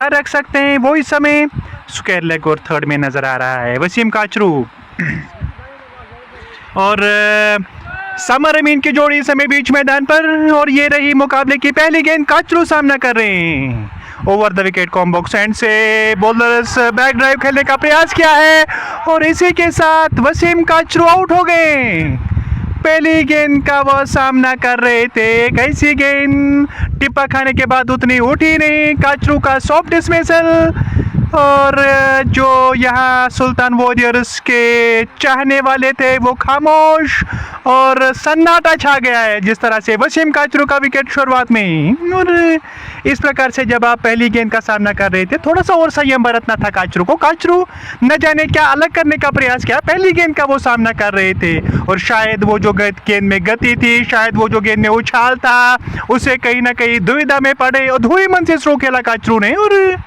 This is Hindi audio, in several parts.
रख सकते हैं वो इस समय स्क्वायर लेग और थर्ड में नजर आ रहा है वसीम काचरू और समर अमीन की जोड़ी इस समय बीच मैदान पर और ये रही मुकाबले की पहली गेंद। काचरू सामना कर रहे हैं over the wicket combox and से बॉलर्स बैक ड्राइव खेलने का प्रयास किया है और इसी के साथ वसीम काचरू आउट हो गए। पहली गेंद का वो सामना कर रहे थे। कैसी गेंद टिप्पा खाने के बाद उतनी उठी नहीं। काचरू का सॉफ्ट डिसमिसल और जो यहाँ सुल्तान वॉरियर्स के चाहने वाले थे वो खामोश और सन्नाटा छा गया है जिस तरह से वसीम काचरू का विकेट शुरुआत में ही। और इस प्रकार से जब आप पहली गेंद का सामना कर रहे थे थोड़ा सा और संयम बरतना था काचरू को। काचरू न जाने क्या अलग करने का प्रयास किया। पहली गेंद का वो सामना कर रहे थे और शायद वो जो गेंद में गति थी, शायद वो जो गेंद में उछाल था, उसे कहीं ना कहीं दुविधा में पड़े और धुई मन से स्ट्रोक खेला काचरू ने और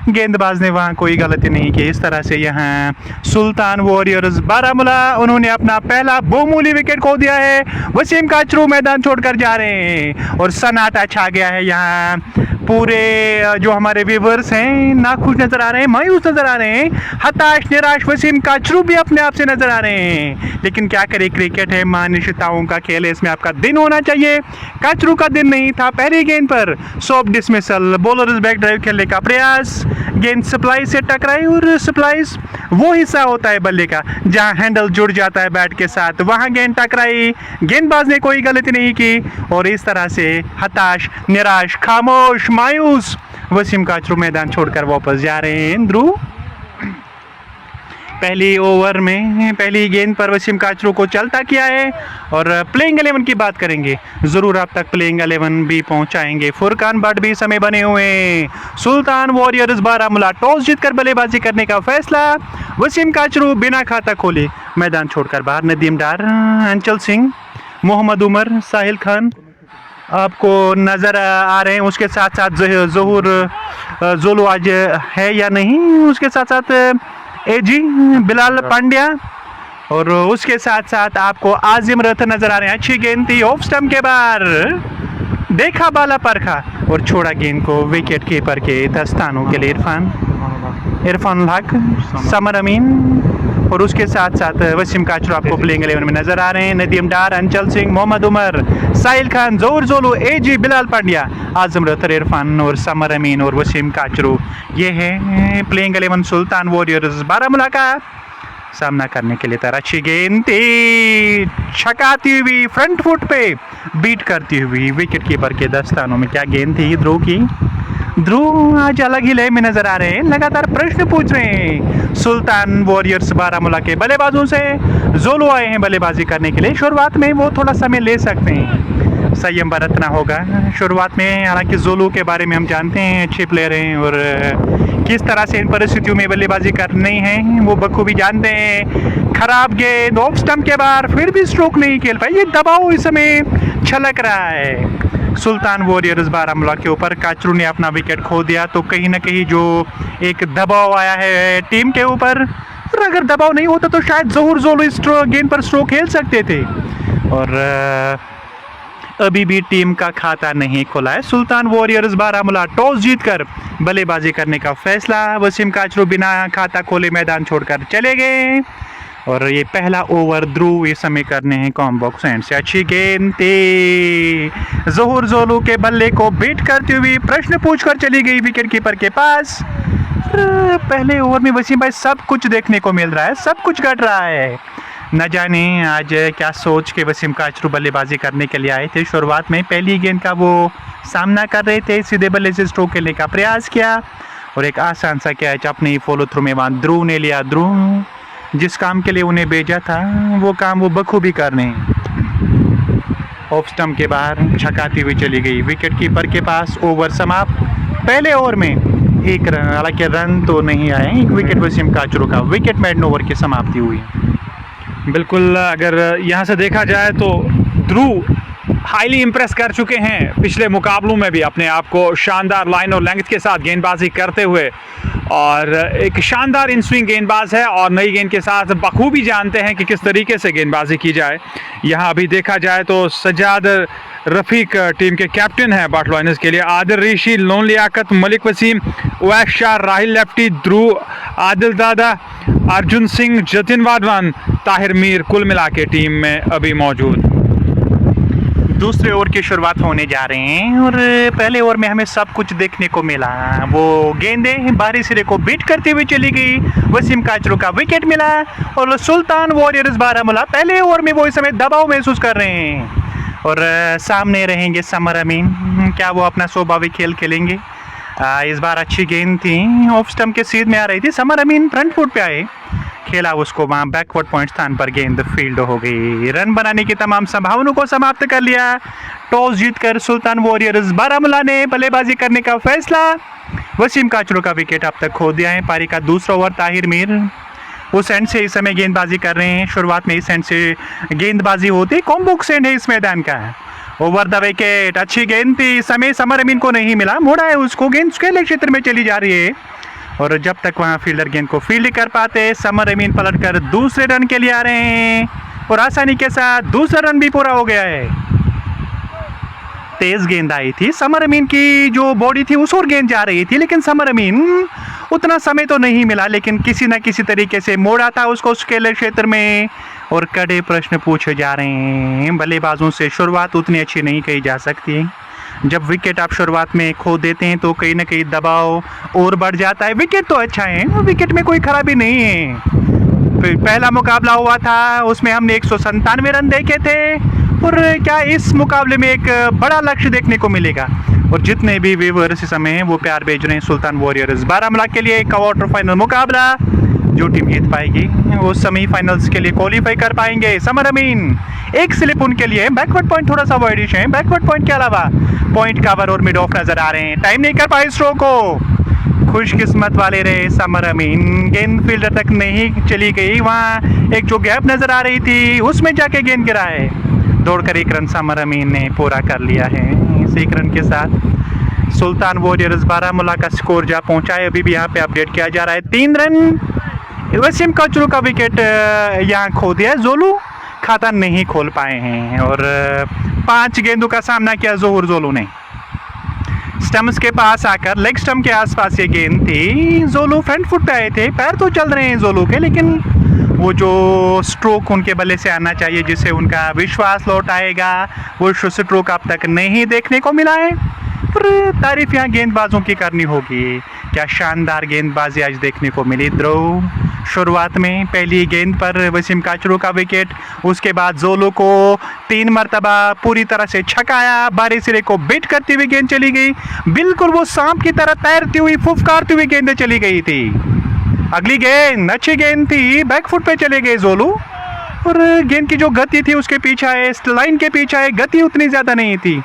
गेंदबाज ने वहां कोई गलती नहीं की। इस तरह से यहाँ सुल्तान वॉरियर्स बारामूला उन्होंने अपना पहला बहुमूल्य विकेट खो दिया है। वसीम काचरू मैदान छोड़कर जा रहे हैं और सन्नाटा छा गया है। यहाँ पूरे जो हमारे व्यूअर्स हैं नाखुश नजर आ रहे हैं, मायूस नजर आ रहे हैं, हताश निराश वसीम काचरू भी अपने आप से नजर आ रहे हैं। लेकिन क्या करे, क्रिकेट है, मानसिकताओं का खेल है, इसमें आपका दिन होना चाहिए। काचरू का दिन नहीं था। पहली गेंद पर soft dismissal, bowlers back drive खेलने का प्रयास, गेंद सप्लाई से टकराई और सप्लाईज वो हिस्सा होता है बल्ले का जहां हैंडल जुड़ जाता है बैट के साथ, वहां गेंद टकराई। गेंदबाज ने कोई गलती नहीं की और इस तरह से हताश निराश खामोश मायूस वसीम काचरू मैदान छोड़कर वापस जा रहे हैं। ध्रुव पहली ओवर में पहली गेंद पर वसीम काचरू को चलता किया है और प्लेइंग 11 की बात करेंगे, जरूर आप तक प्लेइंग 11 भी पहुंचाएंगे। फुरकान बट भी समय बने हुए। सुल्तान वॉरियर्स बारामूला टॉस जीतकर बल्लेबाजी करने का फैसला। वसीम काचरू बिना खाता खोले मैदान छोड़कर बाहर। नदीम डार, अंचल सिंह, मोहम्मद उमर, साहिल खान आपको नजर आ रहे हैं। उसके साथ साथ जहूर जोलू आज है या नहीं, उसके साथ साथ एजी बिलाल पांड्या और उसके साथ साथ आपको आजिम रथ नजर आ रहे हैं। अच्छी गेंद थी ऑफ स्टंप के बाहर, देखा बाला परखा और छोड़ा गेंद को विकेट कीपर के दस्तानों के लिए इरफान हक, समर अमीन और उसके साथ साथ वसीम काचरू आपको प्लेइंग 11 में नजर आ रहे हैं। नदीम डार, अंचल सिंह, मोहम्मद उमर, साहिल खान, जोर जोलू, एजी बिलाल पांड्या, आजम रतर, इरफान और समर अमीन और वसीम काचरू, ये है प्लेइंग 11 सुल्तान वॉरियर्स बारामूला का सामना करने के लिए तैयार। अच्छी गेंद थी, छकाती हुई फ्रंट फुट पे बीट करती हुई विकेट कीपर के दस्तानों में। क्या गेंद थी ध्रुव की। ध्रुव आज अलग ही लय में नजर आ रहे हैं, लगातार प्रश्न पूछ रहे हैं सुल्तान वॉरियर्स बारामूला के बल्लेबाजों से। जोलू आए हैं बल्लेबाजी करने के लिए, शुरुआत में वो थोड़ा समय ले सकते हैं, संयम बरतना होगा शुरुआत में। हालांकि जोलू के बारे में हम जानते हैं, अच्छे प्लेयर हैं और किस तरह से इन परिस्थितियों में बल्लेबाजी करनी है वो बखूबी जानते हैं। खराब गेंद ऑफ स्टंप के बाहर, फिर भी स्ट्रोक नहीं खेल पाए। ये दबाव इस समय छलक रहा है सुल्तान वॉरियर्स बारामूला के ऊपर। काचरू ने अपना विकेट खो दिया तो कहीं ना कहीं जो एक दबाव आया है टीम के ऊपर, और अगर दबाव नहीं होता तो शायद जहूर जोलू इस गेंद पर स्ट्रोक खेल सकते थे। और अभी भी टीम का खाता नहीं खुला है। सुल्तान वॉरियर्स बारामूला टॉस जीतकर बल्लेबाजी करने का फैसला। वसीम काचरू बिना खाता खोले मैदान छोड़कर चले गए और ये पहला ओवर ध्रुव इस समय करने हैं कॉम्बॉक्स एंड से। अच्छी गेंद थी, जहूर जोलू के बल्ले को बीट करती हुई प्रश्न पूछकर चली गई विकेट कीपर के पास। पहले ओवर में वसीम भाई सब कुछ देखने को मिल रहा है, सब कुछ घट रहा है। न जाने आज क्या सोच के वसीम काचरू बल्लेबाजी करने के लिए आए थे। शुरुआत में पहली गेंद का वो सामना कर रहे थे, सीधे बल्ले से स्ट्रोक खेलने का प्रयास किया और एक आसान सा कैच अपने ही फॉलो थ्रू में वहाँ ध्रुव ने लिया। ध्रुव जिस काम के लिए उन्हें भेजा था वो काम वो बखूबी करने, ऑफ स्टंप के बाहर छकाती हुई चली गई विकेट कीपर के पास। ओवर समाप्त। पहले ओवर में एक रन, हालांकि रन तो नहीं आए, एक विकेट वसीम काचरू का विकेट में ओवर की समाप्ति हुई। बिल्कुल, अगर यहाँ से देखा जाए तो ध्रुव हाईली इम्प्रेस कर चुके हैं पिछले मुकाबलों में भी, अपने आप को शानदार लाइन और लेंथ के साथ गेंदबाजी करते हुए और एक शानदार इन स्विंग गेंदबाज है और नई गेंद के साथ बखूबी जानते हैं कि किस तरीके से गेंदबाजी की जाए। यहाँ अभी देखा जाए तो सज्जाद रफ़ीक टीम के कैप्टन है बाटलॉइनर्स के लिए, आदिल ऋषि, लोन लियाकत, मलिक वसीम, उवैस शाह, राहिल लेफ्टी, ध्रुव, आदिल दादा, अर्जुन सिंह, जतिन वाधवान, ताहिर मीर कुल मिला के टीम में अभी मौजूद। दूसरे ओवर की शुरुआत होने जा रहे हैं और पहले ओवर में हमें सब कुछ देखने को मिला। वो गेंदें बाहरी सिरे को बीट करती हुई चली गई, वसीम काचरू का विकेट मिला और सुल्तान वॉरियर्स बारामूला पहले ओवर में वो इस समय दबाव महसूस कर रहे हैं और सामने रहेंगे समर अमीन। क्या वो अपना स्वाभाविक खेल खेलेंगे? इस बार अच्छी गेंद थी, ऑफ स्टंप के सीध में आ रही थी, समर अमीन फ्रंट फुट पे आए, खेला उसको, वहाँ बैकवर्ड पॉइंट स्थान पर गेंद फील्ड हो गई। रन बनाने की तमाम संभावनाओं को समाप्त कर लिया। टॉस जीतकर सुल्तान वॉरियर्स बारामूला ने बल्लेबाजी करने का फैसला। वसीम काचरू का विकेट अब तक खो दिया है। पारी का दूसरा ओवर, ताहिर मीर उस एंड से इस समय गेंदबाजी कर रहे हैं। शुरुआत में इस एंड से गेंदबाजी होती, कॉम्बोक्स एंड है इस मैदान का। ओवर द विकेट, अच्छी गेंद थी, समय समर अमीन को नहीं मिला, मोड़ा है उसको, गेंद स्केल क्षेत्र में चली जा रही है और जब तक वहां फील्डर गेंद को फील्ड कर पाते, समर अमीन पलटकर दूसरे रन के लिए आ रहे हैं और आसानी के साथ दूसरा रन भी पूरा हो गया है। तेज गेंद आई थी, समर अमीन की जो बॉडी थी उस ओर गेंद जा रही थी, लेकिन समर अमीन उतना समय तो नहीं मिला, लेकिन किसी न किसी तरीके से मोड़ा था उसको स्केल क्षेत्र में और कड़े प्रश्न पूछे जा रहे हैं। बल्लेबाजों से शुरुआत उतनी अच्छी नहीं कही जा सकती। जब विकेट आप शुरुआत में खो देते हैं तो कहीं ना कहीं दबाव और बढ़ जाता है। विकेट तो अच्छा है, विकेट में कोई खराबी नहीं है। पहला मुकाबला हुआ था उसमें हमने 197 रन देखे थे और क्या इस मुकाबले में एक बड़ा लक्ष्य देखने को मिलेगा। और जितने भी व्यूअर्स इस समय हैं वो प्यार भेज रहे हैं सुल्तान वॉरियर्स बारामूला के लिए। क्वार्टर फाइनल मुकाबला, जो टीम जीत पाएगी वो सेमीफाइनल्स के लिए क्वालिफाई कर पाएंगे। समर अमीन एक स्लिप उनके लिए, बैकवर्ड पॉइंट थोड़ा सा वाइडिश है, बैकवर्ड पॉइंट के अलावा पॉइंट कवर और मिड ऑफ नजर आ रहे हैं, टाइम नहीं कर पाए स्ट्रो को। खुशकिस्मत वाले रहे समर अमीन, गेंद फील्डर तक नहीं चली गई, वहाँ एक जो गैप नजर आ रही थी उसमें जाके गेंद गिरा है। दौड़कर एक रन समर अमीन ने पूरा कर लिया है। इस एक रन के साथ सुल्तान वॉरियर्स बारामूला का स्कोर जा पहुंचा है, अभी भी यहाँ पे अपडेट किया जा रहा है 3 रन। वसीम काचरू का विकेट यहाँ खो दिया, जोलू खाता नहीं खोल पाए हैं और 5 गेंदों का सामना किया जोहर जोलू ने। स्टम्प्स के पास आकर लेग स्टम्प के आसपास ये गेंद थी, जोलू फ्रंट फुट पे आए थे, पैर तो चल रहे हैं जोलू के, लेकिन वो जो स्ट्रोक उनके बल्ले से आना चाहिए जिससे उनका विश्वास लौट आएगा, वो स्ट्रोक अब तक नहीं देखने को मिला है। पर तारीफ यहाँ गेंदबाजों की करनी होगी, क्या शानदार गेंदबाजी आज देखने को मिली। ध्रुव शुरुआत में पहली गेंद पर वसीम काचरू का विकेट, उसके बाद जोलो को 3 मरतबा पूरी तरह से छकाया, बारी सिरे को बीट करती हुई गेंद चली गई, बिल्कुल वो सांप की तरह तैरती हुई फुफकारती हुई गेंदें चली गई थी। अगली गेंद अच्छी गेंद थी, बैकफुट पे चले गए जोलू और गेंद की जो गति थी उसके पीछे, लाइन के पीछे गति उतनी ज़्यादा नहीं थी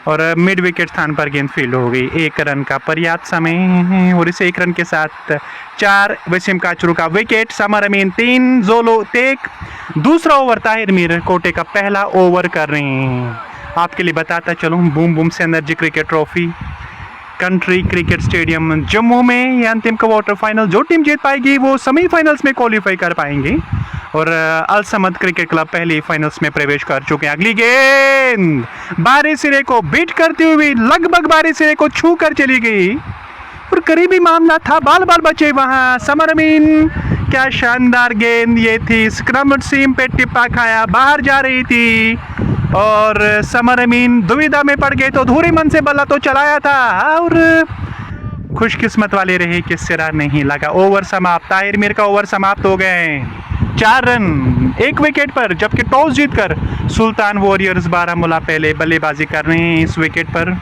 और मिड विकेट स्थान पर गेंद फील्ड हो गई। 1 रन का पर्याप्त समय है और इस 1 रन के साथ 4 वसीम काचरू का विकेट, समर अमीन 3, जोलो 1। दूसरा ओवर ताहिर मीर कोटे का पहला ओवर कर रहे हैं। आपके लिए बताता चलूँ, बूम बूम से energy cricket trophy country cricket stadium Jammu में ये अंतिम क्वार्टर फाइनल, जो टीम जीत पाएगी वो सेमीफाइनल्स में क्वालिफाई कर पाएंगे और अल समद क्रिकेट क्लब पहले फाइनल्स में प्रवेश कर चुके हैं। अगली गेंद बारी सिरे को बीट करती हुई लगभग बारी सिरे को छू कर चली गई और करीबी मामला था, बाल बाल बचे वहां। समर अमीन, क्या शानदार गेंद ये थी, स्क्रम सीम पे टिप्पा खाया, बाहर जा रही थी और समर अमीन दुविधा में पड़ गए तो धूरी मन से बल्ला तो चलाया था और खुशकिस्मत वाले रहे कि सिरा नहीं लगा। ओवर समाप्त, ताहिर मीर का ओवर समाप्त हो गए। 4 रन 1 विकेट पर, जबकि टॉस जीतकर सुल्तान वॉरियर्स बारामूला पहले बल्लेबाजी कर रहे हैं। इस विकेट पर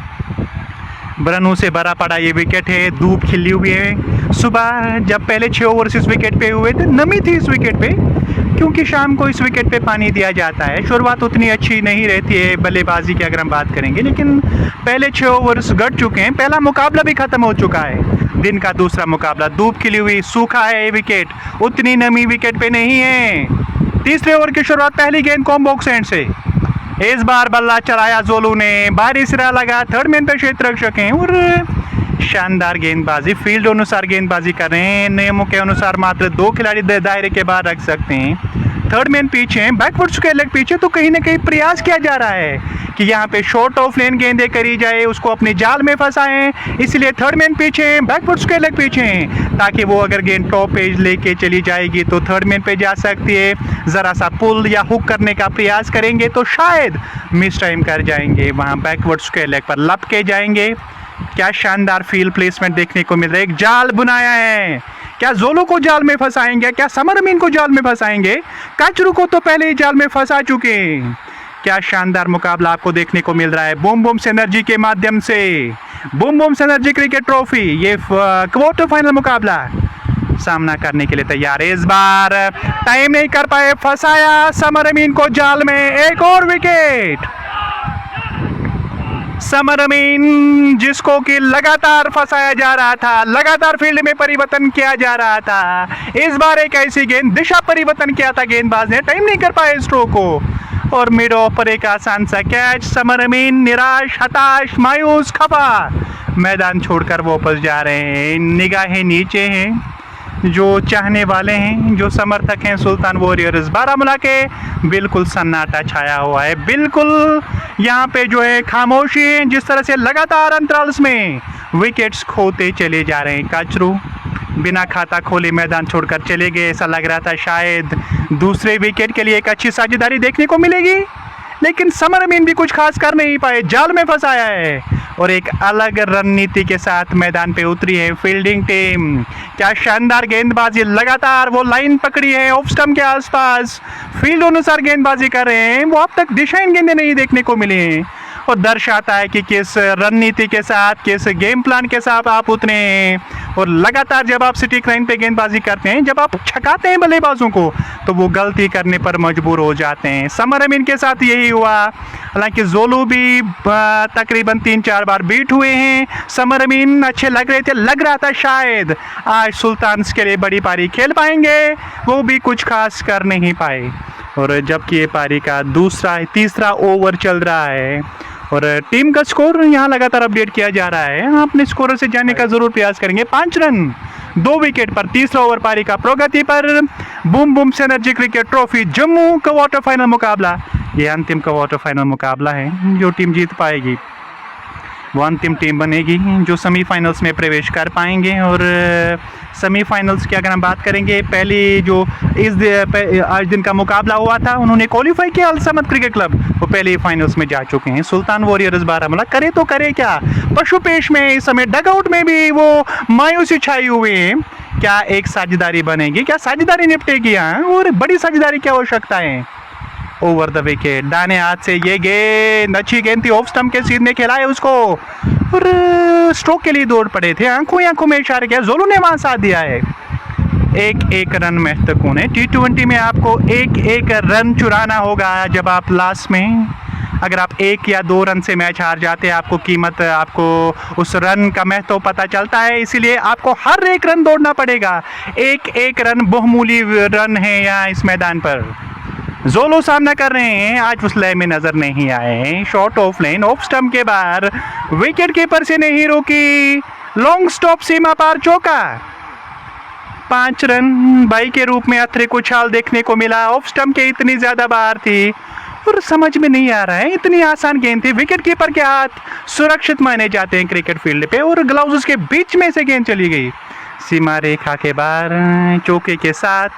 रनों से भरा पड़ा ये विकेट है, धूप खिली हुई है। सुबह जब पहले 6 ओवर्स इस विकेट पे हुए थे, नमी थी इस विकेट पे, क्योंकि शाम को इस विकेट पे पानी दिया जाता है। शुरुआत उतनी अच्छी नहीं रहती है बल्लेबाजी की अगर हम बात करेंगे, लेकिन पहले 6 ओवर्स गट चुके हैं, पहला मुकाबला भी खत्म हो चुका है। दिन का दूसरा मुकाबला, धूप खिली हुई, सूखा है ये विकेट, उतनी नमी विकेट पे नहीं है। तीसरे ओवर की शुरुआत, पहली गेंद कॉम्बॉक्स एंड से, इस बार बल्ला चलाया जोलू ने, बारी सिरा लगा, थर्ड मैन पे क्षेत्र रक्षक हैं और शानदार गेंदबाजी, फील्ड अनुसार गेंदबाजी कर रहे हैं। नियमों के अनुसार मात्र 2 खिलाड़ी दायरे के बाहर रख सकते हैं। थर्ड मैन पीछे हैं, बैकवर्ड स्क्वायर लेग पीछे, तो कहीं ना कहीं प्रयास किया जा रहा है कि यहाँ पे शॉर्ट ऑफ लेन गेंदें करी जाए, उसको अपनी जाल में फंसाएं। इसलिए थर्ड मैन पीछे हैं, बैकवर्ड स्क्वायर लेग पीछे हैं, ताकि वो अगर गेंद टॉप पेज लेके चली जाएगी तो थर्ड मैन पे जा सकती है। ज़रा सा पुल या हुक करने का प्रयास करेंगे तो शायद मिस टाइम कर जाएंगे, वहाँ बैकवर्ड स्क्वायर लेग पर लपके जाएंगे। क्या शानदार फील्ड प्लेसमेंट देखने को मिल रहा है। एक जाल बुनाया है, क्या जोलो को जाल में फंसाएंगे, क्या समर अमीन को जाल में फंसाएंगे? काचरू को तो पहले ही जाल में फंसा चुके हैं। क्या शानदार मुकाबला आपको देखने को मिल रहा है बूम बूम सिनर्जी के माध्यम से। Boom boom synergy cricket trophy ये क्वार्टर फाइनल मुकाबला सामना करने के लिए तैयार है। इस बार टाइम नहीं कर पाए, फंसाया समर अमीन को जाल में। एक और विकेट। समर अमीन जिसको कि लगातार फंसाया जा रहा था, लगातार फील्ड में परिवर्तन किया जा रहा था, इस बार एक ऐसी गेंद दिशा परिवर्तन किया था गेंदबाज ने, टाइम नहीं कर पाए स्ट्रोक को, और मिड ऑफ पर एक आसान सा कैच। समर अमीन निराश, हताश, मायूस, खफा मैदान छोड़कर वापस जा रहे हैं। निगाहें नीचे हैं, जो चाहने वाले हैं, जो समर्थक हैं सुल्तान वॉरियर्स बारामूला के, बिल्कुल सन्नाटा छाया हुआ है। बिल्कुल यहाँ पे जो है खामोशी है, जिस तरह से लगातार अंतराल्स में विकेट्स खोते चले जा रहे हैं। काचरू बिना खाता खोले मैदान छोड़कर चले गए। ऐसा लग रहा था शायद दूसरे विकेट के लिए एक अच्छी साझेदारी देखने को मिलेगी, लेकिन समर अमीन भी कुछ खास कर नहीं पाए, जाल में फंसाया है, और एक अलग रणनीति के साथ मैदान पे उतरी है फील्डिंग टीम। क्या शानदार गेंदबाजी, लगातार वो लाइन पकड़ी है ऑफ स्टंप के आसपास, फील्ड अनुसार गेंदबाजी कर रहे हैं। वो अब तक दिशाहीन गेंदें नहीं देखने को मिली हैं, और दर्शाता है कि किस रणनीति के साथ, किस गेम प्लान के साथ आप उतरे हैं। और लगातार जब आप स्टिक लाइन पे गेंदबाजी करते हैं, जब आप छकाते हैं बल्लेबाजों को, तो वो गलती करने पर मजबूर हो जाते हैं। समर अमीन के साथ यही हुआ। हालांकि जोलू भी तकरीबन 3-4 बार बीट हुए हैं। समर अमीन अच्छे लग रहे थे, लग रहा था शायद आज सुल्तान्स के लिए बड़ी पारी खेल पाएंगे, वो भी कुछ खास कर नहीं पाए। और जबकि ये पारी का तीसरा ओवर चल रहा है, और टीम का स्कोर यहाँ लगातार अपडेट किया जा रहा है। अपने स्कोर से जानने का जरूर प्रयास करेंगे। 5 रन 2 विकेट पर तीसरा ओवर पारी का प्रगति पर। Boom boom synergy cricket trophy Jammu का क्वार्टर फाइनल मुकाबला, ये अंतिम का क्वार्टर फाइनल मुकाबला है। जो टीम जीत पाएगी वो अंतिम टीम बनेगी जो सेमीफाइनल्स में प्रवेश कर पाएंगे। और सेमीफाइनल्स की अगर हम बात करेंगे, पहली जो आज दिन का मुकाबला हुआ था, उन्होंने क्वालिफाई किया अल समद क्रिकेट क्लब, वो पहले ही फाइनल्स में जा चुके हैं। सुल्तान वॉरियर्स बारामूला करे तो करे क्या, पशुपेश में इस समय डगआउट में भी वो मायूसी छाई हुई है। क्या एक साझेदारी बनेगी, क्या साझेदारी निपटेगी यहाँ, और बड़ी साझेदारी की आवश्यकता है। ओवर द विकेट, दाने हाथ से ये गेंद, अच्छी गेंद थी, ऑफ स्टंप के सीधे खेला है उसको, और स्ट्रोक के लिए दौड़ पड़े थे, आंखों में इशारा किया, जोलू ने वहां साथ दिया है। एक रन महत्वपूर्ण है। T20 में आपको एक रन चुराना होगा। जब आप लास्ट में अगर आप 1 या 2 रन से मैच हार जाते हैं, आपको कीमत, आपको उस रन का महत्व पता चलता है। इसीलिए आपको हर एक रन दौड़ना पड़ेगा। एक रन बहुमूल्य रन है यहाँ इस मैदान पर। जोलो सामना कर रहे हैं, आज उस लय में नजर नहीं आए। Short of lane, off stump के बाहर, विकेट कीपर से नहीं रोकी, लॉन्ग स्टॉप, सीमा पार चौका। 5 रन बाई के रूप में अथरे को छाल देखने को मिला। ऑफ स्टंप के इतनी ज्यादा बाहर थी, और समझ में नहीं आ रहा है, इतनी आसान गेंद थी। विकेट कीपर के हाथ सुरक्षित माने जाते हैं क्रिकेट फील्ड पे, और ग्लव्स के बीच में से गेंद चली गई सीमा रेखा के बाहर। चौके के साथ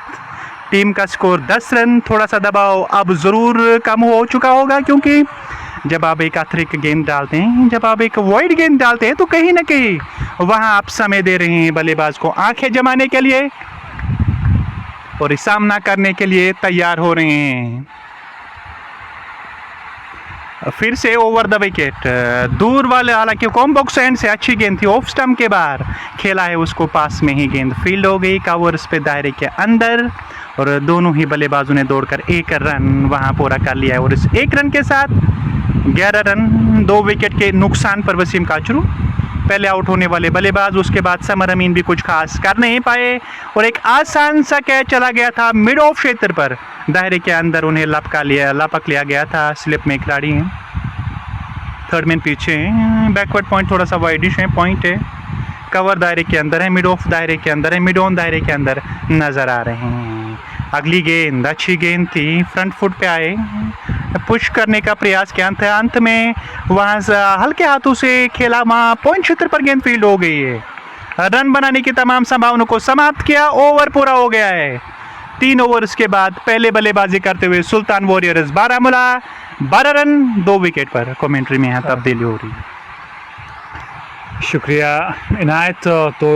टीम का स्कोर 10 रन। थोड़ा सा दबाव अब ज़रूर कम हो चुका होगा, क्योंकि जब आप एक अतिरिक्त गेंद डालते हैं, जब आप एक वाइड गेंद डालते हैं, तो कहीं ना कहीं वहां आप समय दे रहे हैं बल्लेबाज को आंखें जमाने के लिए, और सामना करने के लिए तैयार हो रहे हैं। फिर से ओवर द विकेट, दूर वाले, हालांकि कॉम बॉक्स एंड से अच्छी गेंद थी, ऑफ स्टंप के बाहर खेला है उसको, पास में ही गेंद फील्ड हो गई, कवर्स पे दायरे के अंदर, और दोनों ही बल्लेबाजों ने दौड़कर 1 रन वहां पूरा कर लिया है। और इस 1 रन के साथ 11 रन 2 विकेट के नुकसान पर वसीम काचरू पहले आउट होने वाले बल्लेबाज। उसके बाद समर अमीन भी कुछ खास कर नहीं पाए, और एक आसान सा कैच चला गया था मिड ऑफ क्षेत्र पर, दायरे के अंदर उन्हें लपक लिया गया था। स्लिप में खिलाड़ी हैं, थर्ड मैन पीछे हैं, बैकवर्ड पॉइंट थोड़ा सा वाइडिश है, पॉइंट है। कवर दायरे के अंदर है, मिड ऑफ दायरे के अंदर है, मिड ऑन दायरे के अंदर नज़र आ रहे हैं। अगली गेंद अच्छी गेंद थी, फ्रंट फुट पे आए, पुश करने का प्रयास किया था, अंत में वहाँ से हल्के हाथों से खेला, वहाँ पॉइंट क्षेत्र पर गेंद फील्ड हो गई है। रन बनाने की तमाम संभावनाओं को समाप्त किया, ओवर पूरा हो गया है। 3 ओवर्स के बाद पहले बल्लेबाजी करते हुए सुल्तान वॉरियर्स बारामूला 12 रन 2 विकेट पर। कमेंट्री में यहाँ तब्दीली हो रही है। शुक्रिया इनायत। तो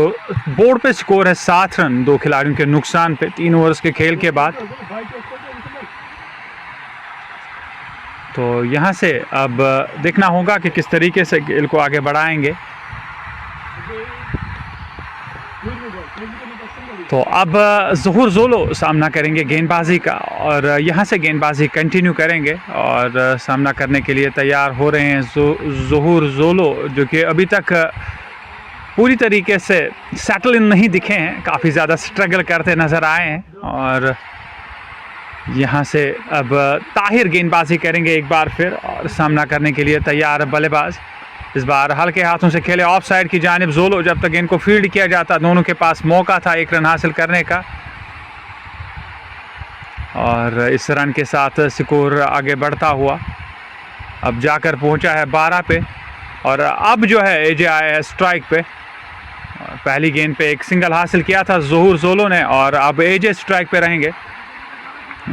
बोर्ड पे स्कोर है 7 रन 2 खिलाड़ियों के नुकसान पे 3 ओवर्स के खेल के बाद। तो यहाँ से अब देखना होगा कि किस तरीके से खेल को आगे बढ़ाएंगे। तो अब ज़हूर जोलो सामना करेंगे गेंदबाजी का, और यहाँ से गेंदबाजी कंटिन्यू करेंगे और सामना करने के लिए तैयार हो रहे हैं ज़हूर जोलो, जो कि अभी तक पूरी तरीके से सेटल इन नहीं दिखे हैं, काफ़ी ज़्यादा स्ट्रगल करते नज़र आए हैं। और यहाँ से अब ताहिर गेंदबाजी करेंगे एक बार फिर, और सामना करने के लिए तैयार बल्लेबाज। इस बार हल्के हाथों से खेले ऑफ साइड की जानिब जोलो, जब तक गेंद को फील्ड किया जाता दोनों के पास मौका था 1 रन हासिल करने का, और इस रन के साथ स्कोर आगे बढ़ता हुआ अब जाकर पहुंचा है 12 पे। और अब जो है एजे आया है स्ट्राइक पे, पहली गेंद पे एक सिंगल हासिल किया था ज़हूर जोलो ने, और अब एजे स्ट्राइक पे रहेंगे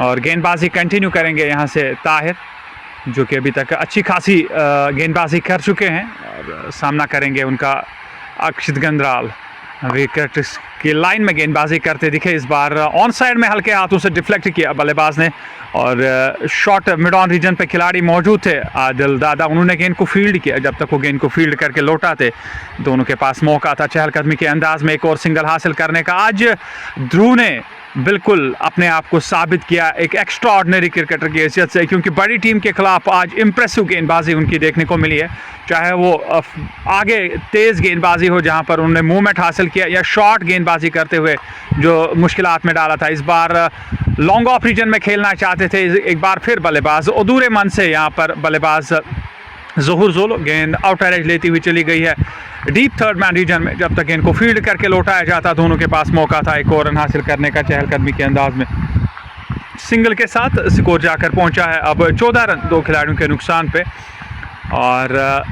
और गेंदबाजी कंटिन्यू करेंगे यहाँ से ताहिर, जो कि अभी तक अच्छी खासी गेंदबाजी कर चुके हैं, और सामना करेंगे उनका अक्षित गंद्राल। विकेट की लाइन में गेंदबाजी करते दिखे, इस बार ऑन साइड में हल्के हाथों से डिफ्लेक्ट किया बल्लेबाज ने, और शॉट मिड ऑन रीजन पे खिलाड़ी मौजूद थे आदिल दादा, उन्होंने गेंद को फील्ड किया। जब तक वो गेंद को फील्ड करके लौटाते दोनों के पास मौका था चहलकदमी के अंदाज में एक और सिंगल हासिल करने का। आज ध्रुव ने बिल्कुल अपने आप को साबित किया एक एक्स्ट्रा ऑर्डिनरी क्रिकेटर की हैसियत से, क्योंकि बड़ी टीम के खिलाफ आज इम्प्रेसिव गेंदबाजी उनकी देखने को मिली है, चाहे वो आगे तेज़ गेंदबाजी हो जहां पर उन्होंने मूवमेंट हासिल किया, या शॉर्ट गेंदबाजी करते हुए जो मुश्किलात में डाला था। इस बार लॉन्ग ऑफ रीजन में खेलना चाहते थे एक बार फिर बल्लेबाज, अधूरे मन से यहाँ पर बल्लेबाज ज़हूर जोलो, गेंद आउटर एज लेती हुई चली गई है डीप थर्ड मैन रीजन में। जब तक गेंद को फील्ड करके लौटाया जाता दोनों के पास मौका था एक और रन हासिल करने का चहलकदमी के अंदाज में। सिंगल के साथ स्कोर जाकर पहुंचा है अब 14 रन 2 खिलाड़ियों के नुकसान पे। और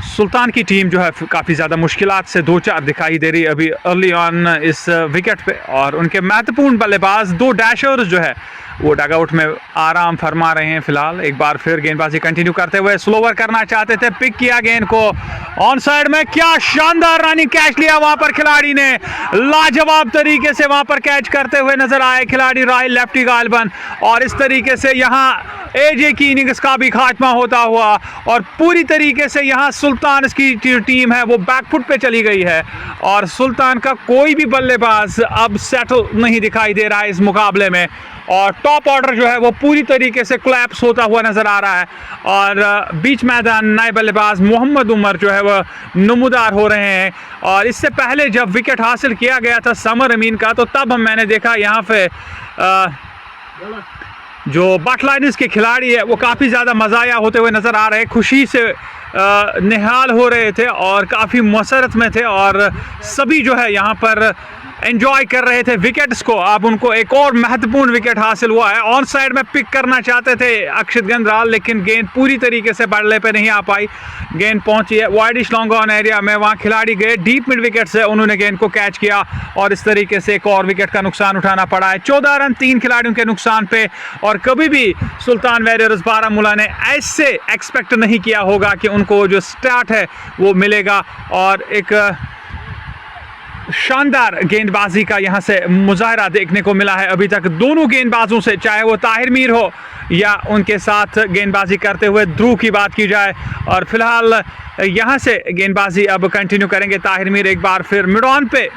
सुल्तान की टीम जो है काफ़ी ज़्यादा मुश्किलात से 2-4 दिखाई दे रही है अभी अर्ली ऑन इस विकेट पे, और उनके महत्वपूर्ण बल्लेबाज 2 डैशर्स जो है वो डगआउट में आराम फरमा रहे हैं फिलहाल। एक बार फिर गेंदबाजी कंटिन्यू करते हुए स्लोवर करना चाहते थे, पिक किया गेंद को ऑन साइड में, क्या शानदार रनिंग कैच लिया वहां पर खिलाड़ी ने, लाजवाब तरीके से वहां पर कैच करते हुए नजर आए खिलाड़ी राहिल लेफ्टी गालबन। और इस तरीके से यहाँ एजे की इनिंग्स का भी खात्मा होता हुआ, और पूरी तरीके से यहाँ सुल्तान की टीम है वो बैकफुट पे चली गई है, और सुल्तान का कोई भी बल्लेबाज अब सेटल नहीं दिखाई दे रहा है इस मुकाबले में, और टॉप ऑर्डर जो है वो पूरी तरीके से कोलैप्स होता हुआ नज़र आ रहा है। और बीच मैदान नए बल्लेबाज मोहम्मद उमर जो है वह नमूदार हो रहे हैं। और इससे पहले जब विकेट हासिल किया गया था समर अमीन का, तो तब मैंने देखा यहाँ पे जो बटलाइनर्स के खिलाड़ी है वो काफ़ी ज़्यादा मज़ाया होते हुए नज़र आ रहे हैं, खुशी से निहाल हो रहे थे और काफ़ी मसरत में थे, और सभी जो है यहाँ पर एंजॉय कर रहे थे विकेट्स को। अब उनको एक और महत्वपूर्ण विकेट हासिल हुआ है, ऑन साइड में पिक करना चाहते थे अक्षित गंद्राल, लेकिन गेंद पूरी तरीके से बल्ले पे नहीं आ पाई, गेंद पहुंची है वाइडिश लॉन्ग ऑन एरिया में, वहां खिलाड़ी गए डीप मिड विकेट से, उन्होंने गेंद को कैच किया और इस तरीके से एक और विकेट का नुकसान उठाना पड़ा है। 14 रन 3 खिलाड़ियों के नुकसान पे, और कभी भी सुल्तान वॉरियर्स बारामूला ने ऐसे एक्सपेक्ट नहीं किया होगा कि उनको जो स्टार्ट है वो मिलेगा, और एक शानदार गेंदबाजी का यहां से मुजाहरा देखने को मिला है अभी तक दोनों गेंदबाजों से, चाहे वो ताहिर मीर हो या उनके साथ गेंदबाजी करते हुए ध्रुव की बात की जाए। और फिलहाल यहां से गेंदबाजी अब कंटिन्यू करेंगे ताहिर मीर एक बार फिर मिड ऑन पे,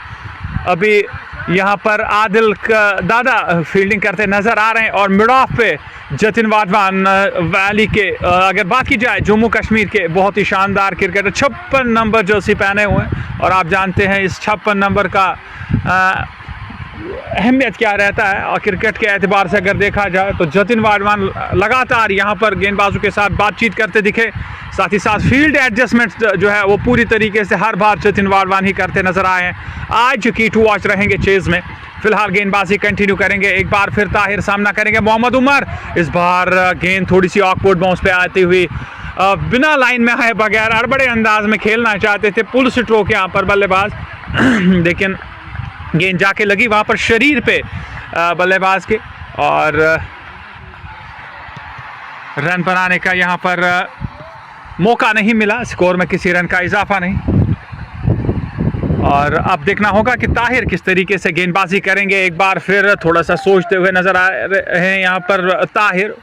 अभी यहां पर आदिल दादा फील्डिंग करते नजर आ रहे हैं, और मिड ऑफ पे जतिन वाधवान वैली के अगर बात की जाए जम्मू कश्मीर के बहुत ही शानदार क्रिकेटर, 56 नंबर जर्सी पहने हुए हैं, और आप जानते हैं इस 56 नंबर का अहमियत क्या रहता है और क्रिकेट के एतबार से अगर देखा जाए तो जतिन वाडवान लगातार यहाँ पर गेंदबाजों के साथ बातचीत करते दिखे। साथ ही साथ फील्ड एडजस्टमेंट जो है वो पूरी तरीके से हर बार जतिन वाडवान ही करते नजर आए हैं। आज की टू वॉच रहेंगे चेज में। फिलहाल गेंदबाजी कंटिन्यू करेंगे। एक बार फिर ताहिर सामना करेंगे मोहम्मद उमर। इस बार गेंद थोड़ी सी ऑकवर्ड बाउंस पे आती हुई बिना लाइन में आए बगैर अड़बड़े अंदाज में खेलना चाहते थे पुल स्ट्रोक यहाँ पर बल्लेबाज लेकिन गेंद जाके लगी वहाँ पर शरीर पे बल्लेबाज के और रन बनाने का यहाँ पर मौका नहीं मिला। स्कोर में किसी रन का इजाफा नहीं। और अब देखना होगा कि ताहिर किस तरीके से गेंदबाजी करेंगे। एक बार फिर थोड़ा सा सोचते हुए नजर आ रहे हैं यहाँ पर ताहिर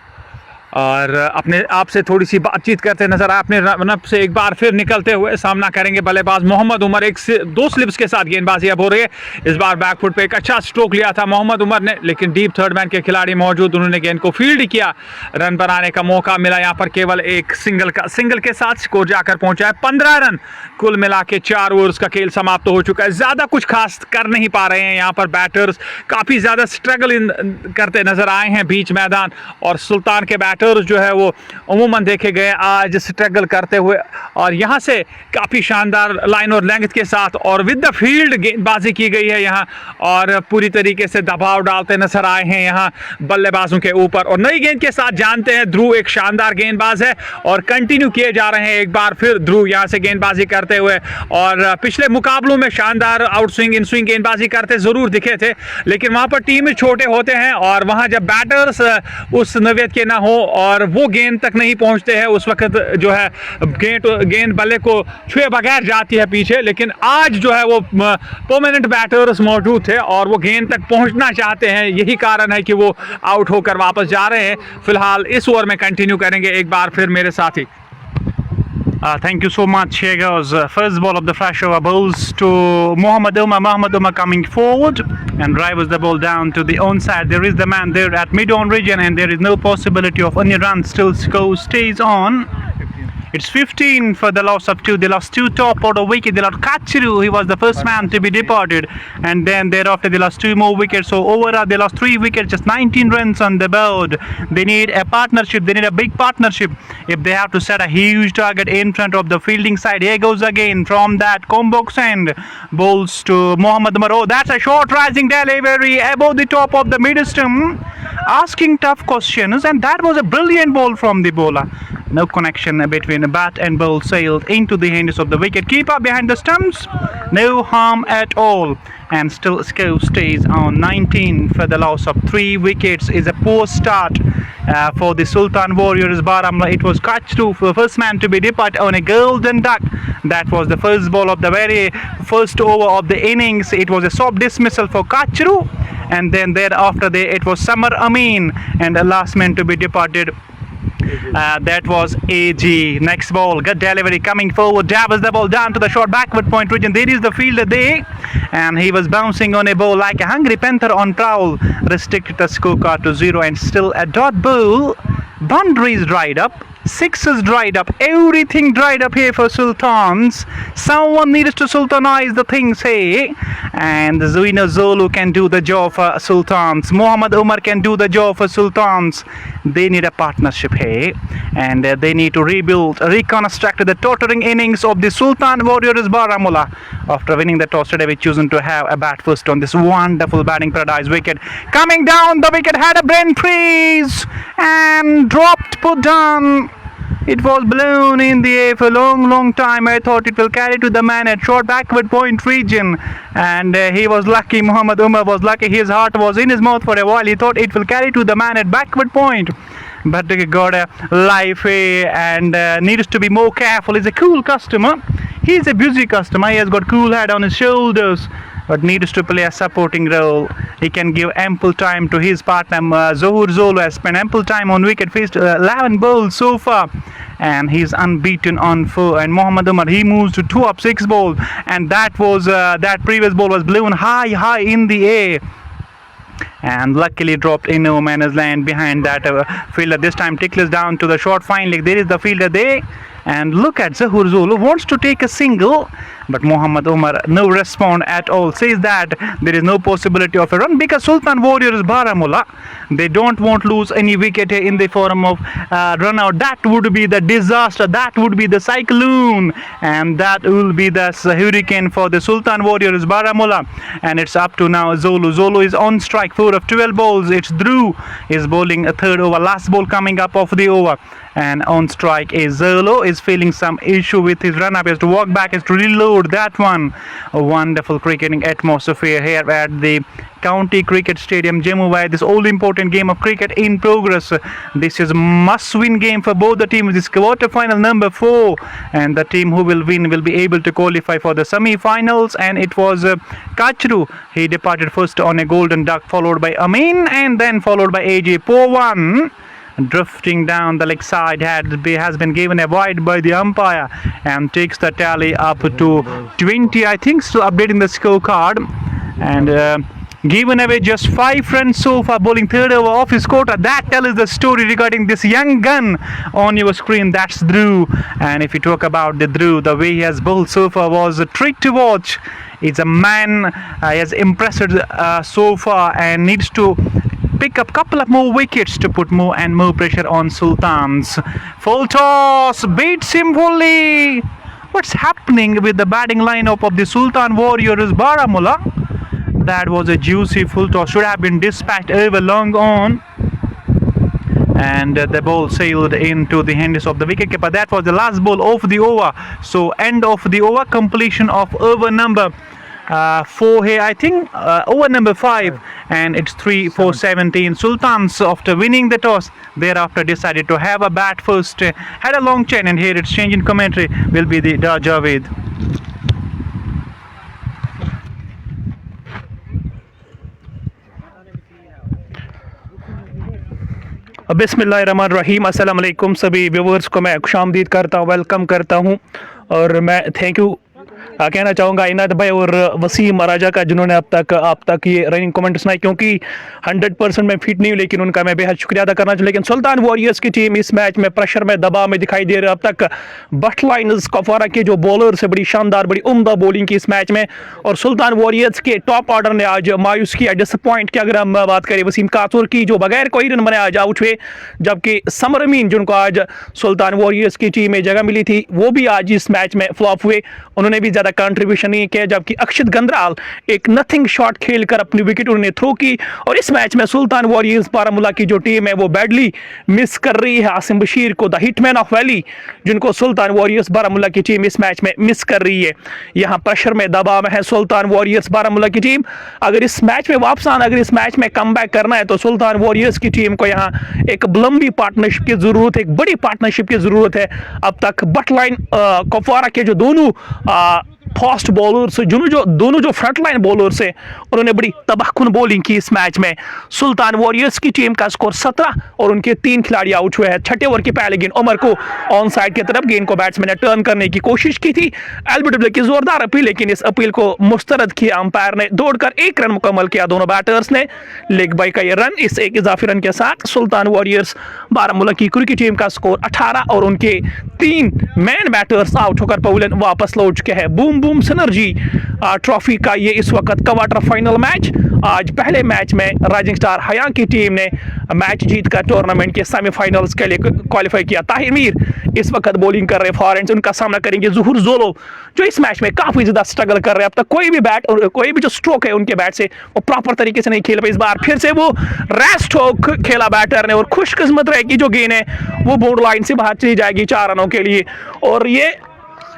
और अपने आप से थोड़ी सी बातचीत करते नजर आए। अपने रनअप से एक बार फिर निकलते हुए सामना करेंगे बल्लेबाज मोहम्मद उमर। एक से दो स्लिप्स के साथ गेंदबाजी अब हो रही है। इस बार बैकफुट पे एक अच्छा स्ट्रोक लिया था मोहम्मद उमर ने, लेकिन डीप थर्ड मैन के खिलाड़ी मौजूद, उन्होंने गेंद को फील्ड किया। रन बनाने का मौका मिला यहाँ पर केवल एक सिंगल के साथ स्कोर जाकर पहुंचा है 15 रन। कुल मिला के 4 ओवर्स का खेल समाप्त हो चुका है। ज्यादा कुछ खास कर नहीं पा रहे हैं यहाँ पर बैटर्स, काफी ज्यादा स्ट्रगल करते नजर आए हैं बीच मैदान। और सुल्तान के बैटर्स जो है वो उमूमन देखे गए आज स्ट्रगल करते हुए। और यहाँ से काफ़ी शानदार लाइन और लेंथ के साथ और विद द फील्ड गेंदबाजी की गई है यहाँ और पूरी तरीके से दबाव डालते नजर आए हैं यहाँ बल्लेबाजों के ऊपर। और नई गेंद के साथ जानते हैं ध्रुव एक शानदार गेंदबाज है और कंटिन्यू किए जा रहे हैं। एक बार फिर ध्रुव यहाँ से गेंदबाजी करते हुए और पिछले मुकाबलों में शानदार आउट स्विंग इन स्विंग गेंदबाजी करते जरूर दिखे थे, लेकिन वहाँ पर टीम छोटे होते हैं और वहाँ जब बैटर्स उस नौयत के ना हो और वो गेंद तक नहीं पहुंचते हैं उस वक्त जो है गेंद बल्ले को छुए बगैर जाती है पीछे। लेकिन आज जो है वो परमानेंट बैटर्स मौजूद थे और वो गेंद तक पहुंचना चाहते हैं, यही कारण है कि वो आउट होकर वापस जा रहे हैं। फिलहाल इस ओवर में कंटिन्यू करेंगे एक बार फिर मेरे साथी। Thank you so much. Here goes first ball of the fresh over bowls to Mohammad Umar. Mohammad Umar coming forward and drives the ball down to the onside. There is the man there at mid-on region and there is no possibility of any run. Still score stays on. It's 15 for the loss of 2. They lost 2 top order wicket. They lost Kachiru. He was the first man to be departed. And then thereafter they lost 2 more wickets. So overall they lost 3 wickets, just 19 runs on the board. They need a partnership. They need a big partnership if they have to set a huge target in front of the fielding side. Here goes again from that comb box end. Bowls to Mohammad Umar. Oh, that's a short rising delivery above the top of the mid stump. Asking tough questions, and that was a brilliant ball from the bowler. No connection between the bat and ball, sailed into the hands of the wicket keeper behind the stumps. No harm at all, and still score stays on 19 for the loss of 3 wickets. Is a poor start for the Sultan Warriors Baramulla. It was Kachru, the first man to be departed on a golden duck. That was the first ball of the very first over of the innings. It was a soft dismissal for Kachru, and then thereafter it was Samar Amin, and the last man to be departed. That was AG. Next ball, good delivery coming forward, dabbles the ball down to the short backward point region. There is the fielder there, and he was bouncing on a ball like a hungry panther on prowl. Restricted the scorecard to 0 and still a dot ball. Boundaries dried up, sixes dried up, everything dried up here for Sultans. Someone needs to sultanize the things here, and Zuina Zolu can do the job for Sultans. Mohammad Umar can do the job for Sultans. They need a partnership here, and they need to rebuild, reconstruct the tottering innings of the Sultan Warriors Baramulla. After winning the toss today, we've chosen to have a bat first on this wonderful batting paradise wicket. Coming down, the wicket had a brain freeze and dropped, put down. It was blown in the air for a long time. I thought it will carry to the man at short backward point region, and he was lucky. Mohammad Umar was lucky. His heart was in his mouth for a while. He thought it will carry to the man at backward point, but he got a life and needs to be more careful. He's a cool customer. He's a busy customer. He has got cool head on his shoulders, but needs to play a supporting role. He can give ample time to his partner. Zohur Zolu has spent ample time on wicket, faced 11 balls so far, and he's unbeaten on 4. And Mohammad Umar, he moves to 2 up 6 ball, and that previous ball was blown high in the air, and luckily dropped in no man's land behind that fielder. This time tickles down to the short fine leg. There is the fielder there, And look at Zahur Zulu wants to take a single, but Muhammad Umar no respond at all. Says that there is no possibility of a run because Sultan Warriors Baramulla, they don't want to lose any wicket in the form of run out. That would be the disaster. That would be the cyclone, and that will be the hurricane for the Sultan Warriors Baramulla. And it's up to now Zulu. Zulu is on strike, 4 of 12 balls. It's Drew is bowling a third over, last ball coming up of the over. And on strike is Zulu, is feeling some issue with his run up, has to walk back, has to reload that one. A wonderful cricketing atmosphere here at the County Cricket Stadium, Jammu, where this all important game of cricket in progress. This is must win game for both the teams. This quarter final number 4, and the team who will win will be able to qualify for the semi-finals. And it was Kachru, he departed first on a golden duck, followed by Amin, and then followed by AJ Powan. Drifting down the leg side has been given a wide by the umpire and takes the tally up to 20, I think, still updating the scorecard. And given away just 5 runs so far, bowling third over off his quota. That tells the story regarding this young gun on your screen. That's Drew. And if you talk about the Drew, the way he has bowled so far was a treat to watch. It's a man he has impressed so far and needs to pick up couple of more wickets to put more and more pressure on Sultans. Full toss beats him fully. What's happening with the batting lineup of the Sultan Warriors Baramulla? That was a juicy full toss, should have been dispatched over long on, and the ball sailed into the hands of the wicketkeeper. That was the last ball of the over. So end of the over, completion of over number 4 here, I think, over number 5, and it's 3 for 17. Sultans, after winning the toss, thereafter decided to have a bat first, had a long chain, and here it's change in commentary will be the Da Javed. बिस्मिल्लाहिर्रहमानिर्रहीम, अस्सलाम वालेकुम सभी व्यूवर्स को मैं खुशामदीद करता हूँ, वेलकम करता हूँ। और मैं थैंक यू कहना चाहूँगा इनायत भाई और वसीम राजा का, जिन्होंने अब तक ये रनिंग कमेंट सुनाई, क्योंकि 100% मैं फिट नहीं हूँ, लेकिन उनका मैं बेहद शुक्रिया अदा करना चाहूँ। लेकिन सुल्तान वॉरियर्स की टीम इस मैच में प्रेशर में, दबाव में दिखाई दे रही है। अब तक बट लाइनर्स कफारा के जो बॉलर से बड़ी शानदार, बड़ी उम्दा बॉलिंग की इस मैच में, और सुल्तान वॉरियर्स के टॉप ऑर्डर ने आज मायूस किया, डिसअपॉइंट किया। अगर हम बात करें वसीम कातूर की, जो बगैर कोई रन बनाए आज आउट हुए, जबकि समर अमीन, जिनको आज सुल्तान वॉरियर्स की टीम में जगह मिली थी, वो भी आज इस मैच में फ्लॉप हुए, उन्होंने भी ज़्यादा कंट्रीब्यूशन नहीं किया। जबकि अक्षित गंद्राल एक नथिंग शॉट खेलकर अपनी विकेट उन्होंने थ्रो की। और इस मैच में सुल्तान वॉरियर्स बारामूला की जो टीम है वो बैडली मिस कर रही है आसिम बशीर को, द हिटमैन ऑफ वैली, जिनको सुल्तान वॉरियर्स बारामूला की टीम इस मैच में मिस कर रही है। यहाँ प्रेशर में, दबाव में है सुल्तान वॉरियर्स बारामूला की टीम। अगर इस मैच में वापस आना, अगर इस मैच में कमबैक करना है, तो सुल्तान वॉरियर्स की टीम को यहाँ एक लंबी पार्टनरशिप की जरूरत है, एक बड़ी पार्टनरशिप की जरूरत है। अब तक बटलाइन कुपवारा के जो दोनों फास्ट बॉलर्स, दोनों जो फ्रंट लाइन बॉलर्स हैं, उन्होंने बड़ी तबाहकुन बॉलिंग की इस मैच में। सुल्तान वॉरियर्स की टीम का स्कोर 17 और उनके 3 खिलाड़ी आउट हुए हैं। छठे ओवर की पहले गेंद उमर को ऑन साइड की तरफ, गेंद को बैट्समैन ने टर्न करने की कोशिश की थी, एल्बिडब्ल्यू की जोरदार अपील, लेकिन इस अपील को मुस्तरद किया अंपायर ने। दौड़कर 1 रन मुकम्मल किया दोनों बैटर्स ने। लेग बाई का ये रन, इस एक इजाफी रन के साथ सुल्तान वॉरियर्स बारामूला की क्रिकेट टीम का स्कोर 18 और उनके 3 मैन बैटर्स आउट होकर पवेलियन वापस लौट चुके हैं। बूम बूम सिनर्जी ट्रॉफी का ये इस वक्त क्वार्टर फाइनल मैच, आज पहले मैच में राइजिंग स्टार हया की टीम ने मैच जीतकर टूर्नामेंट के सेमीफाइनल्स के लिए क्वालिफाई किया। ताहिर मीर इस वक्त बॉलिंग कर रहे फॉरेंस, उनका सामना करेंगे ज़ुहूर जोलो, जो इस मैच में काफी ज्यादा स्ट्रगल कर रहे हैं। अब तक कोई भी बैट और कोई भी जो स्ट्रोक है उनके बैट से वो प्रॉपर तरीके से नहीं खेल पाए। इस बार फिर से वो रैश स्ट्रोक खेला बैटर ने, और खुशकिस्मत रहेगी जो गेंद है वो बोर्ड लाइन से बाहर चली जाएगी 4 रनों के लिए। और ये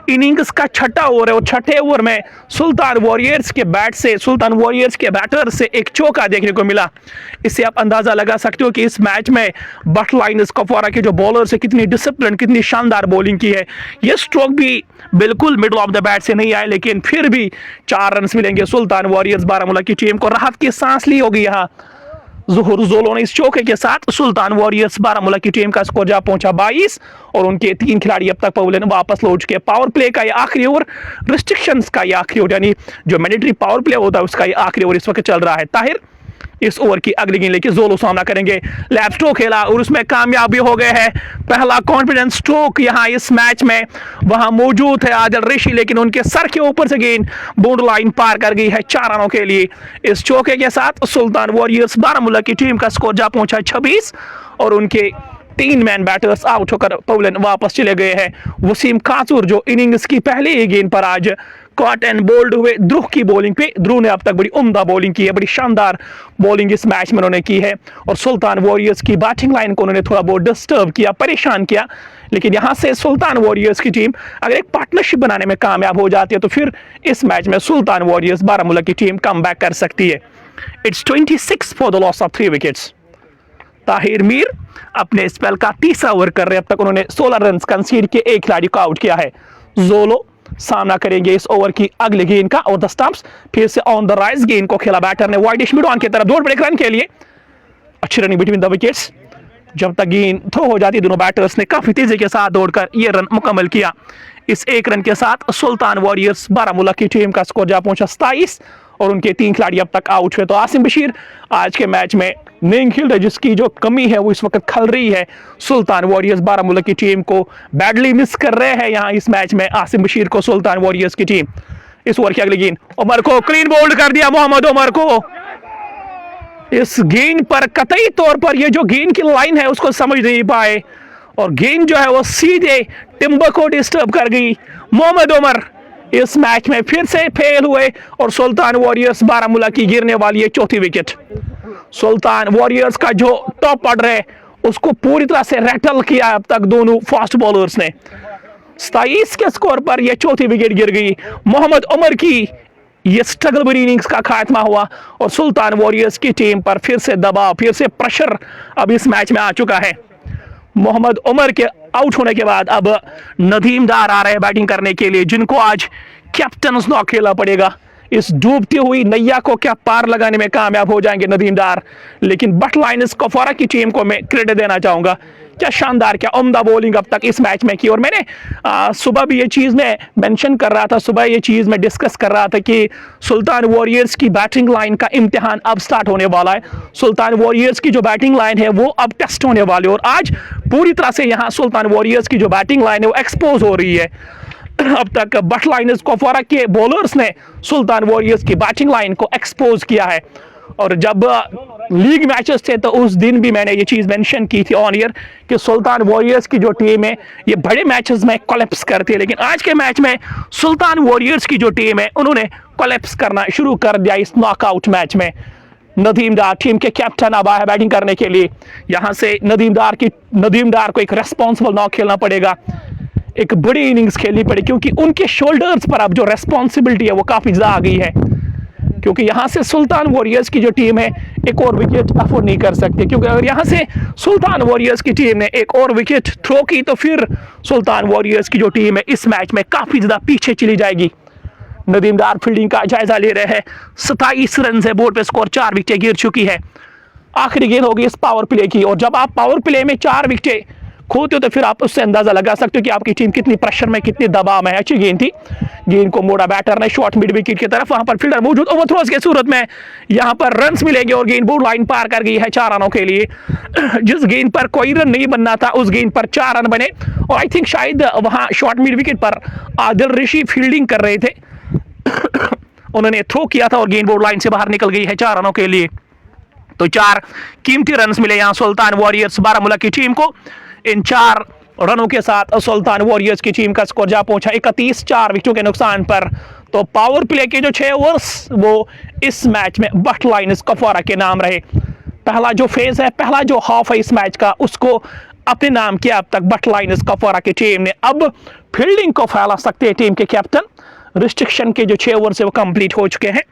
इनिंग्स का छठा ओवर है, और छठे ओवर में सुल्तान वॉरियर्स के बैट से, सुल्तान वॉरियर्स के बैटर से एक चौका देखने को मिला। इससे आप अंदाजा लगा सकते हो कि इस मैच में बट लाइनर्स कुपवारा के जो बॉलर्स है कितनी डिसिप्लिन, कितनी शानदार बॉलिंग की है। ये स्ट्रोक भी बिल्कुल मिडल ऑफ द बैट से नहीं आए, लेकिन फिर भी 4 रन मिलेंगे सुल्तान वॉरियर्स बारामूला की टीम को। राहत की सांस ली होगी यहाँ ज़ुहूर जोलो ने इस चौके के साथ। सुल्तान वॉरियर्स बारामूला की टीम का स्कोर जा पहुंचा 22 और उनके 3 खिलाड़ी अब तक पवेलियन वापस लौट चुके। पावर प्ले का ये आखिरी ओवर, रिस्ट्रिक्शंस का ये आखिरी ओवर, यानी जो मैंडेटरी पावर प्ले होता है उसका ये आखिरी ओवर इस वक्त चल रहा है। ताहिर इस ओवर की अगली गेंद लेके जोलो सामना करेंगे। लेफ्ट स्ट्रोक खेला और उसमें कामयाब भी हो गए हैं। पहला कॉन्फिडेंस स्ट्रोक यहां इस मैच में वहां मौजूद है आदिल ऋषि, लेकिन उनके सर के ऊपर से गेंद बाउंड्री लाइन पार कर गई है 4 रनों के लिए। इस चौके के साथ सुल्तान वॉरियर्स बारामूला की टीम का स्कोर जा पहुंचा 26 और उनके 3 मैन बैटर्स आउट होकर पवेलियन वापस चले गए हैं। वसीम कासूर जो इनिंग्स की पहली ही गेंद पर आज कॉट एंड बोल्ड हुए ध्रुव की बॉलिंग पे। ध्रुव ने अब तक बड़ी उम्दा बॉलिंग की है, बड़ी शानदार बॉलिंग इस मैच में उन्होंने की है और सुल्तान वॉरियर्स की बैटिंग लाइन को उन्होंने थोड़ा बहुत डिस्टर्ब किया, परेशान किया। लेकिन यहां से सुल्तान वॉरियर्स की टीम अगर एक पार्टनरशिप बनाने में कामयाब हो जाती है तो फिर इस मैच में सुल्तान वॉरियर्स बारामूला की टीम कम बैक कर सकती है। It's 26 for the loss of 3 wickets. Tahir Mir अपने स्पेल का तीसरा ओवर कर रहे हैं। अब तक उन्होंने 16 रन कंसीड के एक खिलाड़ी को आउट किया है। जोलो सामना करेंगे इस ओवर की अगले गेंद का और द स्टंप्स फिर से ऑन द राइज। गेंद को खेला बैटर ने वाइडिश मिड ऑन की तरफ दौड़ पड़े रन के लिए। अच्छी रनिंग बिटवीन द विकेट्स। जब तक गेंद थ्रो हो जाती दोनों बैटर्स ने काफी तेजी के साथ दौड़कर ये रन मुकम्मल किया। इस एक रन के साथ सुल्तान वॉरियर्स बारामूला की टीम का स्कोर जा पहुंचा 27 और उनके 3 खिलाड़ी अब तक आउट हुए। तो आसिम बशीर आज के मैच में नहीं खेल रहे, जिसकी जो कमी है वो इस वक्त खल रही है। सुल्तान वॉरियर्स बारामूला की टीम को बैडली मिस कर रहे हैं यहाँ इस मैच में आसिम बशीर को सुल्तान वॉरियर्स की टीम। इस ओवर की अगली गेंद उमर को क्लीन बोल्ड कर दिया मोहम्मद उमर को। इस गेंद पर कतई तौर पर ये जो गेंद की लाइन है उसको समझ नहीं पाए और गेंद जो है वो सीधे टिम्बर को डिस्टर्ब कर गई। मोहम्मद उमर इस मैच में फिर से फेल हुए और सुल्तान वॉरियर्स बारामूला की गिरने वाली है 4थी विकेट। सुल्तान वॉरियर्स का जो टॉप ऑर्डर है उसको पूरी तरह से रैटल किया अब तक दोनों फास्ट बॉलर्स ने। 27 के स्कोर पर यह 4थी विकेट गिर गई। मोहम्मद उमर की ये स्ट्रगल भरी इनिंग्स का खात्मा हुआ और सुल्तान वॉरियर्स की टीम पर फिर से दबाव, फिर से प्रेशर अब इस मैच में आ चुका है। मोहम्मद उमर के आउट होने के बाद अब नदीम दार आ रहे हैं बैटिंग करने के लिए, जिनको आज कैप्टन नॉक खेलना पड़ेगा। इस डूबती हुई नैया को क्या पार लगाने में कामयाब हो जाएंगे नदीम दार। लेकिन बट लाइन्स कफारा की टीम को मैं क्रेडिट देना चाहूंगा, क्या शानदार, क्या उम्दा बॉलिंग अब तक इस मैच में की। और मैंने सुबह भी ये चीज़ में मेंशन कर रहा था, सुबह ये चीज़ में डिस्कस कर रहा था कि सुल्तान वॉरियर्स की बैटिंग लाइन का इम्तिहान अब स्टार्ट होने वाला है। सुल्तान वॉरियर्स की जो बैटिंग लाइन है वो अब टेस्ट होने वाली है और आज पूरी तरह से यहाँ सुल्तान वॉरियर्स की जो बैटिंग लाइन है वो एक्सपोज हो रही है। अब तक बट लाइनर्स कोफारा के बॉलर्स ने सुल्तान वॉरियर्स की बैटिंग लाइन को एक्सपोज किया है और जब लीग मैचेस थे तो उस दिन भी मैंने ये चीज़ मेंशन की थी ऑन ईयर कि सुल्तान वॉरियर्स की जो टीम है ये बड़े मैचेस में कोलैप्स करती है। लेकिन आज के मैच में सुल्तान वॉरियर्स की जो टीम है उन्होंने कोलैप्स करना शुरू कर दिया इस नॉकआउट मैच में। नदीम डार टीम के कैप्टन अब आए बैटिंग करने के लिए। यहाँ से नदीम डार को एक रेस्पॉन्सिबल नॉक खेलना पड़ेगा, एक बड़ी इनिंग्स खेलनी पड़ेगी क्योंकि उनके शोल्डर्स पर अब जो रेस्पॉन्सिबिलिटी है वो काफ़ी ज़्यादा आ गई है। क्योंकि यहाँ से सुल्तान वॉरियर्स की जो टीम है एक और विकेट अफोर्ड नहीं कर सकती, क्योंकि अगर यहाँ से सुल्तान वॉरियर्स की टीम ने एक और विकेट थ्रो की तो फिर सुल्तान वॉरियर्स की जो टीम है इस मैच में काफ़ी ज़्यादा पीछे चली जाएगी। नदीम डार फील्डिंग का जायजा ले रहे हैं। 27 रन है, बोर्ड पे स्कोर 4 विकेटें गिर चुकी है। आखिरी गेंद होगी इस पावर प्ले की और जब आप पावर प्ले में 4 विकेटें खोते हो तो फिर आप उससे अंदाजा लगा सकते हो कि आपकी टीम कितनी प्रेशर में, कितनी दबाव में है। अच्छी गेंद थी, गेंद को मोड़ा बैटर ने शॉर्ट मिड विकेट की तरफ, वहां पर फील्डर मौजूद, ओवरथ्रोज की सूरत में यहां पर रन्स मिलेंगे और गेंद बोर्ड लाइन पार कर गई है 4 रनों के लिए। जिस गेंद पर कोई रन नहीं बनना था उस गेंद पर 4 रन बने और आई थिंक शायद वहां शॉर्ट मिड विकेट पर आदिल ऋषि फील्डिंग कर रहे थे। उन्होंने थ्रो किया था और गेंद बोर्ड लाइन से बाहर निकल गई है 4 रनों के लिए। तो 4 कीमती रन मिले यहां सुल्तान वॉरियर्स बारामूला की टीम को। इन 4 रनों के साथ सुल्तान वॉरियर्स की टीम का स्कोर जा पहुंचा 31, 4 विकेटों के नुकसान पर। तो पावर प्ले के जो 6 ओवर्स वो इस मैच में बट लाइन्स कफारा के नाम रहे। पहला जो फेज है, पहला जो हाफ है इस मैच का, उसको अपने नाम किया अब तक बट लाइन्स कफारा की टीम ने। अब फील्डिंग को फैला सकते हैं टीम के कैप्टन। रिस्ट्रिक्शन के जो 6 ओवर्स है वो कंप्लीट हो चुके हैं।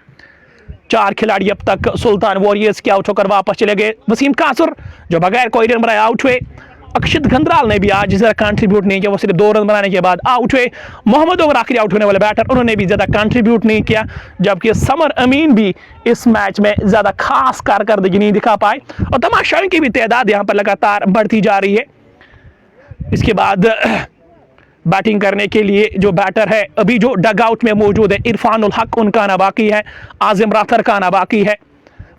4 खिलाड़ी अब तक सुल्तान वॉरियर्स के आउट होकर वापस चले गए। वसीम कासुर जो बगैर कोई रन बनाए आउट हुए। अक्षित गंद्राल ने भी आज ज्यादा कंट्रीब्यूट नहीं किया, वो सिर्फ 2 रन बनाने के बाद आउट हुए। मोहम्मद उमर आखिरी आउट होने वाले बैटर, उन्होंने भी ज्यादा कंट्रीब्यूट नहीं किया, जबकि समर अमीन भी इस मैच में ज्यादा खास कारकर्दगी नहीं दिखा पाए और तमाशाओं की भी तादाद यहाँ पर लगातार बढ़ती जा रही है। इसके बाद बैटिंग करने के लिए जो बैटर है अभी जो डग आउट में मौजूद है, इरफानुल हक उनका आना बाकी है, आजिम राथर का आना बाकी है।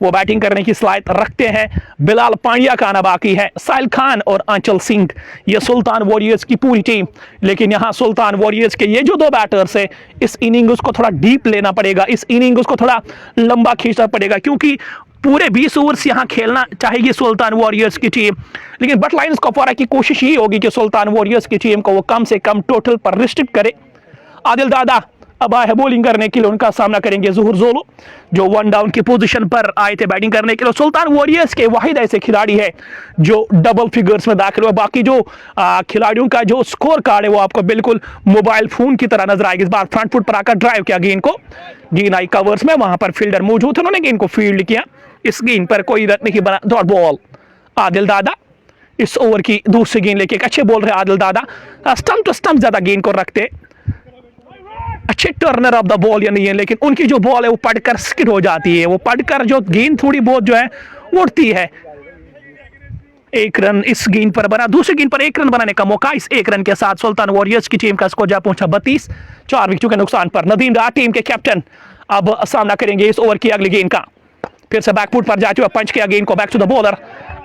वो बैटिंग करने की सलाहियत रखते हैं। बिलाल पांड्या का आना बाकी है, साहिल खान और आंचल सिंह, ये सुल्तान वॉरियर्स की पूरी टीम। लेकिन यहाँ सुल्तान वॉरियर्स के ये जो दो बैटर्स है, इस इनिंग्स को थोड़ा डीप लेना पड़ेगा, इस इनिंग्स को थोड़ा लंबा खींचना पड़ेगा, क्योंकि पूरे 20 ओवर्स यहाँ खेलना चाहेगी सुल्तान वॉरियर्स की टीम। लेकिन बट लाइन्स कफारा की कोशिश ये होगी कि सुल्तान वॉरियर्स की टीम को वो कम से कम टोटल पर रिस्ट्रिक्ट करे। आदिल दादा अब आए बॉलिंग करने के लिए, उनका सामना करेंगे ज़ुहूर जोलू, जो 1 डाउन की पोजीशन पर आए थे बैटिंग करने के लिए। सुल्तान वॉरियर्स के वाहिद ऐसे खिलाड़ी है जो डबल फिगर्स में दाखिल हुए। बाकी जो खिलाड़ियों का जो स्कोर कार्ड है वो आपको बिल्कुल मोबाइल फोन की तरह नजर आएगी। इस बार फ्रंट फुट पर आकर ड्राइव किया गेंद को, गेंद आई कवर्स में, वहां पर फील्डर मौजूद थे, उन्होंने गेंद को फील्ड किया। इस गेंद पर कोई रन नहीं बना, डॉट बॉल। आदिल दादा इस ओवर की दूसरी गेंद लेके, अच्छे बोल रहे आदिल दादा, स्टंप टू स्टंप ज्यादा गेंद को रखते, अच्छे टर्नर ऑफ द बॉल या नहीं है, लेकिन उनकी जो बॉल है वो पढ़कर स्किड हो जाती है, वो पढ़कर जो गेंद थोड़ी बहुत जो है उड़ती है। 1 रन इस गेंद पर बना, दूसरी गेंद पर 1 रन बनाने का मौका। इस 1 रन के साथ सुल्तान वॉरियर्स की टीम का स्कोर जा पहुंचा 32, 4 विकेटों के नुकसान पर। नदीम डार टीम के कैप्टन अब सामना करेंगे इस ओवर की अगली गेंद का। फिर से बैकफुट पर जाते हुए पंच किया गेंद को, बैक टू द बॉलर,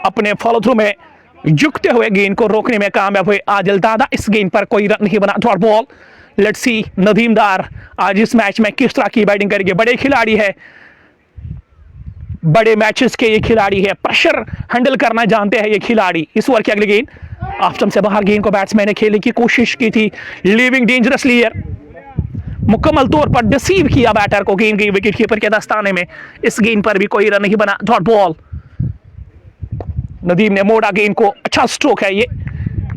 अपने फॉलो थ्रू में झुकते हुए गेंद को रोकने में कामयाब हुए आदिल दादा। इस गेंद पर कोई रन नहीं बना, dot ball. Let's see Nadeem Dar आज इस मैच में किस तरह की बैटिंग करेंगे। बड़े खिलाड़ी है, बड़े मैचेस के ये खिलाड़ी है, प्रेशर हैंडल करना जानते हैं ये खिलाड़ी। इस ओवर की अगली गेंद ऑफ स्टंप से बाहर, गेंद को बैट्समैन ने खेलने की कोशिश की थी, लिविंग डेंजरसली हियर, मुकम्मल तौर पर डिसीव किया बैटर को, गेंद गई विकेट कीपर के दस्ताने में। इस गेंद पर भी कोई रन नहीं बना, डॉट बॉल। नदीम ने मोड़ा गेंद को, अच्छा स्ट्रोक है ये।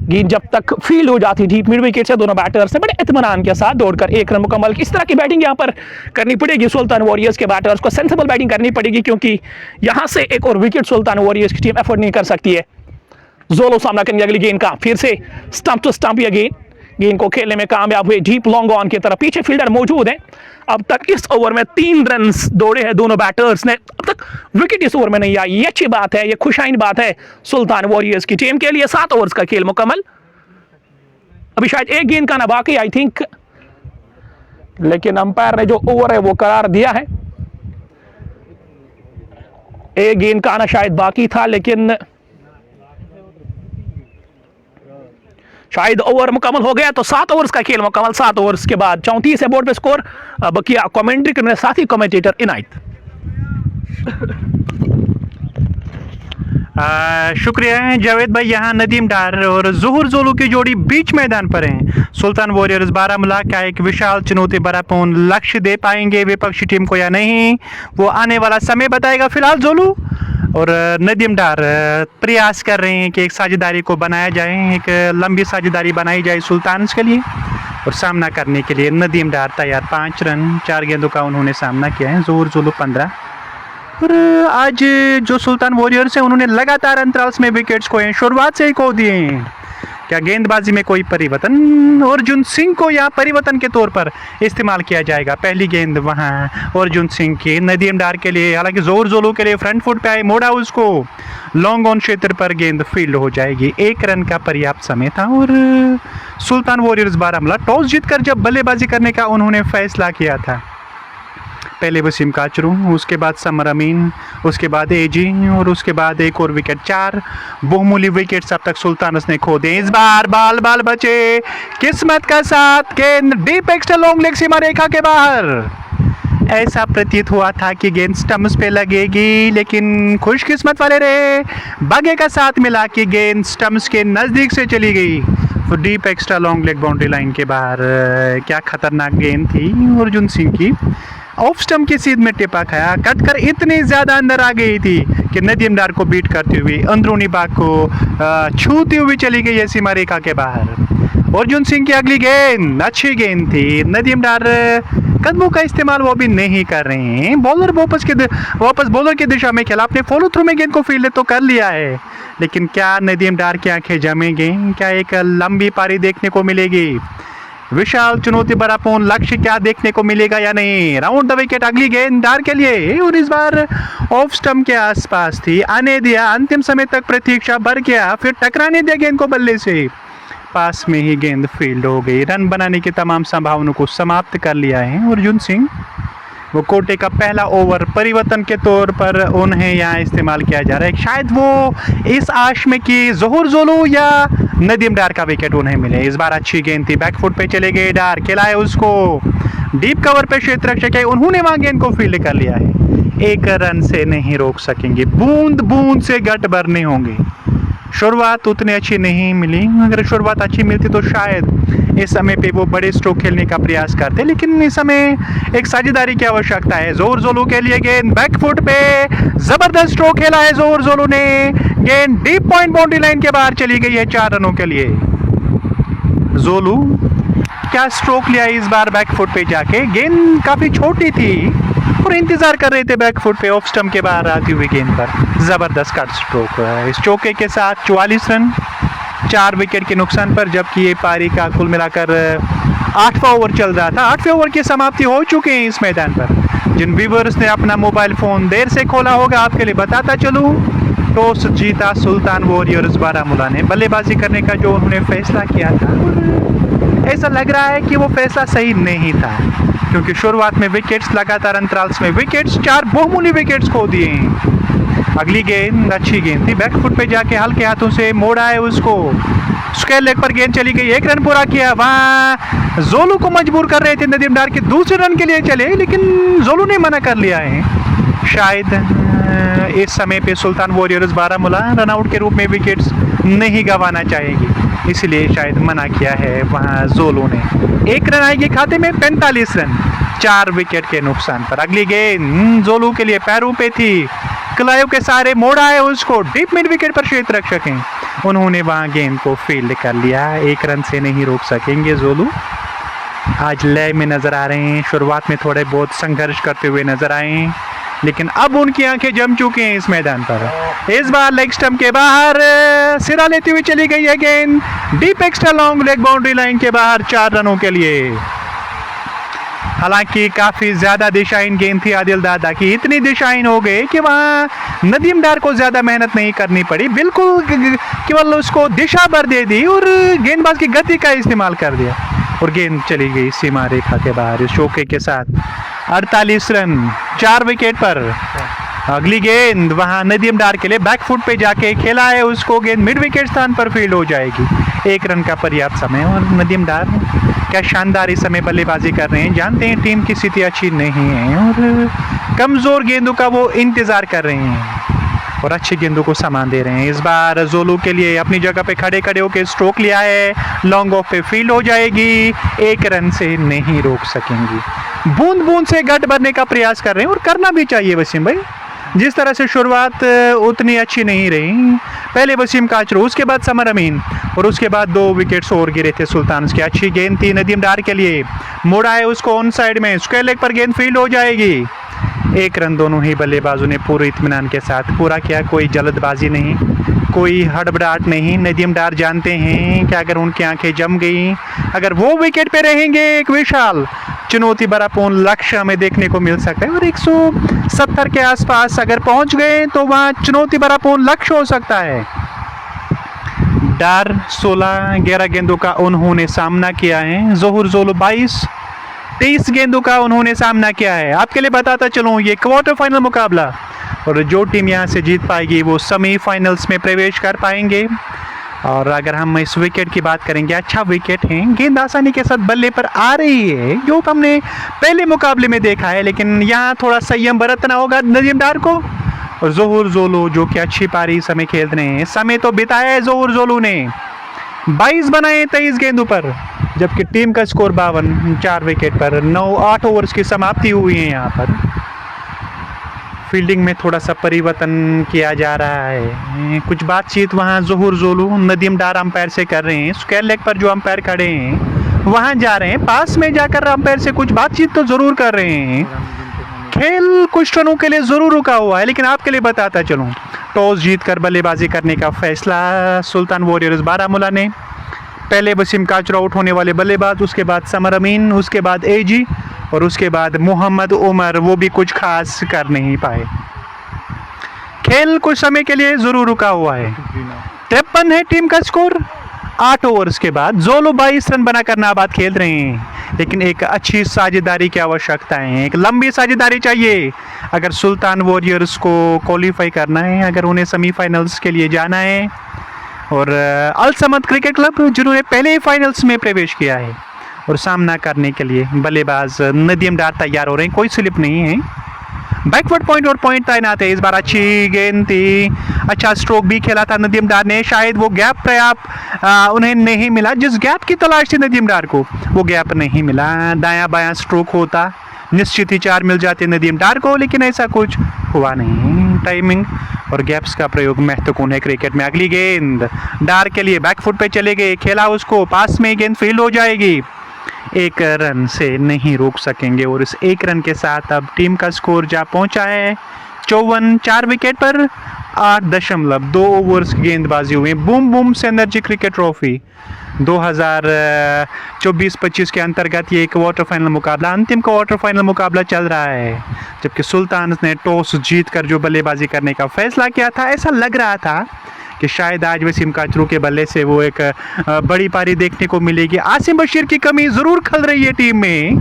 गेंद जब तक फील्ड हो जाती डीप मिड विकेट से, दोनों बैटर्स ने बड़े इत्मीनान के साथ दौड़कर 1 रन मुकम्मल। इस तरह की बैटिंग यहां पर करनी पड़ेगी सुल्तान वॉरियर्स के बैटर्स को, सेंसिबल बैटिंग करनी पड़ेगी, क्योंकि यहां से एक और विकेट सुल्तान वॉरियर्स की टीम एफोर्ड नहीं कर सकती है। जोलो सामना करेंगे अगली गेंद का, फिर से स्टंप टू स्टंप या गेंद को खेलने में कामयाब हुए डीप लॉन्ग ऑन की तरफ। पीछे फील्डर मौजूद है। अब तक इस ओवर में 3 रन दौड़े हैं दोनों बैटर्स ने, अब तक विकेट इस ओवर में नहीं आई। ये अच्छी बात है, ये खुशाइन बात है सुल्तान वॉरियर्स की टीम के लिए। 7 ओवर्स का खेल मुकम्मल, अभी शायद 1 गेंद का ना बाकी आई थिंक, लेकिन अंपायर ने जो ओवर है वो करार दिया है। 1 गेंद का आना शायद बाकी था, लेकिन शायद ओवर मुकम्मल हो गया। तो 7 ओवर्स का खेल मुकम्मल। 7 ओवर्स के बाद 34 है बोर्ड पे स्कोर। अब किया कमेंट्री करने साथी कमेंटेटर इनायत। शुक्रिया है जावेद भाई। यहाँ नदीम डार और ज़ुहूर जोलू की जोड़ी बीच मैदान पर हैं। सुल्तान वॉरियर्स बारामूला का एक विशाल चुनौती भरा पूर्ण लक्ष्य दे पाएंगे विपक्षी टीम को या नहीं, वो आने वाला समय बताएगा। फिलहाल जोलू और नदीम डार प्रयास कर रहे हैं कि एक साझेदारी को बनाया जाए, एक लंबी साझेदारी बनाई जाए सुल्तान के लिए, और सामना करने के लिए नदीम डार तैयार। 5 रन 4 गेंदों का उन्होंने सामना किया है। ज़ुहूर जोलू 15। और आज जो सुल्तान वॉरियर्स हैं उन्होंने लगातार अंतराल्स में विकेट्स खोए हैं, शुरुआत से ही खो दिए हैं। क्या गेंदबाजी में कोई परिवर्तन? अर्जुन सिंह को यहाँ परिवर्तन के तौर पर इस्तेमाल किया जाएगा। पहली गेंद वहाँ अर्जुन सिंह की नदीम डार के लिए, हालांकि ज़ोर जोलू के लिए फ्रंट फुट पे आए, मोड़ा उसको, लॉन्ग ऑन क्षेत्र पर गेंद फील्ड हो जाएगी। 1 रन का पर्याप्त समय था। और सुल्तान वॉरियर्स बारामूला टॉस जीतकर जब बल्लेबाजी करने का उन्होंने फैसला किया था, पहले वसीम काचरू, उसके बाद समर अमीन, उसके बाद एजी, और उसके बाद एक और विकेट। 4 बहुमूल्य विकेट्स अब तक सुल्तानस ने खो दिए। इस बार बाल बचे, किस्मत का साथ, गेंद डीप एक्स्ट्रा लॉन्ग लेग सीमा रेखा के बाहर। ऐसा प्रतीत हुआ था कि गेंद स्टम्प्स पे लगेगी, लेकिन खुशकिस्मत वाले रहे, भाग्य का साथ मिला कि गेंद स्टम्प्स के नज़दीक से चली गई। तो deep extra long leg boundary line के बाहर। क्या खतरनाक गेंद थी अर्जुन सिंह की, ऑफ स्टंप की सीध में टिपा खाया, कटकर इतनी ज्यादा अंदर आ गई थी कि नदीम डार को बीट करती हुई अंदरूनी भाग को छूती हुई चली गई है सीमा रेखा के बाहर। अर्जुन सिंह की अगली गेंद अच्छी गेंद थी। नदीम डार कदमों का इस्तेमाल वो भी नहीं कर रहे हैं। बॉलर वापस बॉलर की दिशा में खेला, अपने फॉलो थ्रू में गेंद को फील्ड तो कर लिया है, लेकिन क्या नदीम डार की आंखें जमेंगी? क्या एक लंबी पारी देखने को मिलेगी? विशाल चुनौती भरा पूर्ण लक्ष्य क्या देखने को मिलेगा या नहीं? राउंड द विकेट अगली गेंद डार के लिए, और इस बार ऑफ स्टंप के आसपास थी, आने दिया, अंतिम समय तक प्रतीक्षा भर गया, फिर टकराने दिया गेंद को बल्ले से, पास में ही गेंद फील्ड हो गई। रन बनाने की तमाम संभावनाओं को समाप्त कर लिया है अर्जुन सिंह। वो कोटे का पहला ओवर परिवर्तन के तौर पर उन्हें यहाँ इस्तेमाल किया जा रहा है। शायद वो इस आश में कि ज़ोहर जोलू या नदीम डार का विकेट उन्हें मिले। इस बार अच्छी गेंद थी, बैकफुट पे चले गए डार, खिलाए उसको डीप कवर पे क्षेत्र रक्षक है, उन्होंने वहाँ गेंद को फील्ड कर लिया है। एक रन से नहीं रोक सकेंगे, बूंद बूंद से गट भरने होंगे। शुरुआत उतनी अच्छी नहीं मिली, अगर शुरुआत अच्छी मिलती तो शायद इस समय पे वो बड़े स्ट्रोक खेलने का प्रयास करते, लेकिन इस समय एक साझेदारी की आवश्यकता है। ज़ोहर जोलू के लिए गेंद बैकफुट पे जबरदस्त स्ट्रोक खेला है ज़ोहर जोलू ने, गेंद डीप पॉइंट बाउंड्री लाइन के बाहर चली गई है 4 रनों के लिए। जोलू क्या स्ट्रोक लिया इस बार बैकफुट पे जाके, गेंद काफी छोटी थी और इंतजार कर रहे थे बैकफुट पे ऑफ स्टंप के बाहर आती हुई गेंद पर। जबरदस्त कट स्ट्रोक, इस चौके के साथ 44 रन 4 विकेट के नुकसान पर, जबकि ये पारी का कुल मिलाकर 8वां ओवर चल रहा था। 8वें ओवर की समाप्ति हो चुकी है इस मैदान पर। जिन व्यूवर्स ने अपना मोबाइल फोन देर से खोला होगा, आपके लिए बताता चलूं, टॉस जीता सुल्तान वॉरियर्स बारामूला ने। बल्लेबाजी करने का जो उन्होंने फैसला किया था, ऐसा लग रहा है कि वो फैसला सही नहीं था, क्योंकि शुरुआत में विकेट्स, लगातार अंतराल में विकेट्स, 4 बहुमूल्य विकेट्स खो दिए हैं। अगली गेंद अच्छी गेंद थी, बैकफुट पे जाके हल्के हाथों से मोड़ा है उसको, स्क्वायर लेग पर गेंद चली गई, 1 रन पूरा किया। वहाँ जोलू को मजबूर कर रहे थे नदीम डार के दूसरे रन के लिए चले, लेकिन जोलू ने मना कर लिया है। शायद इस समय पे सुल्तान वॉरियर्स बारामूला रनआउट के रूप में विकेट्स नहीं गंवाना चाहेगी, इसलिए शायद मना किया है वहाँ जोलू ने। 1 रन आएगी खाते में, 45 रन 4 विकेट के नुकसान पर। अगली गेंद जोलू के लिए पैरों पे थी, क्लाइव के सारे मोड़ा है उसको, डीप मिड विकेट पर क्षेत्र रक्षक हैं, उन्होंने वहाँ गेंद को फील्ड कर लिया। 1 रन से नहीं रोक सकेंगे जोलू। आज लय में नजर आ रहे हैं, शुरुआत में थोड़े बहुत संघर्ष करते हुए नजर आए, लेकिन अब उनकी आंखें जम चुकी हैं इस मैदान पर। इस बार लेग स्टंप के बाहर सिरा लेती हुई चली गई है गेंद, deep extra long leg boundary line के बाहर 4 रनों के लिए। हालांकि काफी ज्यादा दिशाहीन गेंद थी आदिल दादा की, इतनी दिशाहीन हो गए कि वहाँ नदीम डार को ज्यादा मेहनत नहीं करनी पड़ी, बिल्कुल केवल उसको दिशा भर दे दी और गेंदबाज की गति का इस्तेमाल कर दिया और गेंद चली गई सीमा रेखा के बाहर इस चौके के साथ। 48 रन 4 विकेट पर। अगली गेंद वहां नदीम डार के लिए बैकफुट पे जाके खेला है उसको, गेंद मिड विकेट स्थान पर फील्ड हो जाएगी। 1 रन का पर्याप्त समय और नदीम डार क्या शानदार इस समय बल्लेबाजी कर रहे हैं। जानते हैं टीम की स्थिति अच्छी नहीं है और कमजोर गेंदों का वो इंतजार कर रहे हैं और अच्छी गेंदों को सामान दे रहे हैं। इस बार जोलू के लिए अपनी जगह पे खड़े खड़े होकर स्ट्रोक लिया है, लॉन्ग ऑफ पे फील्ड हो जाएगी, 1 रन से नहीं रोक सकेंगी। बूंद बूंद से गट भरने का प्रयास कर रहे हैं और करना भी चाहिए वसीम भाई। जिस तरह से शुरुआत उतनी अच्छी नहीं रही, पहले वसीम काचरू, उसके बाद समर अमीन और उसके बाद 2 विकेट्स और गिरे थे सुल्तान के। अच्छी गेंद थी नदीम डार के लिए, मोड़ा है उसको ऑन साइड में, स्क्वायर लेग पर गेंद फील्ड हो जाएगी। 1 रन दोनों ही बल्लेबाजों ने पूरे इत्मीनान के साथ पूरा किया, कोई जल्दबाजी नहीं, कोई हड़बड़ाहट नहीं। नदीम डार जानते हैं कि अगर उनकी आंखें जम गई, अगर वो विकेट पे रहेंगे, एक विशाल चुनौती भरापूर्ण लक्ष्य हमें देखने को मिल सकता है और 170 के आसपास अगर पहुंच गए तो वहां चुनौती भरापूर्ण लक्ष्य हो सकता है। डार 11 गेंदों का उन्होंने सामना किया है, ज़ोहर जोलू 23 गेंदों का उन्होंने सामना किया है। आपके लिए बताता चलूं, ये क्वार्टर फाइनल मुकाबला और जो टीम यहां से जीत पाएगी वो सेमीफाइनल्स में प्रवेश कर पाएंगे। और अगर हम इस विकेट की बात करेंगे, अच्छा विकेट है, गेंद आसानी के साथ बल्ले पर आ रही है, जो हमने पहले मुकाबले में देखा है, लेकिन यहाँ थोड़ा संयम बरतना होगा नदीम डार को। और ज़ोहर जोलू जो कि अच्छी पारी समय खेल रहे हैं, समय तो बिताया है ज़ोहर जोलू ने, 22 बनाए 23 गेंदों पर, जबकि टीम का स्कोर 52 4 विकेट पर। 8 ओवर्स की समाप्ति हुई है। यहाँ पर फील्डिंग में थोड़ा सा परिवर्तन किया जा रहा है, कुछ बातचीत वहाँ ज़ोहर जोलू नदीम डार अंपायर से कर रहे हैं। स्क्वायर लेग पर जो अंपायर खड़े हैं वहाँ जा रहे हैं, पास में जाकर अंपायर से कुछ बातचीत तो ज़रूर कर रहे हैं। खेल कुछ रनों के लिए ज़रूर रुका हुआ है, लेकिन आपके लिए बताता चलूँ, टॉस जीतकर बल्लेबाजी करने का फैसला सुल्तान वॉरियर्स बारामूला ने। पहले वसीम काचरू आउट होने वाले बल्लेबाज, उसके बाद समर अमीन, उसके बाद एजी और उसके बाद मोहम्मद उमर, वो भी कुछ खास कर नहीं पाए। खेल कुछ समय के लिए जरूर रुका हुआ है। 53 है टीम का स्कोर। 8 ओवर्स के बाद जोलू 22 रन बनाकर नाबाद खेल रहे हैं। लेकिन एक अच्छी साझेदारी की आवश्यकता है, एक लंबी साझेदारी चाहिए अगर सुल्तान वॉरियर्स को क्वालिफाई करना है, अगर उन्हें सेमीफाइनल्स के लिए जाना है। और अल समद क्रिकेट क्लब जिन्होंने पहले ही फाइनल्स में प्रवेश किया है, और सामना करने के लिए बल्लेबाज नदीम डार तैयार हो रहे हैं, कोई स्लिप नहीं है। बैकवर्ड पॉइंट और पॉइंट तैनात है। इस बार अच्छी गेंद थी, अच्छा स्ट्रोक भी खेला था नदीम डार ने, शायद वो गैप पर्याप्त उन्हें नहीं मिला, जिस गैप की तलाश थी नदीम डार को वो गैप नहीं मिला। दायां बायां स्ट्रोक होता निश्चित ही 4 मिल जाते नदीम डार को, लेकिन ऐसा कुछ हुआ नहीं। टाइमिंग और गैप्स का प्रयोग महत्वपूर्ण है क्रिकेट में। अगली गेंद डार के लिए बैकफुट पे चले गए, खेला उसको, पास में गेंद फील्ड हो जाएगी, 1 रन से नहीं रोक सकेंगे। और इस 1 रन के साथ अब टीम का स्कोर जा पहुंचा है 54, 4 विकेट पर 8.2 ओवर्स की गेंदबाजी हुई। Boom boom synergy cricket trophy 2024-25 के अंतर्गत ये एक क्वार्टर फाइनल मुकाबला, अंतिम क्वार्टर फाइनल मुकाबला चल रहा है, जबकि सुल्तान ने टॉस जीतकर जो बल्लेबाजी करने का फैसला किया था, ऐसा लग रहा था कि शायद आज वसीम काचरू के बल्ले से वो एक बड़ी पारी देखने को मिलेगी। आसिम बशीर की कमी ज़रूर खल रही है टीम में,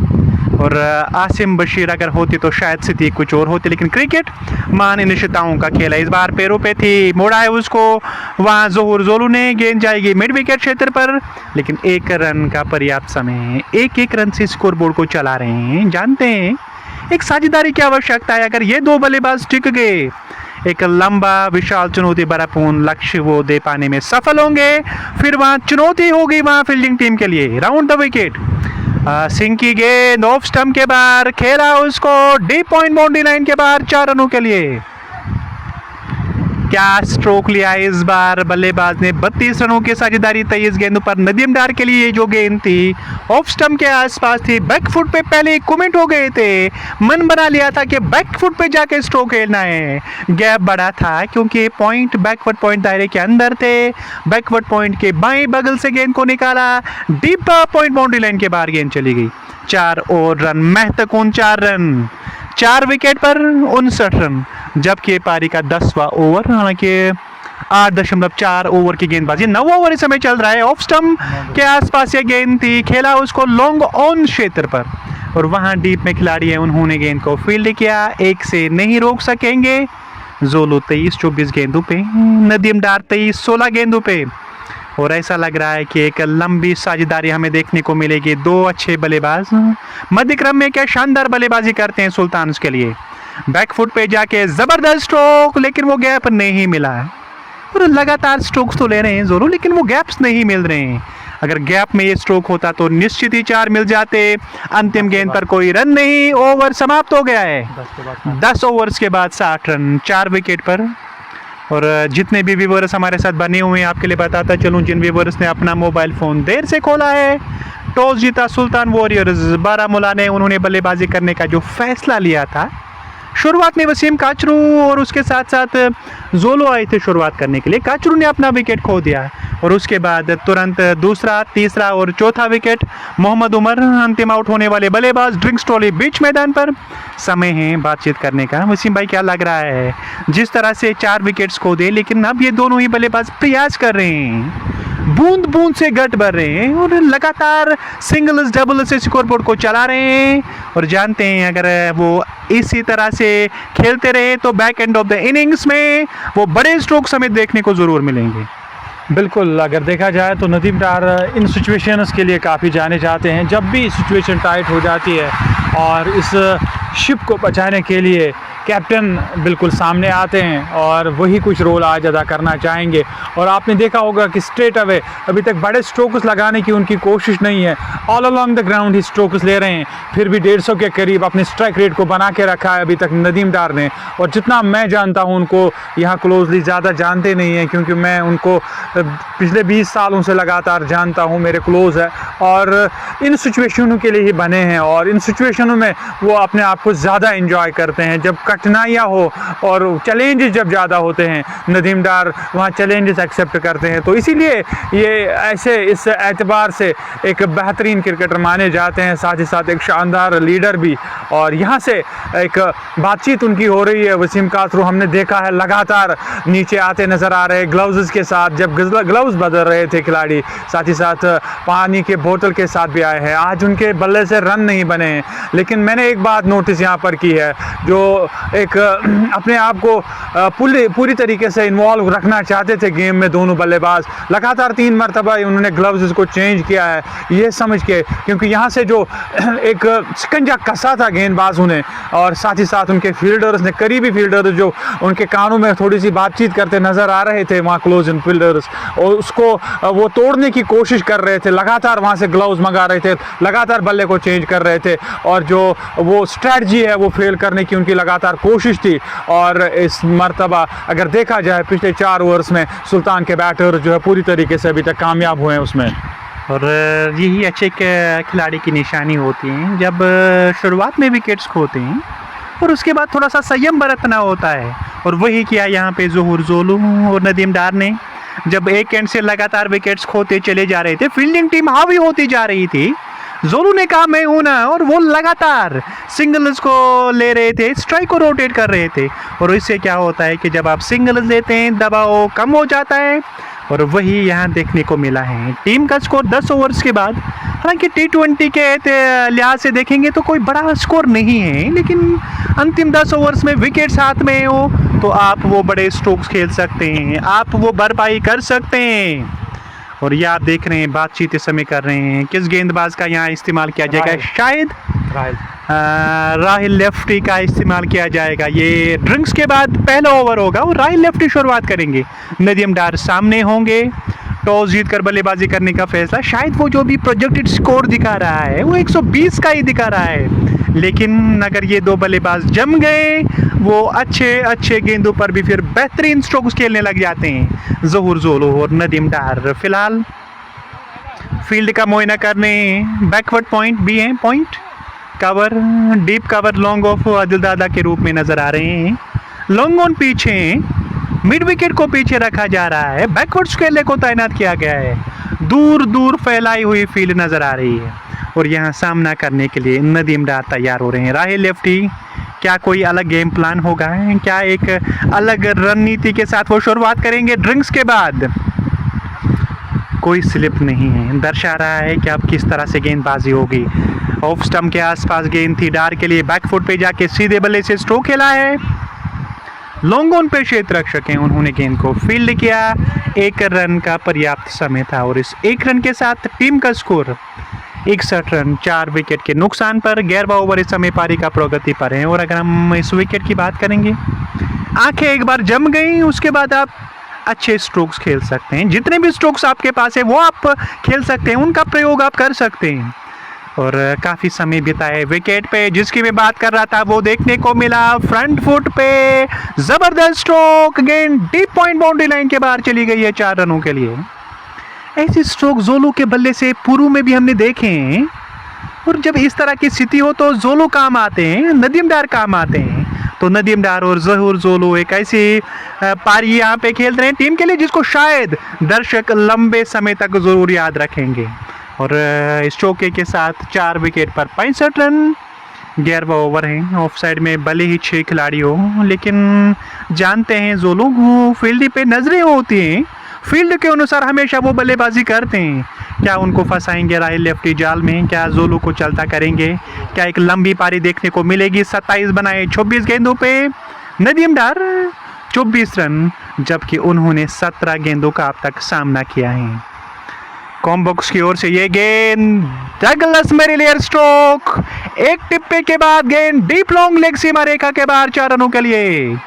और आसिम बशीर अगर होती तो शायद स्थिति कुछ और होती, लेकिन क्रिकेट मान अनिश्चितताओं का खेल है। इस बार पैरों पे थी, मोड़ा है उसको, वहाँ जोहर जोलू ने, गेंद जाएगी मिड विकेट क्षेत्र पर, लेकिन 1 रन का पर्याप्त समय है। 1-1 रन से स्कोरबोर्ड को चला रहे हैं। जानते हैं एक साझेदारी की आवश्यकता है, अगर ये 2 बल्लेबाज टिक गए एक लंबा विशाल चुनौती भरापूर्ण लक्ष्य वो दे पाने में सफल होंगे, फिर वहाँ चुनौती होगी वहाँ फील्डिंग टीम के लिए। राउंड द विकेट, सिंह की गेंद ऑफ स्टंप के बाहर, खेला उसको डीप पॉइंट बाउंड्री लाइन के बाहर 4 रनों के लिए। क्या स्ट्रोक लिया इस बार बल्लेबाज ने, 32 रनों की साझेदारी 23 गेंदों पर। नदीम डार के लिए जो गेंद थी ऑफ स्टंप के आसपास थी, बैकफुट पे पहले कमेंट हो गए थे, मन बना लिया था कि बैकफुट पे जाके स्ट्रोक खेलना है। गैप बड़ा था क्योंकि पॉइंट बैकवर्ड पॉइंट दायरे के अंदर थे, बैकवर्ड पॉइंट के बाएं बगल से गेंद को निकाला, डीप पॉइंट बाउंड्री लाइन के बाहर गेंद चली गई। 4 और रन, महत्वपूर्ण 4 रन, 4 विकेट पर 59 रन, जबकि पारी का 10वां ओवर, हालांकि 8.4 ओवर की गेंदबाजी, 9 ओवर इस समय चल रहा है। ऑफ स्टंप के आसपास ये गेंद थी, खेला उसको लॉन्ग ऑन क्षेत्र पर, और वहां डीप में खिलाड़ी है, उन्होंने गेंद को फील्ड किया, 1 से नहीं रोक सकेंगे। जोलो 23-24 गेंदों पे, नदीम डार 23-16 गेंदों पे, और ऐसा लग रहा है कि एक लंबी साझेदारी हमें देखने को मिलेगी। 2 अच्छे बल्लेबाज मध्य क्रम में क्या शानदार बल्लेबाजी करते हैं सुल्तान के लिए। बैकफुट पे जाके जबरदस्त स्ट्रोक, लेकिन वो गैप नहीं मिला है, और लगातार स्ट्रोक्स तो ले रहे हैं जोरो, लेकिन वो गैप्स नहीं मिल रहे हैं। अगर गैप में ये स्ट्रोक होता तो निश्चित ही 4 मिल जाते। अंतिम गेंद पर कोई रन नहीं, ओवर समाप्त हो गया है। 10 ओवर्स के बाद 60 रन, 4 विकेट पर। और जितने भी व्यूवर्स हमारे साथ बने हुए हैं, आपके लिए बताता चलूँ, जिन व्यूवर्स ने अपना मोबाइल फ़ोन देर से खोला है, टॉस जीता सुल्तान वॉरियर्स बारामूला ने, उन्होंने बल्लेबाजी करने का जो फैसला लिया था, शुरुआत में वसीम काचरू और उसके साथ साथ जोलो आए थे शुरुआत करने के लिए। काचरू ने अपना विकेट खो दिया, और उसके बाद तुरंत दूसरा, तीसरा और चौथा विकेट मोहम्मद उमर, अंतिम आउट होने वाले बल्लेबाज। ड्रिंक्स ट्रॉली बीच मैदान पर, समय है बातचीत करने का। वसीम भाई, क्या लग रहा है, जिस तरह से 4 विकेट्स खो दे, लेकिन अब ये दोनों ही बल्लेबाज प्रयास कर रहे हैं, बूंद बूंद से गट भर रहे हैं, और लगातार सिंगल्स डबल्स से स्कोरबोर्ड को चला रहे हैं। और जानते हैं अगर वो इसी तरह से खेलते रहे तो back end of the innings में वो बड़े स्ट्रोक समेत देखने को ज़रूर मिलेंगे। बिल्कुल, अगर देखा जाए तो नदीम डार इन सिचुएशंस के लिए काफ़ी जाने जाते हैं। जब भी सिचुएशन टाइट हो जाती है और इस शिप को बचाने के लिए कैप्टन बिल्कुल सामने आते हैं और वही कुछ रोल आज अदा करना चाहेंगे। और आपने देखा होगा कि स्ट्रेट अवे अभी तक बड़े स्ट्रोक्स लगाने की उनकी कोशिश नहीं है, all along the ground he strokes ले रहे हैं। फिर भी 150 के करीब अपने स्ट्राइक रेट को बना के रखा है अभी तक नदीम डार ने। और जितना मैं जानता हूं, उनको यहाँ क्लोजली ज़्यादा जानते नहीं हैं, क्योंकि मैं उनको पिछले 20 सालों से लगातार जानता हूँ, मेरे क्लोज है, और इन सिचुएशनों के लिए ही बने हैं। और इन सिचुएशनों में वो अपने आप को ज़्यादा इंजॉय करते हैं। जब कठिनाइयाँ हो और चैलेंजेस जब ज़्यादा होते हैं, नदीम डार वहाँ चैलेंजेस एक्सेप्ट करते हैं। तो इसीलिए ये ऐसे इस एतबार से एक बेहतरीन क्रिकेटर माने जाते हैं, साथ ही साथ एक शानदार लीडर भी। और यहाँ से एक बातचीत उनकी हो रही है। वसीम काचरू हमने देखा है लगातार नीचे आते नज़र आ रहे ग्लव्स के साथ, जब ग्लव्स बदल रहे थे खिलाड़ी, साथ ही साथ पानी के बोतल के साथ भी आए हैं। आज उनके बल्ले से रन नहीं बने हैं, लेकिन मैंने एक बात नोटिस यहाँ पर की है, जो एक अपने आप को पूरी तरीके से इन्वॉल्व रखना चाहते थे गेम में दोनों बल्लेबाज, लगातार 3 मरतबा उन्होंने ग्लव्स को चेंज किया है ये समझ के, क्योंकि यहाँ से जो एक शिकंजा कसा था गेंदबाजों ने, और साथ ही साथ उनके फील्डर्स ने, करीबी फील्डर्स जो उनके कानों में थोड़ी सी बातचीत करते नजर आ रहे थे वहाँ क्लोज इन फील्डर्स, और उसको वो तोड़ने की कोशिश कर रहे थे, लगातार वहाँ से ग्लव्स मंगा रहे थे, लगातार बल्ले को चेंज कर रहे थे, और जो वो स्ट्रैटेजी है वो फेल करने की उनकी लगातार कोशिश थी। और इस मरतबा अगर देखा जाए पिछले 4 ओवर्स में सुल्तान के बैटर जो है पूरी तरीके से अभी तक कामयाब हुए हैं उसमें। और यही अच्छे खिलाड़ी की निशानी होती है, जब शुरुआत में विकेट्स खोते हैं और उसके बाद थोड़ा सा संयम बरतना होता है, और वही किया यहाँ पे ज़ोहर ज़ोलू और नदीम डार ने। जब एक एंड से लगातार विकेट्स खोते चले जा रहे थे, फील्डिंग टीम हावी होती जा रही थी, जोलू ने कहा मैं हूं ना, और वो लगातार सिंगल्स को ले रहे थे, स्ट्राइक को रोटेट कर रहे थे। और इससे क्या होता है कि जब आप सिंगल्स लेते हैं दबाव कम हो जाता है, और वही यहाँ देखने को मिला है। टीम का स्कोर 10 ओवर्स के बाद, हालांकि T20 के लिहाज से देखेंगे तो कोई बड़ा स्कोर नहीं है, लेकिन अंतिम 10 ओवर्स में विकेट्स हाथ में हो तो आप वो बड़े स्ट्रोक्स खेल सकते हैं, आप वो भरपाई कर सकते हैं। और ये आप देख रहे हैं बातचीत इस समय कर रहे हैं, किस गेंदबाज का यहाँ इस्तेमाल किया जाएगा, शायद राहिल लेफ्टी का इस्तेमाल किया जाएगा। ये ड्रिंक्स के बाद पहला ओवर होगा और राहिल लेफ्टी शुरुआत करेंगे, नदीम डार सामने होंगे। टॉस जीतकर बल्लेबाजी करने का फैसला, शायद वो जो भी प्रोजेक्टेड स्कोर दिखा रहा है वो 120 का ही दिखा रहा है, लेकिन अगर ये 2 बल्लेबाज जम गए वो अच्छे गेंदों पर भी फिर बेहतरीन स्ट्रोक्स खेलने लग जाते हैं। ज़ोहर ज़ोलू और नदीम डार फिलहाल फील्ड का मुआयना करने बैकवर्ड पॉइंट भी हैं, point cover, deep cover long off Adil दादा के रूप में नजर आ रहे हैं। लॉन्ग ऑन पीछे, मिड विकेट को पीछे रखा जा रहा है, बैकवर्ड स्केले को तैनात किया गया है, दूर फैलाई हुई फील्ड नजर आ रही है, और यहाँ सामना करने के लिए नदीम डार तैयार हो रहे हैं। राहिल लेफ्टी, क्या कोई अलग गेम प्लान होगा, क्या एक अलग रणनीति के साथ वो शुरुआत करेंगे ड्रिंक्स के बाद? कोई स्लिप नहीं है, दर्शा रहा है कि अब किस तरह से गेंदबाजी होगी। ऑफ स्टंप के आसपास गेंद थी, डार के लिए बैकफुट पे जाके सीधे बल्ले से स्ट्रोक खेला है। लॉन्ग ऑन पे क्षेत्र रक्षक हैं, उन्होंने गेंद को फील्ड किया, 1 रन का पर्याप्त समय था, और इस 1 रन के साथ टीम का स्कोर 61 रन 4 विकेट के नुकसान पर। 11वां ओवर इस समय पारी का प्रगति पर है, और अगर हम इस विकेट की बात करेंगे, आंखें एक बार जम गई उसके बाद आप अच्छे स्ट्रोक्स खेल सकते हैं, जितने भी स्ट्रोक्स आपके पास है वो आप खेल सकते हैं, उनका प्रयोग आप कर सकते हैं। और काफ़ी समय बिताए विकेट पे, जिसकी मैं बात कर रहा था वो देखने को मिला। फ्रंट फुट पे जबरदस्त स्ट्रोक, गेंद डीप पॉइंट बाउंड्री लाइन के बाहर चली गई है 4 रनों के लिए। ऐसी स्ट्रोक जोलू के बल्ले से पूर्व में भी हमने देखे हैं, और जब इस तरह की स्थिति हो तो जोलू काम आते हैं, नदीम डार काम आते हैं। तो नदीम डार और ज़ोहर ज़ोलू एक ऐसी पारी यहाँ पे खेल रहे हैं टीम के लिए जिसको शायद दर्शक लंबे समय तक ज़रूर याद रखेंगे। और इस चौके के साथ 4 विकेट पर 65 रन। 11वां ओवर है, ऑफ साइड में भले ही 6 खिलाड़ी हो, लेकिन जानते हैं ज़ोलू फील्ड पे नजरें होती हैं, फील्ड के अनुसार हमेशा वो बल्लेबाजी करते हैं। क्या उनको फंसाएंगे राहिल लेफ्टी जाल में, क्या ज़ोलू को चलता करेंगे, क्या एक लंबी पारी देखने को मिलेगी? 27 बनाए 24 गेंदों पे नदीम डार 24 रन, जबकि उन्होंने 17 गेंदों का अब तक सामना किया है। कॉम्बॉक्स की ओर से ये गेंद, डगलस मेरिलियर स्ट्रोक, एक टिप्पे के बाद गेंद डीप लॉन्ग लेग सीमा रेखा के बाहर 4 रनों के लिए।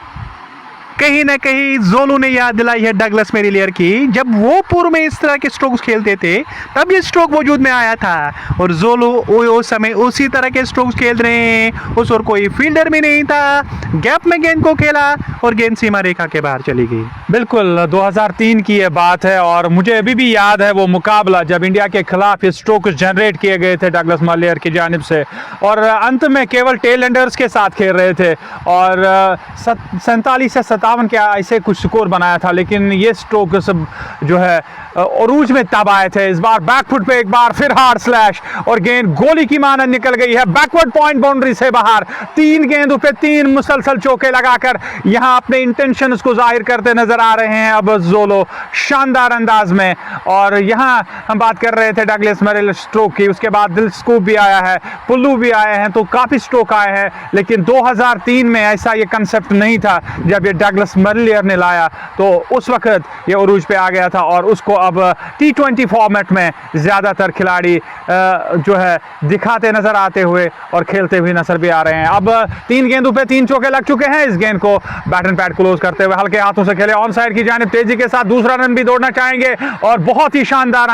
कहीं ना कहीं ज़ोलू ने याद दिलाई है डगलस मेरिलियर की, जब वो पूर्व में इस तरह के स्ट्रोक्स खेलते थे तब ये स्ट्रोक वजूद में आया था, और ज़ोलू उस समय उसी तरह के स्ट्रोक्स खेल रहे हैं। उस और कोई फील्डर भी नहीं था, गैप में गेंद को खेला और गेंद सीमा रेखा के बाहर चली गई। बिल्कुल 2003 की ये बात है, और मुझे अभी भी याद है वो मुकाबला जब इंडिया के खिलाफ ये स्ट्रोक्स जनरेट किए गए थे डगलस मेरिलियर की जानिब से, और अंत में केवल टेल एंडर्स के साथ खेल रहे थे, और 47 से 57 के ऐसे कुछ स्कोर बनाया था, लेकिन ये स्ट्रोक सब जो है अरूज में तब आए थे। इस बार बैकफुट पे एक बार फिर हार्ड स्लैश और गेंद गोली की मानद निकल गई है बैकवर्ड पॉइंट बाउंड्री से बाहर। 3 गेंदों पे 3 मुसलसल चौके लगाकर यहां अपने इंटेंशन को जाहिर करते नजर आ रहे हैं अब जोलो शानदार अंदाज में। और यहां हम बात कर रहे थे डगलस मरिल स्ट्रोक की, उसके बाद दिल स्कूप भी आया है, पुल्लू भी आए हैं, तो काफी स्ट्रोक आए हैं। लेकिन 2003 में ऐसा ये कंसेप्ट नहीं था जब ये डगलस मरिलियर ने लाया, तो उस वक्त ये अरूज पे आ गया था और उसको अब T20 फॉर्मेट में ज्यादातर खिलाड़ी जो है दिखाते नजर आते हुए और खेलते हुए नजर भी आ रहे हैं। अब 3 गेंदों पे 3 चौके लग चुके हैं। इस गेंद को बैट एंड पैड क्लोज करते हुए हल्के हाथों से खेले ऑन साइड की जानिब तेजी के साथ दूसरा रन भी दौड़ना चाहेंगे और बहुत ही शानदार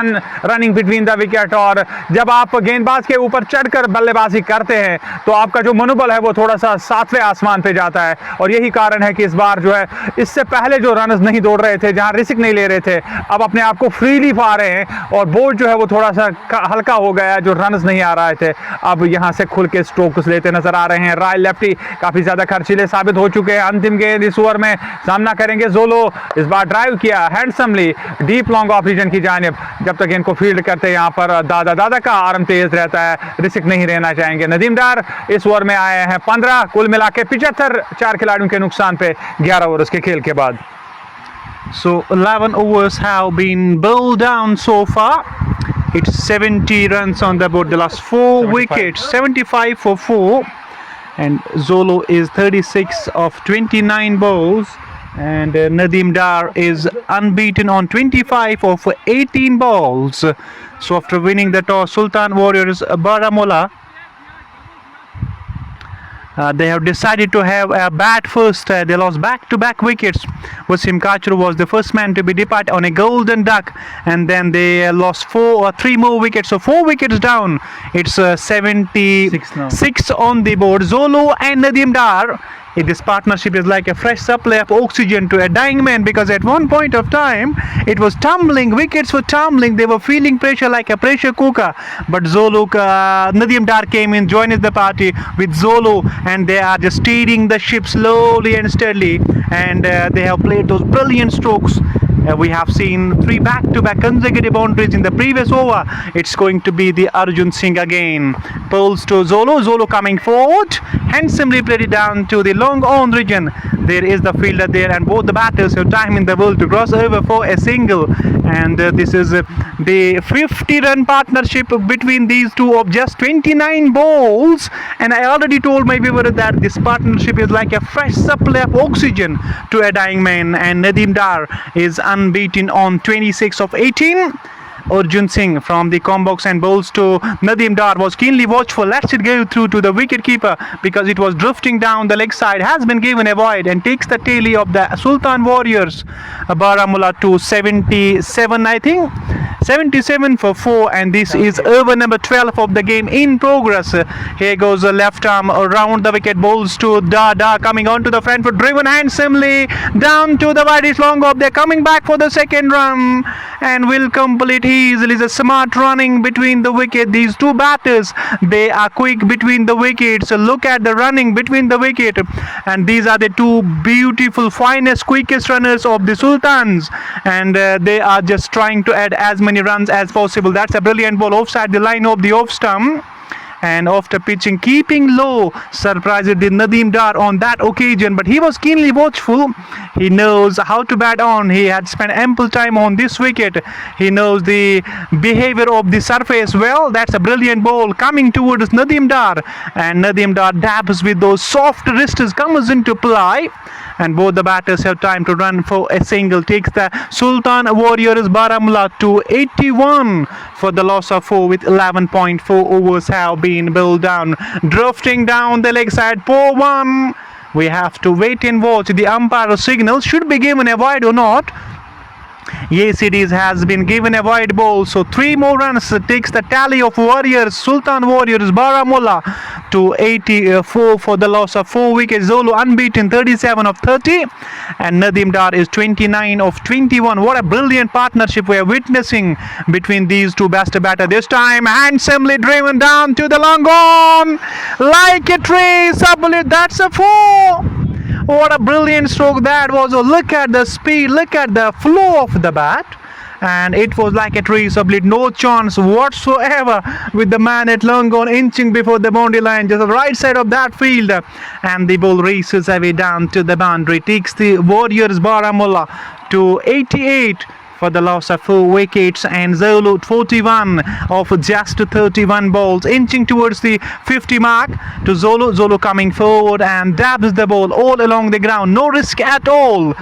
रनिंग बिटवीन द विकेट। और जब आप गेंदबाज के ऊपर चढ़कर बल्लेबाजी करते हैं तो आपका जो मनोबल है वो थोड़ा सा 7वें आसमान पे जाता है। और यही कारण है कि इस बार जो है इससे पहले जो रन नहीं दौड़ रहे थे, जहां रिस्क नहीं ले रहे थे, अब अपने आप को फ्रीली पा रहे हैं और बोर्ड जो है वो थोड़ा सा हल्का हो गया है, जो रन नहीं आ रहे थे अब यहां से खुल के स्ट्रोक्स लेते नजर आ रहे हैं। राय लेफ्टी काफी ज्यादा खर्चीले साबित हो चुके हैं। अंतिम गेंद इस ओवर में सामना करेंगे जोलो। इस बार ड्राइव किया handsomely deep long off region की जानिब। जब तक इनको फील्ड करते हैं यहाँ पर दादा का आर्म तेज रहता है, रिस्क नहीं रहना चाहेंगे। नदीम डार इस ओवर में आए हैं 15, कुल मिला के 75 4 खिलाड़ियों के नुकसान पे 11 ओवर के खेल के बाद। So 11 overs have been bowled down so far. It's 70 runs on the board. The last 4 wickets, 75 for 4. And Zolo is 36 of 29 balls. And Nadeem Dar is unbeaten on 25 of 18 balls. So after winning the toss, Sultan Warriors Baramulla, they have decided to have a bat first. They lost back-to-back wickets. Wasim Kachru was the first man to be departed on a golden duck, and then they lost 3 more wickets. So 4 wickets down. It's 76 on the board. Zolo and Nadeem Dar. This partnership is like a fresh supply of oxygen to a dying man, because at one point of time it was tumbling, wickets were tumbling, they were feeling pressure like a pressure cooker. But Zolo, Nadeem Dar came in, joined the party with Zolo, and they are just steering the ship slowly and steadily, and they have played those brilliant strokes. We have seen 3 back-to-back consecutive boundaries in the previous over. It's going to be the Arjun Singh again. Pulls to Zolo. Zolo coming forward. Handsomely played it down to the long on region. There is the fielder there, and both the batters have time in the world to cross over for a single. And this is the 50-run partnership between these two of just 29 balls. And I already told my viewer that this partnership is like a fresh supply of oxygen to a dying man. And Nadeem Dar is unbeaten on 26 of 18. Arjun Singh from the combox and bowls to Nadeem Dar was keenly watchful. Lets it go through to the wicket keeper because it was drifting down the leg side. Has been given a wide and takes the tally of the Sultan Warriors Baramulla to 77, I think. 77 for 4, and this is over number 12 of the game in progress. Here goes the left arm around the wicket, bowls to Da coming on to the front foot, driven handsomely down to the widest long off. They're coming back for the second run and will complete easily. The smart running between the wicket. These two batters, they are quick between the wickets. Look at the running between the wicket, and these are the two beautiful, finest, quickest runners of the Sultans, and they are just trying to add as many runs as possible. That's a brilliant ball offside the line of the off stump. And after pitching, keeping low, surprised the Nadeem Dar on that occasion, but he was keenly watchful. He knows how to bat on. He had spent ample time on this wicket. He knows the behavior of the surface well. That's a brilliant ball coming towards Nadeem Dar, and Nadeem Dar dabs with those soft wrists, comes into play, and both the batters have time to run for a single. Takes the Sultan Warriors Baramulla to 81 for the loss of 4 with 11.4 overs have been bowled down. Drifting down the leg side, poor one. We have to wait and watch. The umpire signal should be given a wide or not. Yes, it has been given a wide ball, so 3 more runs takes the tally of Warriors, Sultan Warriors Baramulla to 84 for the loss of 4 wickets. Zolo unbeaten 37 of 30, and Nadeem Dar is 29 of 21. What a brilliant partnership we are witnessing between these two best batters. This time handsomely driven down to the long on like a tree. That's a 4. What a brilliant stroke that was. Oh, look at the speed, look at the flow of the bat. And it was like a tree sublet, no chance whatsoever with the man at long gone inching before the boundary line, just the right side of that field. And the ball races away down to the boundary, takes the Warriors Baramulla to 88 for the loss of 4 wickets, and Zolo 41 of just 31 balls, inching towards the 50 mark to Zolo coming forward and dabs the ball all along the ground, no risk at all,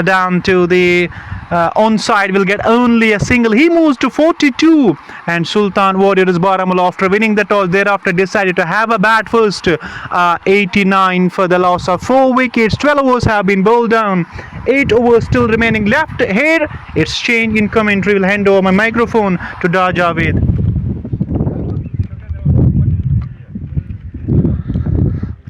down to the onside, will get only a single. He moves to 42, and Sultan Warriors Baramulla, after winning the toss, thereafter decided to have a bat first. 89 for the loss of 4 wickets. 12 overs have been bowled down, 8 overs still remaining left. Here it's change in commentary. Will hand over my microphone to Dar Javed.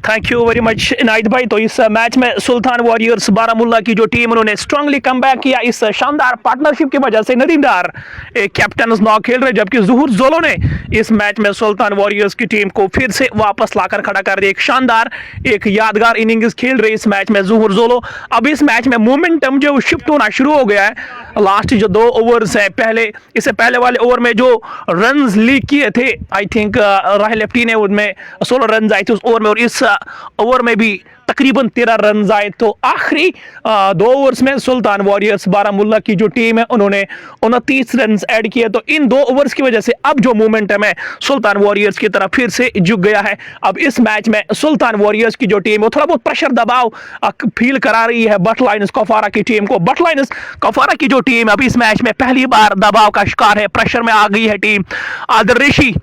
Thank you very much Inayat भाई। तो इस मैच में सुल्तान वॉरियर्स बारामुल्ला की जो टीम, उन्होंने स्ट्रांगली कमबैक किया। इस शानदार पार्टनरशिप की वजह से नदीम डार एक कैप्टन नौ खेल रहे, जबकि ज़ुहूर जोलो ने इस मैच में सुल्तान वॉरियर्स की टीम को फिर से वापस लाकर खड़ा कर दिया। एक शानदार, एक यादगार इनिंग्स खेल रही इस मैच में ज़ुहूर जोलो। अब इस मैच में मोमेंटम जो शिफ्ट होना शुरू हो गया है। लास्ट जो 2 ओवर्स है, इससे पहले वाले ओवर में जो रन्स लीक किए थे, आई थिंक राहिल लेफ्टी ने उनमें 16 रन आए थे उस ओवर में, और इस ओवर में भी तकरीबन 13 रन आए। तो आखिरी 2 ओवर्स में सुल्तान वॉरियर्स बारामुल्ला की जो टीम है, उन्होंने 29 रन ऐड किए। तो इन 2 ओवर्स की वजह से अब जो मोमेंटम है सुल्तान वॉरियर्स की तरफ फिर से झुक गया है। अब इस मैच में सुल्तान वॉरियर्स की जो टीम है, थोड़ा बहुत प्रेशर दबाव फील करा रही है बट लाइन्स कुपवारा की टीम को। बट लाइन्स कुपवारा की जो टीम अब इस मैच में पहली बार दबाव का शिकार है, प्रेशर में आ गई है टीम। आदिल ऋषि,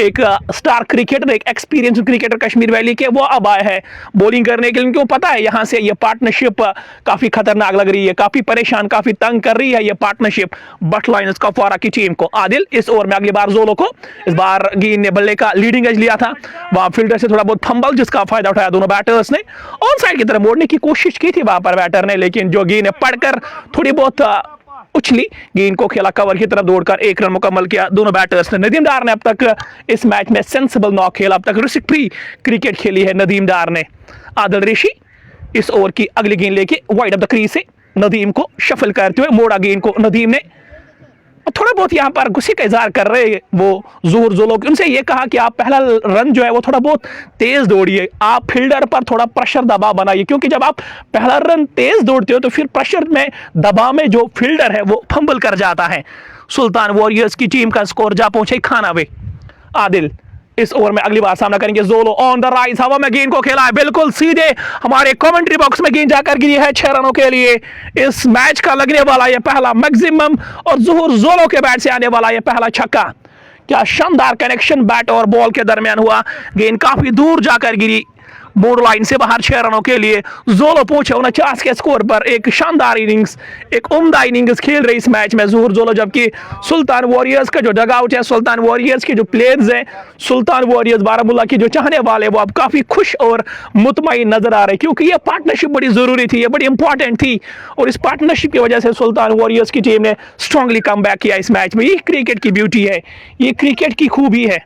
एक स्टार क्रिकेटर, एक एक्सपीरियंस क्रिकेटर कश्मीर वैली के, वो अब आए हैं बॉलिंग करने के लिए। क्यों पता है, यहाँ से ये पार्टनरशिप काफी खतरनाक लग रही है, काफी परेशान, काफी तंग कर रही है ये पार्टनरशिप बट लाइन्स कुपवारा की टीम को। आदिल इस ओवर में अगली बार जोलो को, इस बार गेंद ने बल्ले का लीडिंग एज लिया था, वहां फील्डर से थोड़ा बहुत फंबल, जिसका फायदा उठाया दोनों बैटर्स ने। ऑन साइड की तरफ मोड़ने की कोशिश की थी वहां पर बैटर ने, लेकिन जो गेंद पड़कर थोड़ी बहुत उछली, गेंद को खेला कवर की तरफ दौड़कर 1 रन मुकम्मल किया दोनों बैटर्स ने। नदीम डार ने अब तक इस मैच में सेंसिबल नॉक खेला, अब तक रिस्क फ्री क्रिकेट खेली है नदीम डार ने। आदिल ऋषि इस ओवर की अगली गेंद लेके वाइड ऑफ द क्रीज से नदीम को शफल करते हुए मोड़ा गेंद को नदीम ने। थोड़ा बहुत यहाँ पर गुस्से का इजहार कर रहे वो ज़ुहूर जोलो, उनसे ये कहा कि आप पहला रन जो है वो थोड़ा बहुत तेज दौड़िए, आप फील्डर पर थोड़ा प्रेशर दबाव बनाइए, क्योंकि जब आप पहला रन तेज दौड़ते हो तो फिर प्रेशर में, दबाव में जो फील्डर है वो फंबल कर जाता है। सुल्तान वॉरियर्स की टीम का स्कोर जा पहुंचे खानावे। आदिल इस ओवर में अगली बार सामना करेंगे जोलो ऑन द राइज, हवा में गेंद को खेला है बिल्कुल सीधे हमारे कमेंट्री बॉक्स में गेंद जाकर गिरी है 6 रनों के लिए। इस मैच का लगने वाला ये पहला मैक्सिमम और ज़ुहूर जोलो के बैट से आने वाला ये पहला छक्का। क्या शानदार कनेक्शन बैट और बॉल के दरमियान हुआ, गेंद काफी दूर जाकर गिरी बोर्ड लाइन से बाहर 6 रनों के लिए। जोलो पहुंचे 49 के स्कोर पर। एक शानदार इनिंग्स, एक उम्दा इनिंग्स खेल रही इस मैच में ज़ुहूर जोलो, जबकि सुल्तान वॉरियर्स का जो डगआउट है, सुल्तान वॉरियर्स के जो प्लेयर्स हैं, सुल्तान वॉरियर्स बारामुल्ला की जो चाहने वाले, वो अब काफी खुश और मुतमईन नजर आ रहे, क्योंकि ये पार्टनरशिप बड़ी जरूरी थी, ये बड़ी इंपॉर्टेंट थी, और इस पार्टनरशिप की वजह से सुल्तान वॉरियर्स की टीम ने स्ट्रांगली कम बैक किया इस मैच में। ये क्रिकेट की ब्यूटी है, ये क्रिकेट की खूबी है।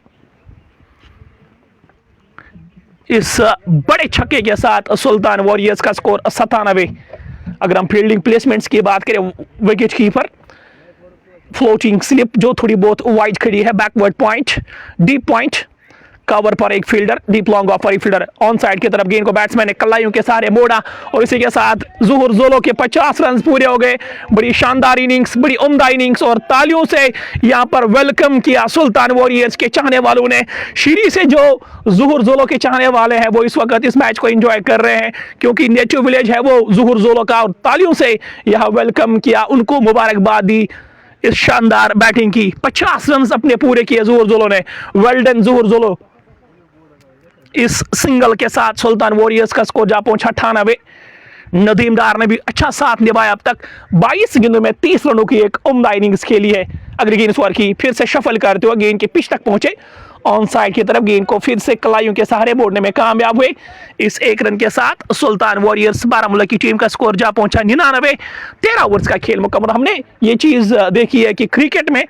इस बड़े छक्के के साथ सुल्तान वॉरियर्स का स्कोर 97। अगर हम फील्डिंग प्लेसमेंट्स की बात करें, विकेट कीपर फ्लोटिंग स्लिप जो थोड़ी बहुत वाइड खड़ी है, backward point, deep point, cover पर एक फील्डर, डीप लॉन्ग ऑफ पर एक फील्डर, ऑन साइड की तरफ गेंद को बैट्समैन ने कलाइयों के सहारे मोड़ा, और इसी के साथ ज़ुहूर जोलो के 50 रन पूरे हो गए। बड़ी शानदार इनिंग्स, बड़ी उम्दा इनिंग्स, और तालियों से यहाँ पर वेलकम किया सुल्तान वॉरियर्स के चाहने वालों ने। शीरी से जो ज़ुहूर जोलो के चाहने वाले हैं वो इस वक्त इस मैच को एंजॉय कर रहे हैं, क्योंकि नेटिव विलेज है वो ज़ुहूर जोलो का, और तालियों से यहाँ वेलकम किया, उनको मुबारकबाद दी इस शानदार बैटिंग की। 50 रन अपने पूरे किए ज़ुहूर जोलो ने। Well done Zahoor Jolo. इस सिंगल के साथ सुल्तान वॉरियर्स का स्कोर जा पहुंचा 98। नदीम डार ने भी अच्छा साथ निभाया, अब तक 22 गेंदों में 30 रनों की एक उम्दा इनिंग्स खेली है। अगली गेंद इस ओवर की फिर से शफल करते हुए गेंद के पिच तक पहुंचे, ऑन साइड की तरफ गेंद को फिर से कलाइयों के सहारे मोड़ने में कामयाब हुए। इस 1 रन के साथ सुल्तान वॉरियर्स बारामूला की टीम का स्कोर जा पहुंचा 99। 13 ओवर्स का खेल मुकम्मल। हमने ये चीज देखी है कि क्रिकेट में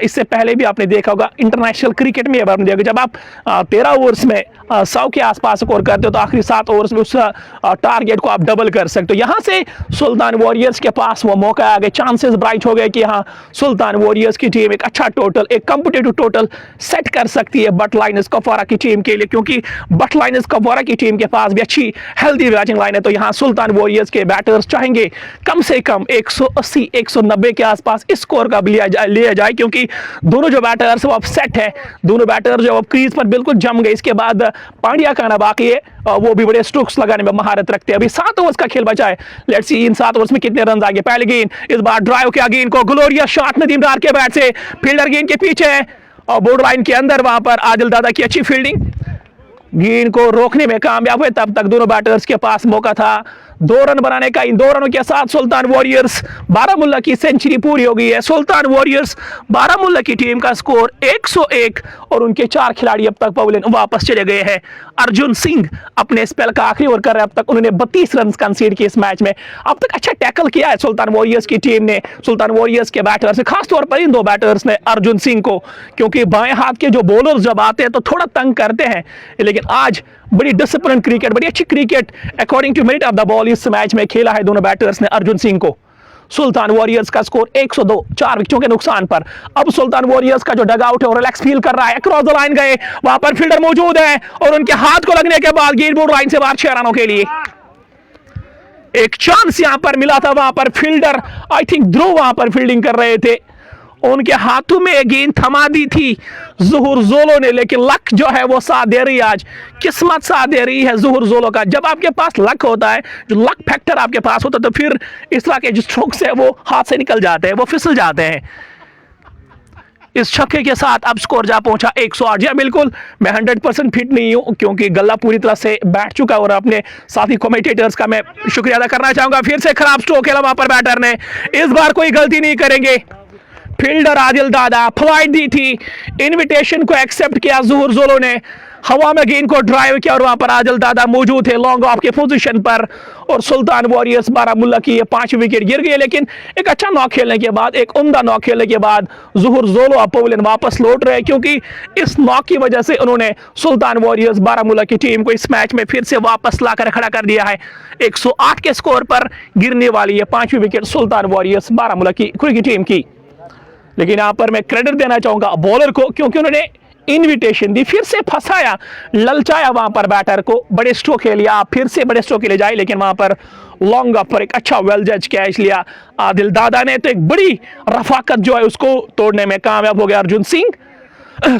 इससे पहले भी आपने देखा होगा, इंटरनेशनल क्रिकेट में आपने देखा जब आप 13 ओवर्स में 100 के आसपास स्कोर करते हो तो आखिरी 7 ओवर्स में उस टारगेट को आप डबल कर सकते हो। यहां से सुल्तान वॉरियर्स के पास वो मौका आ गया, चांसेस ब्राइट हो गए कि हाँ सुल्तान वॉरियर्स की टीम एक अच्छा टोटल, एक कॉम्पिटिटिव टोटल सेट कर सकती है बट लाइनर्स कपवारा की टीम के लिए, क्योंकि बट लाइनर्स कपवारा की टीम के पास भी अच्छी हेल्दी बैटिंग लाइन है। तो यहाँ सुल्तान वॉरियर्स के बैटर्स चाहेंगे कम से कम 180 190 के आसपास इस स्कोर का लिया जाए, क्योंकि दोनों जो बैटर्स वो अब सेट है, दोनों बैटर्स जो अब क्रीज पर बिल्कुल जम गए। इसके बाद पांड्या का आना बाकी है, वो भी बड़े स्ट्रोक्स लगाने में महारत रखते हैं। अभी 7 ओवर्स का खेल बचा है, लेट्स सी इन 7 ओवर्स में कितने रन आ गए। पहले गेंद इस बार ड्राइव किया, गेंद को ग्लोरियस शॉट नदीम डार के बैट से, फील्डर गेंद के पीछे है और बोर्ड लाइन के अंदर वहां पर आदिल दादा की अच्छी फील्डिंग, गेंद को रोकने में कामयाब हुए। तब तक दोनों बैटर्स के पास मौका था 2 रन बनाने का। इन 2 रनों के साथ सुल्तान वॉरियर्स बारामूला की सेंचुरी पूरी हो गई है। सुल्तान वॉरियर्स बारामूला की टीम का स्कोर 101 और उनके 4 खिलाड़ी अब तक पवेलियन वापस चले गए हैं। अर्जुन सिंह अपने स्पेल का आखिरी ओवर कर रहे हैं। अब तक उन्होंने 32 रन कंसीड किए इस मैच में। अब तक अच्छा टैकल किया है सुल्तान वॉरियर्स की टीम ने, सुल्तान वॉरियर्स के बैटर्स, खासतौर पर इन 2 बैटर्स ने अर्जुन सिंह को, क्योंकि बाएं हाथ के जो बॉलर्स जब आते हैं तो थोड़ा तंग करते हैं, लेकिन आज बड़ी डिसिप्लिन क्रिकेट, बड़ी अच्छी cricket according to merit of the ball इस मैच में खेला है दोनों बैटर्स ने। अर्जुन सिंह को सुल्तान वॉरियर्स का स्कोर 102, 4 विकेटों के नुकसान पर। अब सुल्तान वॉरियर्स का जो डगआउट है वो रिलैक्स फील कर रहा है, क्रॉस द लाइन गए, वहां पर फील्डर मौजूद है और उनके हाथ को लगने के बाद गेंद बोर्ड लाइन से बाहर 6 रनों के लिए। एक चांस यहां पर मिला था, वहां पर फील्डर आई थिंक ध्रुव वहां पर फील्डिंग कर रहे थे, उनके हाथों में गेंद थमा दी थी ज़ुहूर जोलो ने, लेकिन लक जो है वो साथ दे रही है, आज किस्मत साथ दे रही है ज़ुहूर जोलो का। जब आपके पास लक होता है, जो लक फैक्टर आपके पास होता है, तो फिर इस तरह के जो स्ट्रोक्स है वो हाथ से निकल जाते हैं, वो फिसल जाते हैं। इस छक्के के साथ अब स्कोर जा पहुंचा 108। जी बिल्कुल, मैं 100% फिट नहीं हूं क्योंकि गला पूरी तरह से बैठ चुका और अपने साथी कमेंटेटर्स का मैं शुक्रिया अदा करना चाहूंगा। फिर से खराब स्ट्रोक खेला वहां पर बैटर ने, इस बार कोई गलती नहीं करेंगे। फील्डर आदिल दादा फ्लाइट दी थी, इनविटेशन को एक्सेप्ट किया ज़ुहूर जोलो ने, हवा में गेंद को ड्राइव किया और वहां पर आदिल दादा मौजूद थे लॉन्ग ऑफ के पोजीशन पर और सुल्तान वॉरियर्स बारामूला की ये 5 विकेट गिर गए। लेकिन एक अच्छा नॉक खेलने के बाद, एक उम्दा नॉक खेलने के बाद ज़ुहूर जोलो अब पवेलियन वापस लौट रहे, क्योंकि इस नॉक की वजह से उन्होंने सुल्तान वॉरियर्स बारामूला की टीम को इस मैच में फिर से वापस लाकर खड़ा कर दिया है। 108 के स्कोर पर गिरने वाली है 5वीं विकेट सुल्तान वॉरियर्स बारामूला की क्रिकेट टीम की। लेकिन यहां पर मैं क्रेडिट देना चाहूंगा बॉलर को, क्योंकि उन्होंने इनविटेशन दी, फिर से फंसाया, ललचाया वहां पर बैटर को, बड़े स्ट्रोक के लिए आप फिर से बड़े स्ट्रोक के लिए जाए, लेकिन वहां पर लॉन्ग ऑफ पर एक अच्छा वेल जज कैच लिया आदिल दादा ने, तो एक बड़ी रफाकत जो है उसको तोड़ने में कामयाब हो गया अर्जुन सिंह।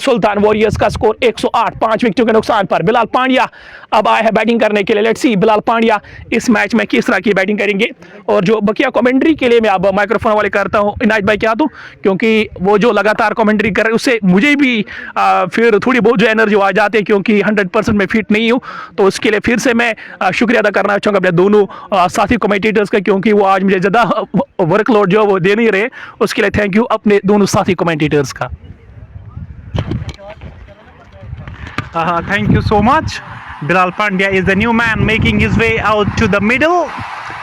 सुल्तान वॉरियर्स का स्कोर 108, 5 विकेटों के नुकसान पर। बिलाल पांड्या अब आए हैं बैटिंग करने के लिए। लेट्स सी बिलाल पांड्या इस मैच में किस तरह की बैटिंग करेंगे। और जो बकिया कमेंट्री के लिए मैं अब माइक्रोफोन वाले करता हूं इनायत भाई के हाथों, क्योंकि वो जो लगातार कमेंट्री कर रहे हैं उससे मुझे भी फिर थोड़ी बहुत जो एनर्जी आ जाती है, क्योंकि 100% मैं फिट नहीं हूँ। तो उसके लिए फिर से मैं शुक्रिया अदा करना चाहूँगा अपने दोनों साथी कमेंटेटर्स का, क्योंकि वो आज मुझे ज़्यादा वर्कलोड जो वो दे नहीं रहे, उसके लिए थैंक यू अपने दोनों साथी कमेंटेटर्स का। Thank you so much. Bilal Pandya is the new man making his way out to the middle,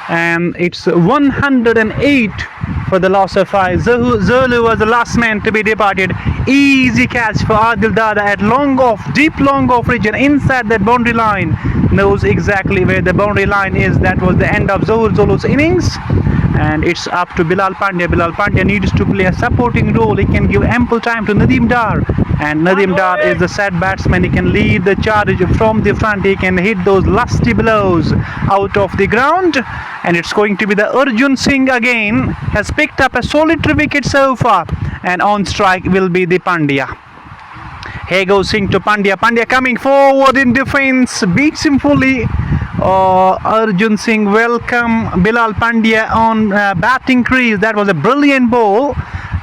and it's 108 for the loss of 5. Zulu was the last man to be departed. Easy catch for Adil Dada at long off, deep long off region inside that boundary line. Knows exactly where the boundary line is. That was the end of Zohur Zulu's innings. And it's up to Bilal Pandya. Bilal Pandya needs to play a supporting role. He can give ample time to Nadeem Dar. And Nadeem Dar is a set batsman. He can lead the charge from the front. He can hit those lusty blows out of the ground. And it's going to be the Arjun Singh again. Has picked up a solitary wicket so far. And on strike will be the Pandya. Here goes Singh to Pandya. Pandya coming forward in defense. Beats him fully. Arjun Singh welcome Bilal Pandya on batting crease. That was a brilliant ball.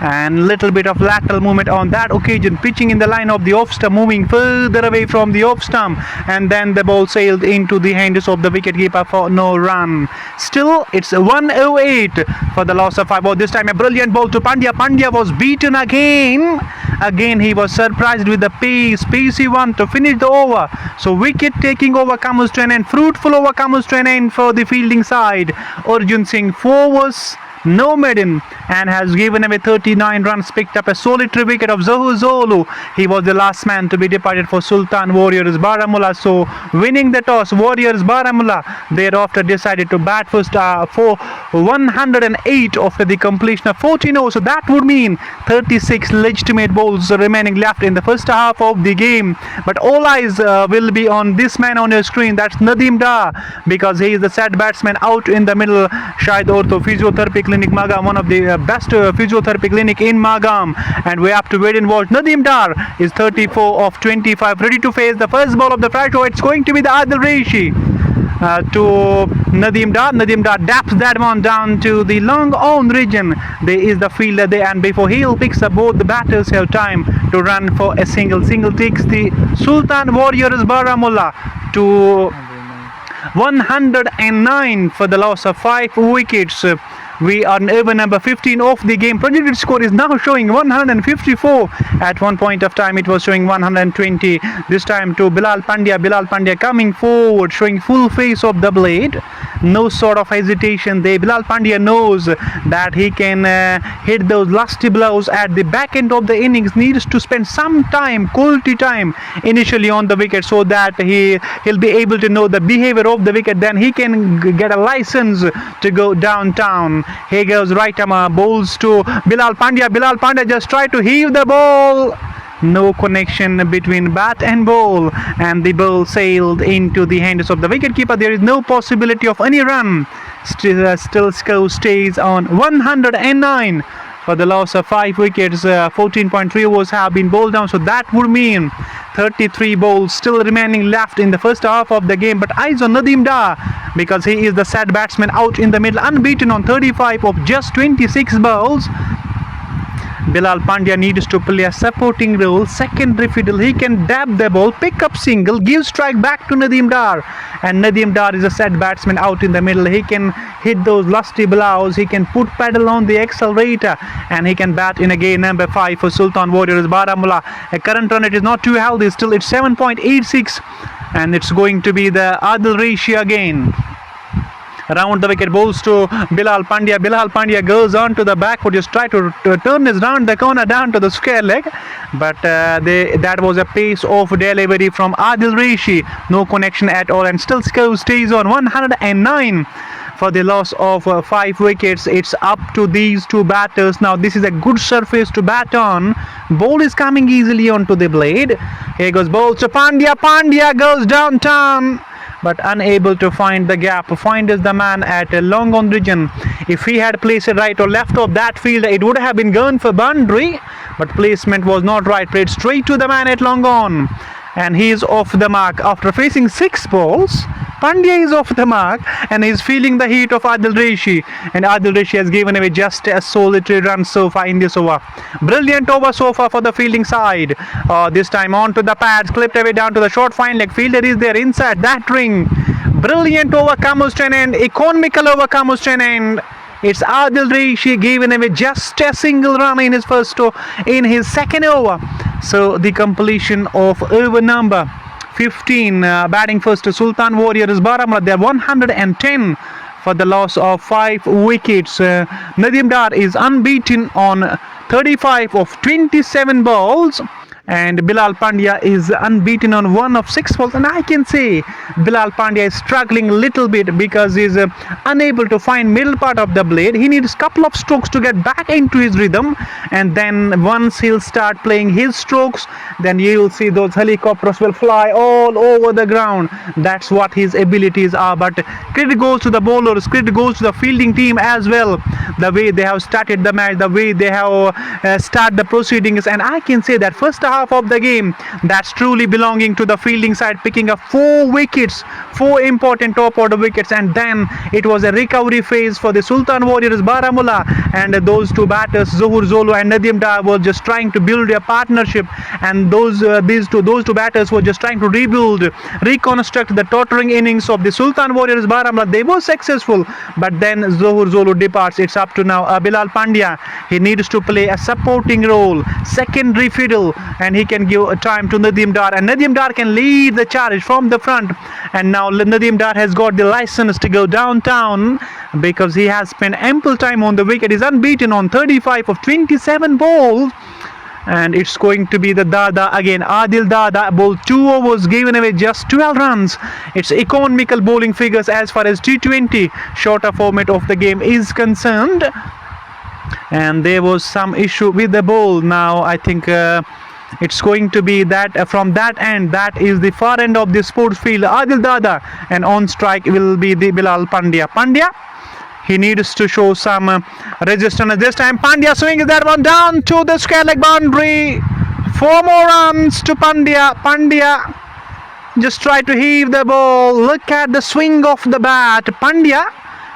and little bit of lateral movement on that occasion, pitching in the line of the off stump, moving further away from the off stump, and then the ball sailed into the hands of the wicketkeeper for no run. Still, it's 108 for the loss of 5. Oh, this time a brilliant ball to Pandya. Pandya was beaten again. Again, he was surprised with the pacey one to finish the over. So wicket taking over comes to an end, fruitful over comes to an end for the fielding side. Arjun Singh 4 overs, no maiden, and has given away 39 runs, picked up a solitary wicket of Zahu Zolu. He was the last man to be departed for Sultan Warriors Baramulla. So winning the toss, Warriors Baramulla thereafter decided to bat first for 108 after the completion of 14 overs. So that would mean 36 legitimate balls remaining left in the first half of the game. But all eyes will be on this man on your screen. That's Nadeem Dar, because he is the sad batsman out in the middle. Shahid Ortho Physiotherapy Clinic Magam, one of the best physiotherapy clinic in Magam, and we have to wait and watch. Nadeem Dar is 34 of 25, ready to face the first ball of the fresh over. It's going to be the Adil Rishi to Nadeem Dar. Nadeem Dar daps that one down to the long on region. There is the fielder there, and before he'll picks up, both the batters have time to run for a single. Single takes the Sultan Warriors Baramulla to 109 for the loss of 5 wickets. We are over number 15 of the game. Projected score is now showing 154. At one point of time it was showing 120. This time to Bilal Pandya. Bilal Pandya coming forward, showing full face of the blade. No sort of hesitation there. Bilal Pandya knows that he can hit those lusty blows at the back end of the innings. Needs to spend some time, quality time initially on the wicket, so that he'll be able to know the behavior of the wicket. Then he can get a license to go downtown. Here goes right arm bowls to Bilal Pandya. Bilal Pandya just tried to heave the ball. No connection between bat and ball, and the ball sailed into the hands of the wicketkeeper. There is no possibility of any run. Still score stays on 109 for the loss of 5 wickets. 14.3 overs have been bowled down, so that would mean 33 balls still remaining left in the first half of the game. But eyes on Nadeem Dar, because he is the sad batsman out in the middle, unbeaten on 35 of just 26 balls. Bilal Pandya needs to play a supporting role, secondary fiddle. He can dab the ball, pick up single, give strike back to Nadeem Dar. And Nadeem Dar is a sad batsman out in the middle. He can hit those lusty blows, he can put pedal on the accelerator, and he can bat in again number 5 for Sultan Warriors Baramulla. A current run rate is not too healthy, still it's 7.86, and it's going to be the Adil Rishi again. Around the wicket, balls to Bilal Pandya. Bilal Pandya goes on to the backward, just try to turn his round the corner down to the square leg, but that was a pace of delivery from Adil Rishi. No connection at all, and still score stays on 109 for the loss of 5 wickets. It's up to these two batters now. This is a good surface to bat on. Ball is coming easily onto the blade. Here goes ball to Pandya. Pandya goes downtown, but unable to find the gap. Finds the man at a long on region. If he had placed it right or left of that field, it would have been gone for boundary, but placement was not right. Played straight to the man at long on, and he is off the mark after facing 6 balls. Pandya is off the mark, and he's feeling the heat of Adil Rishi, and Adil Rishi has given away just a solitary run so far in this over. Brilliant over so far for the fielding side. This time on to the pads, clipped away down to the short fine leg. Fielder is there inside that ring. Brilliant over comes to an end. Economical over comes to an end. It's Adil Rishi giving away just a single run in his second over. So the completion of over number 15, batting first to Sultan Warriors Baramulla. They are 110 for the loss of 5 wickets. Nadeem Dar is unbeaten on 35 of 27 balls, and Bilal Pandya is unbeaten on 1 of 6 balls. And I can say Bilal Pandya is struggling a little bit because he's unable to find middle part of the blade. He needs a couple of strokes to get back into his rhythm, and then once he'll start playing his strokes, then you will see those helicopters will fly all over the ground. That's what his abilities are. But credit goes to the bowlers, credit goes to the fielding team as well, the way they have started the match, the way they have started the proceedings. And I can say that first half half of the game. That's truly belonging to the fielding side, picking up 4 wickets, 4 important top order wickets, and then it was a recovery phase for the Sultan Warriors Baramulla, and those two batters, Zohur Zolo and Nadeem Dar, were just trying to build a partnership, and those two batters were just trying to reconstruct the tottering innings of the Sultan Warriors Baramulla. They were successful, but then Zohur Zolo departs. It's up to now Bilal Pandya. He needs to play a supporting role, secondary fiddle, and he can give time to Nadeem Dar, and Nadeem Dar can lead the charge from the front. And now Nadeem Dar has got the license to go downtown because he has spent ample time on the wicket. He's unbeaten on 35 of 27 balls. And it's going to be the Dada again. Adil Dada bowled 2 overs, given away just 12 runs. It's economical bowling figures as far as T20 shorter format of the game is concerned. And there was some issue with the ball. Now I think it's going to be that from that end, that is the far end of the sports field, Adil Dada, and on strike will be the Bilal Pandya. He needs to show some resistance this time. Pandya swings that one down to the square leg boundary. 4 more runs to Pandya. Pandya just try to heave the ball. Look at the swing of the bat. Pandya,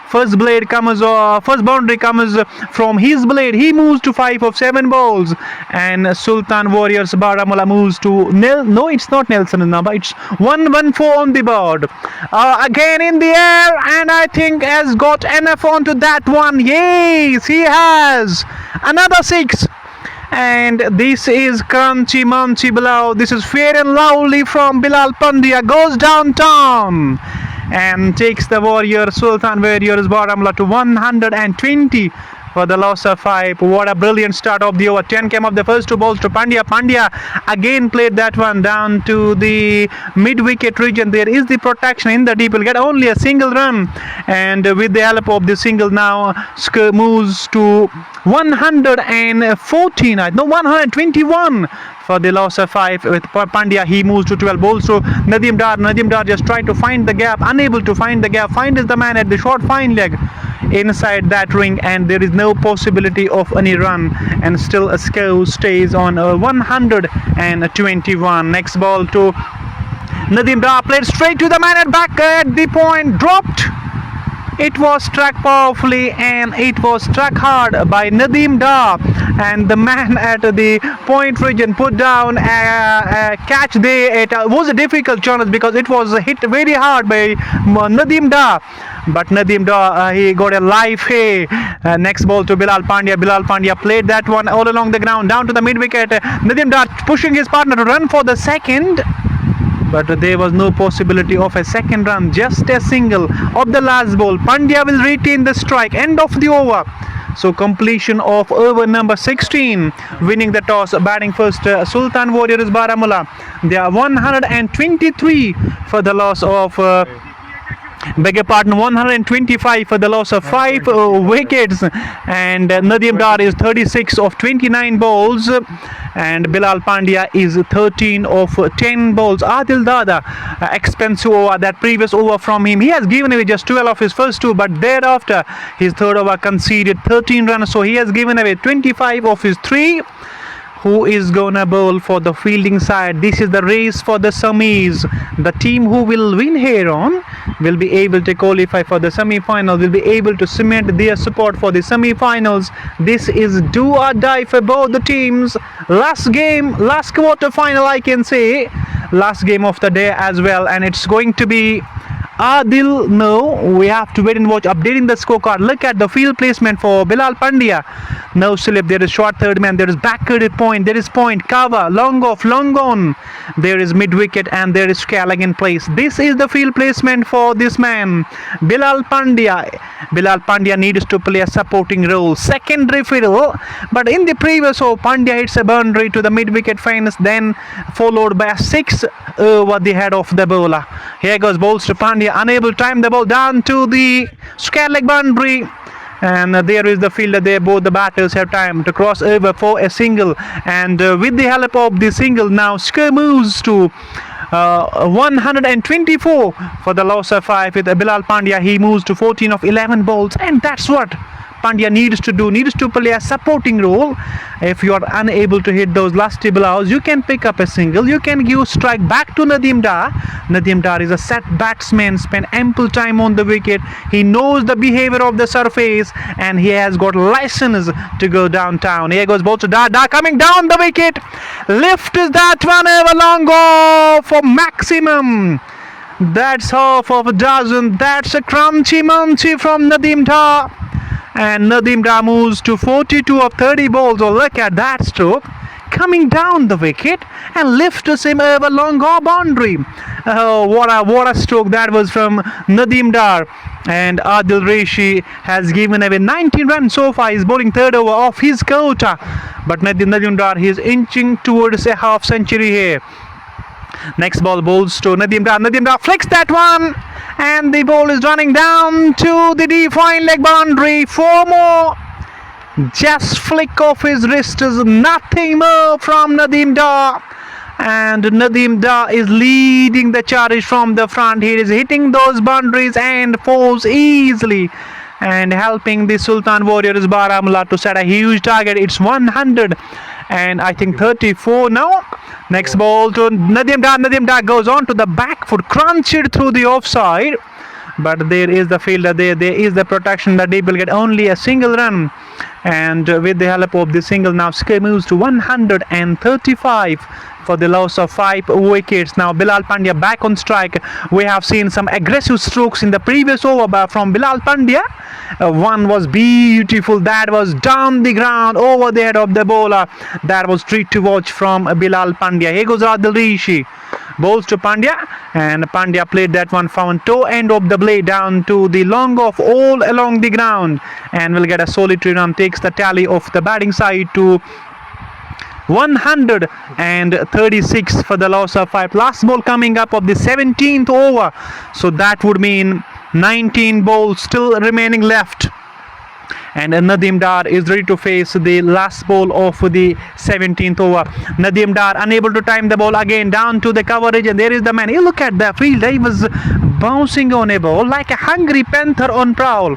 first boundary comes from his blade. He moves to 5 of 7 balls, and Sultan Warriors Baramulla moves to no, it's not Nelson number. It's 114 on the board. Again in the air, and I think has got enough onto that one. Yes, he has another 6. And this is Crunchy Munchy below. This is fair and lovely from Bilal Pandya. Goes downtown and takes the Sultan Warriors Baramulla to 120 for the loss of 5. What a brilliant start of the over. 10 came off the first 2 balls to Pandya. Pandya again played that one down to the mid-wicket region. There is the protection in the deep. Will get only a single run, and with the help of the single now moves to 121 for the loss of 5 with Pandya. He moves to 12 balls to Nadeem Dar. Nadeem Dar just trying to find the gap, unable to find the gap. Find is the man at the short fine leg inside that ring, and there is no possibility of any run, and still a score stays on 121. Next ball to Nadeem Dar, played straight to the man at back at the point, dropped. It was struck powerfully, and it was struck hard by Nadeem Dar, and the man at the point region put down a catch there. It was a difficult challenge because it was hit very hard by Nadeem Dar, but Nadeem Dar he got a live hit. Next ball to Bilal Pandya. Bilal Pandya played that one all along the ground down to the mid wicket. Nadeem Dar pushing his partner to run for the second, but there was no possibility of a second run, just a single of the last ball. Pandya will retain the strike, end of the over. So completion of over number 16, winning the toss, batting first Sultan Warriors Baramulla. They are 123 for the loss of 125 for the loss of 5 wickets, and Nadeem Dar is 36 of 29 balls, and Bilal Pandya is 13 of 10 balls. Adil Dada, expensive over, that previous over from him, he has given away just 12 of his first 2, but thereafter his third over conceded 13 runs, so he has given away 25 of his 3. Who is gonna bowl for the fielding side? This is the race for the semis. The team who will win here on will be able to qualify for the semi-final, will be able to cement their support for the semi-finals. This is do or die for both the teams. Last game, last quarter final, I can say. Last game of the day as well, and it's going to be Adil. No, we have to wait and watch. Updating the scorecard. Look at the field placement for Bilal Pandya. No slip. There is short third man. There is backward point. There is point, cover, long off, long on. There is mid wicket, and there is Scaling in place. This is the field placement for this man, Bilal Pandya. Bilal Pandya needs to play a supporting role, secondary fiddle. But in the previous over, Pandya hits a boundary to the mid wicket fence, then followed by a 6 over the head of the bowler. Here goes balls to Pandya. Unable to time the ball down to the square leg boundary, and there is the fielder there. Both the batters have time to cross over for a single, and with the help of the single now score moves to 124 for the loss of 5 with Bilal Pandya. He moves to 14 of 11 balls, and that's what Pandya needs to play a supporting role. If you are unable to hit those lusty blows, you can pick up a single, you can give strike back to Nadeem Dar. Nadeem Dar is a set batsman, spent ample time on the wicket. He knows the behavior of the surface and he has got license to go downtown. Here goes ball to Dar. Dar coming down the wicket. Lift is that one over long off for maximum. That's half of a dozen. That's a crunchy munchy from Nadeem Dar. And Nadeem Dar moves to 42 of 30 balls. Oh, look at that stroke. Coming down the wicket and lifts him over long off boundary. Oh, what a stroke that was from Nadeem Dar. And Adil Rishi has given away 19 runs so far. He's bowling third over off his quota. But Nadeem Dar, he's inching towards a half century here. Next ball bowls to Nadeem Dar. Nadeem Dar flicks that one. And the ball is running down to the defined leg boundary. 4 more. Just flick off his wrist is nothing more from Nadeem Dar. And Nadeem Dar is leading the charge from the front. He is hitting those boundaries and fours easily. And helping the Sultan Warriors Baramulla to set a huge target. It's 100 and I think 34 now. Next ball to Nadeem Dar. Nadeem Dar goes on to the back foot, crunched through the offside. But there is the fielder there. There is the protection that they will get only a single run. And with the help of the single, now score moves to 135 for the loss of 5 wickets. Now Bilal Pandya back on strike. We have seen some aggressive strokes in the previous over from Bilal Pandya. One was beautiful. That was down the ground over the head of the bowler. That was treat to watch from Bilal Pandya. Here goes Adil Rishi. Bowls to Pandya, and Pandya played that one, found toe end of the blade down to the long off all along the ground, and will get a solitary run. Takes the tally of the batting side to 136 for the loss of 5. Last ball coming up of the 17th over, so that would mean 19 balls still remaining left. And Nadeem Dar is ready to face the last ball of the 17th over. Nadeem Dar unable to time the ball again down to the coverage, and there is the man. You look at the field. He was bouncing on a ball like a hungry panther on prowl,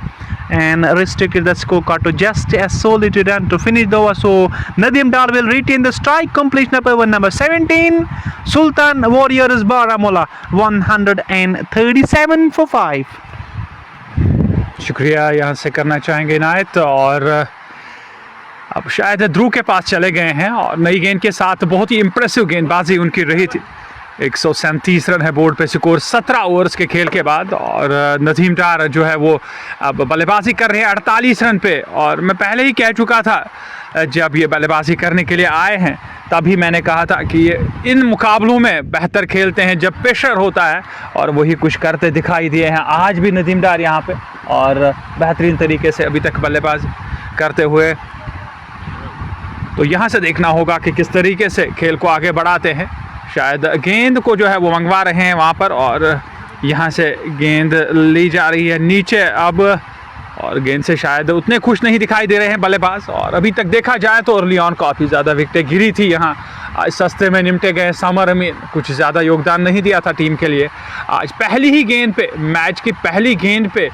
and restricted the scorecard to just a solitary run to finish the over. So Nadeem Dar will retain the strike completion of over number 17. Sultan Warriors Baramulla 137 for 5. शुक्रिया यहाँ से करना चाहेंगे इनायत। और अब शायद ध्रुव के पास चले गए हैं और नई गेंद के साथ बहुत ही इम्प्रेसिव गेंदबाजी उनकी रही थी। 137 रन है बोर्ड पे स्कोर 17 ओवर्स के खेल के बाद। और नदीम डार जो है वो अब बल्लेबाजी कर रहे हैं 48 रन पे। और मैं पहले ही कह चुका था जब ये बल्लेबाजी करने के लिए आए हैं तभी मैंने कहा था कि ये इन मुकाबलों में बेहतर खेलते हैं जब प्रेशर होता है, और वही कुछ करते दिखाई दिए हैं आज भी नदीम डार यहाँ पे, और बेहतरीन तरीके से अभी तक बल्लेबाजी करते हुए। तो यहाँ से देखना होगा कि किस तरीके से खेल को आगे बढ़ाते हैं। शायद गेंद को जो है वो मंगवा रहे हैं वहाँ पर, और यहाँ से गेंद ली जा रही है नीचे अब, और गेंद से शायद उतने खुश नहीं दिखाई दे रहे हैं बल्लेबाज। और अभी तक देखा जाए तो अर्ली ऑन काफ़ी ज़्यादा विकेटें गिरी थी यहाँ, आज सस्ते में निपटे गए। समर में कुछ ज़्यादा योगदान नहीं दिया था टीम के लिए। आज पहली ही गेंद पे, मैच की पहली गेंद पे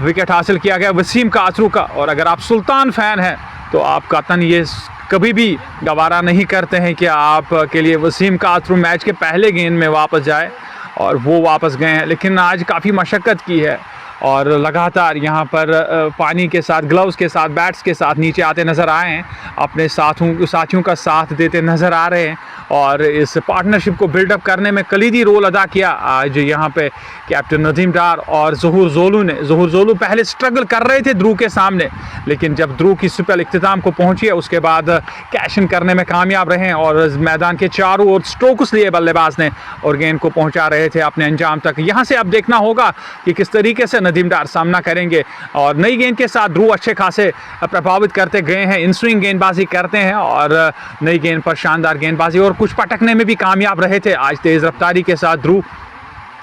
विकेट हासिल किया गया वसीम काचरू का। और अगर आप सुल्तान फ़ैन हैं तो आप कतन ये कभी भी गवारा नहीं करते हैं कि आप के लिए वसीम काचरू मैच के पहले गेंद में वापस जाए, और वो वापस गए हैं। लेकिन आज काफ़ी मशक्क़त की है और लगातार यहाँ पर पानी के साथ, ग्लव्स के साथ, बैट्स के साथ नीचे आते नज़र आए हैं, अपने साथियों का साथ देते नज़र आ रहे हैं, और इस पार्टनरशिप को बिल्डअप करने में कलीदी रोल अदा किया आज यहाँ पे कैप्टन नदीम डार और ज़हूर जोलू ने। ज़हूर जोलू पहले स्ट्रगल कर रहे थे ध्रुव के सामने, लेकिन जब ध्रुव की स्पेल इख्तिताम को पहुँची है उसके बाद कैश इन करने में कामयाब रहे, और मैदान के चारों ओर स्ट्रोक्स लिए बल्लेबाज ने और गेंद को पहुँचा रहे थे अपने अंजाम तक। यहाँ से अब देखना होगा कि किस तरीके से नदीम डार सामना करेंगे। और नई गेंद के साथ ध्रुव अच्छे खासे प्रभावित करते गए हैं, इन स्विंग गेंदबाजी करते हैं, और नई गेंद पर शानदार गेंदबाजी और कुछ पटकने में भी कामयाब रहे थे आज तेज़ रफ्तारी के साथ ध्रुव।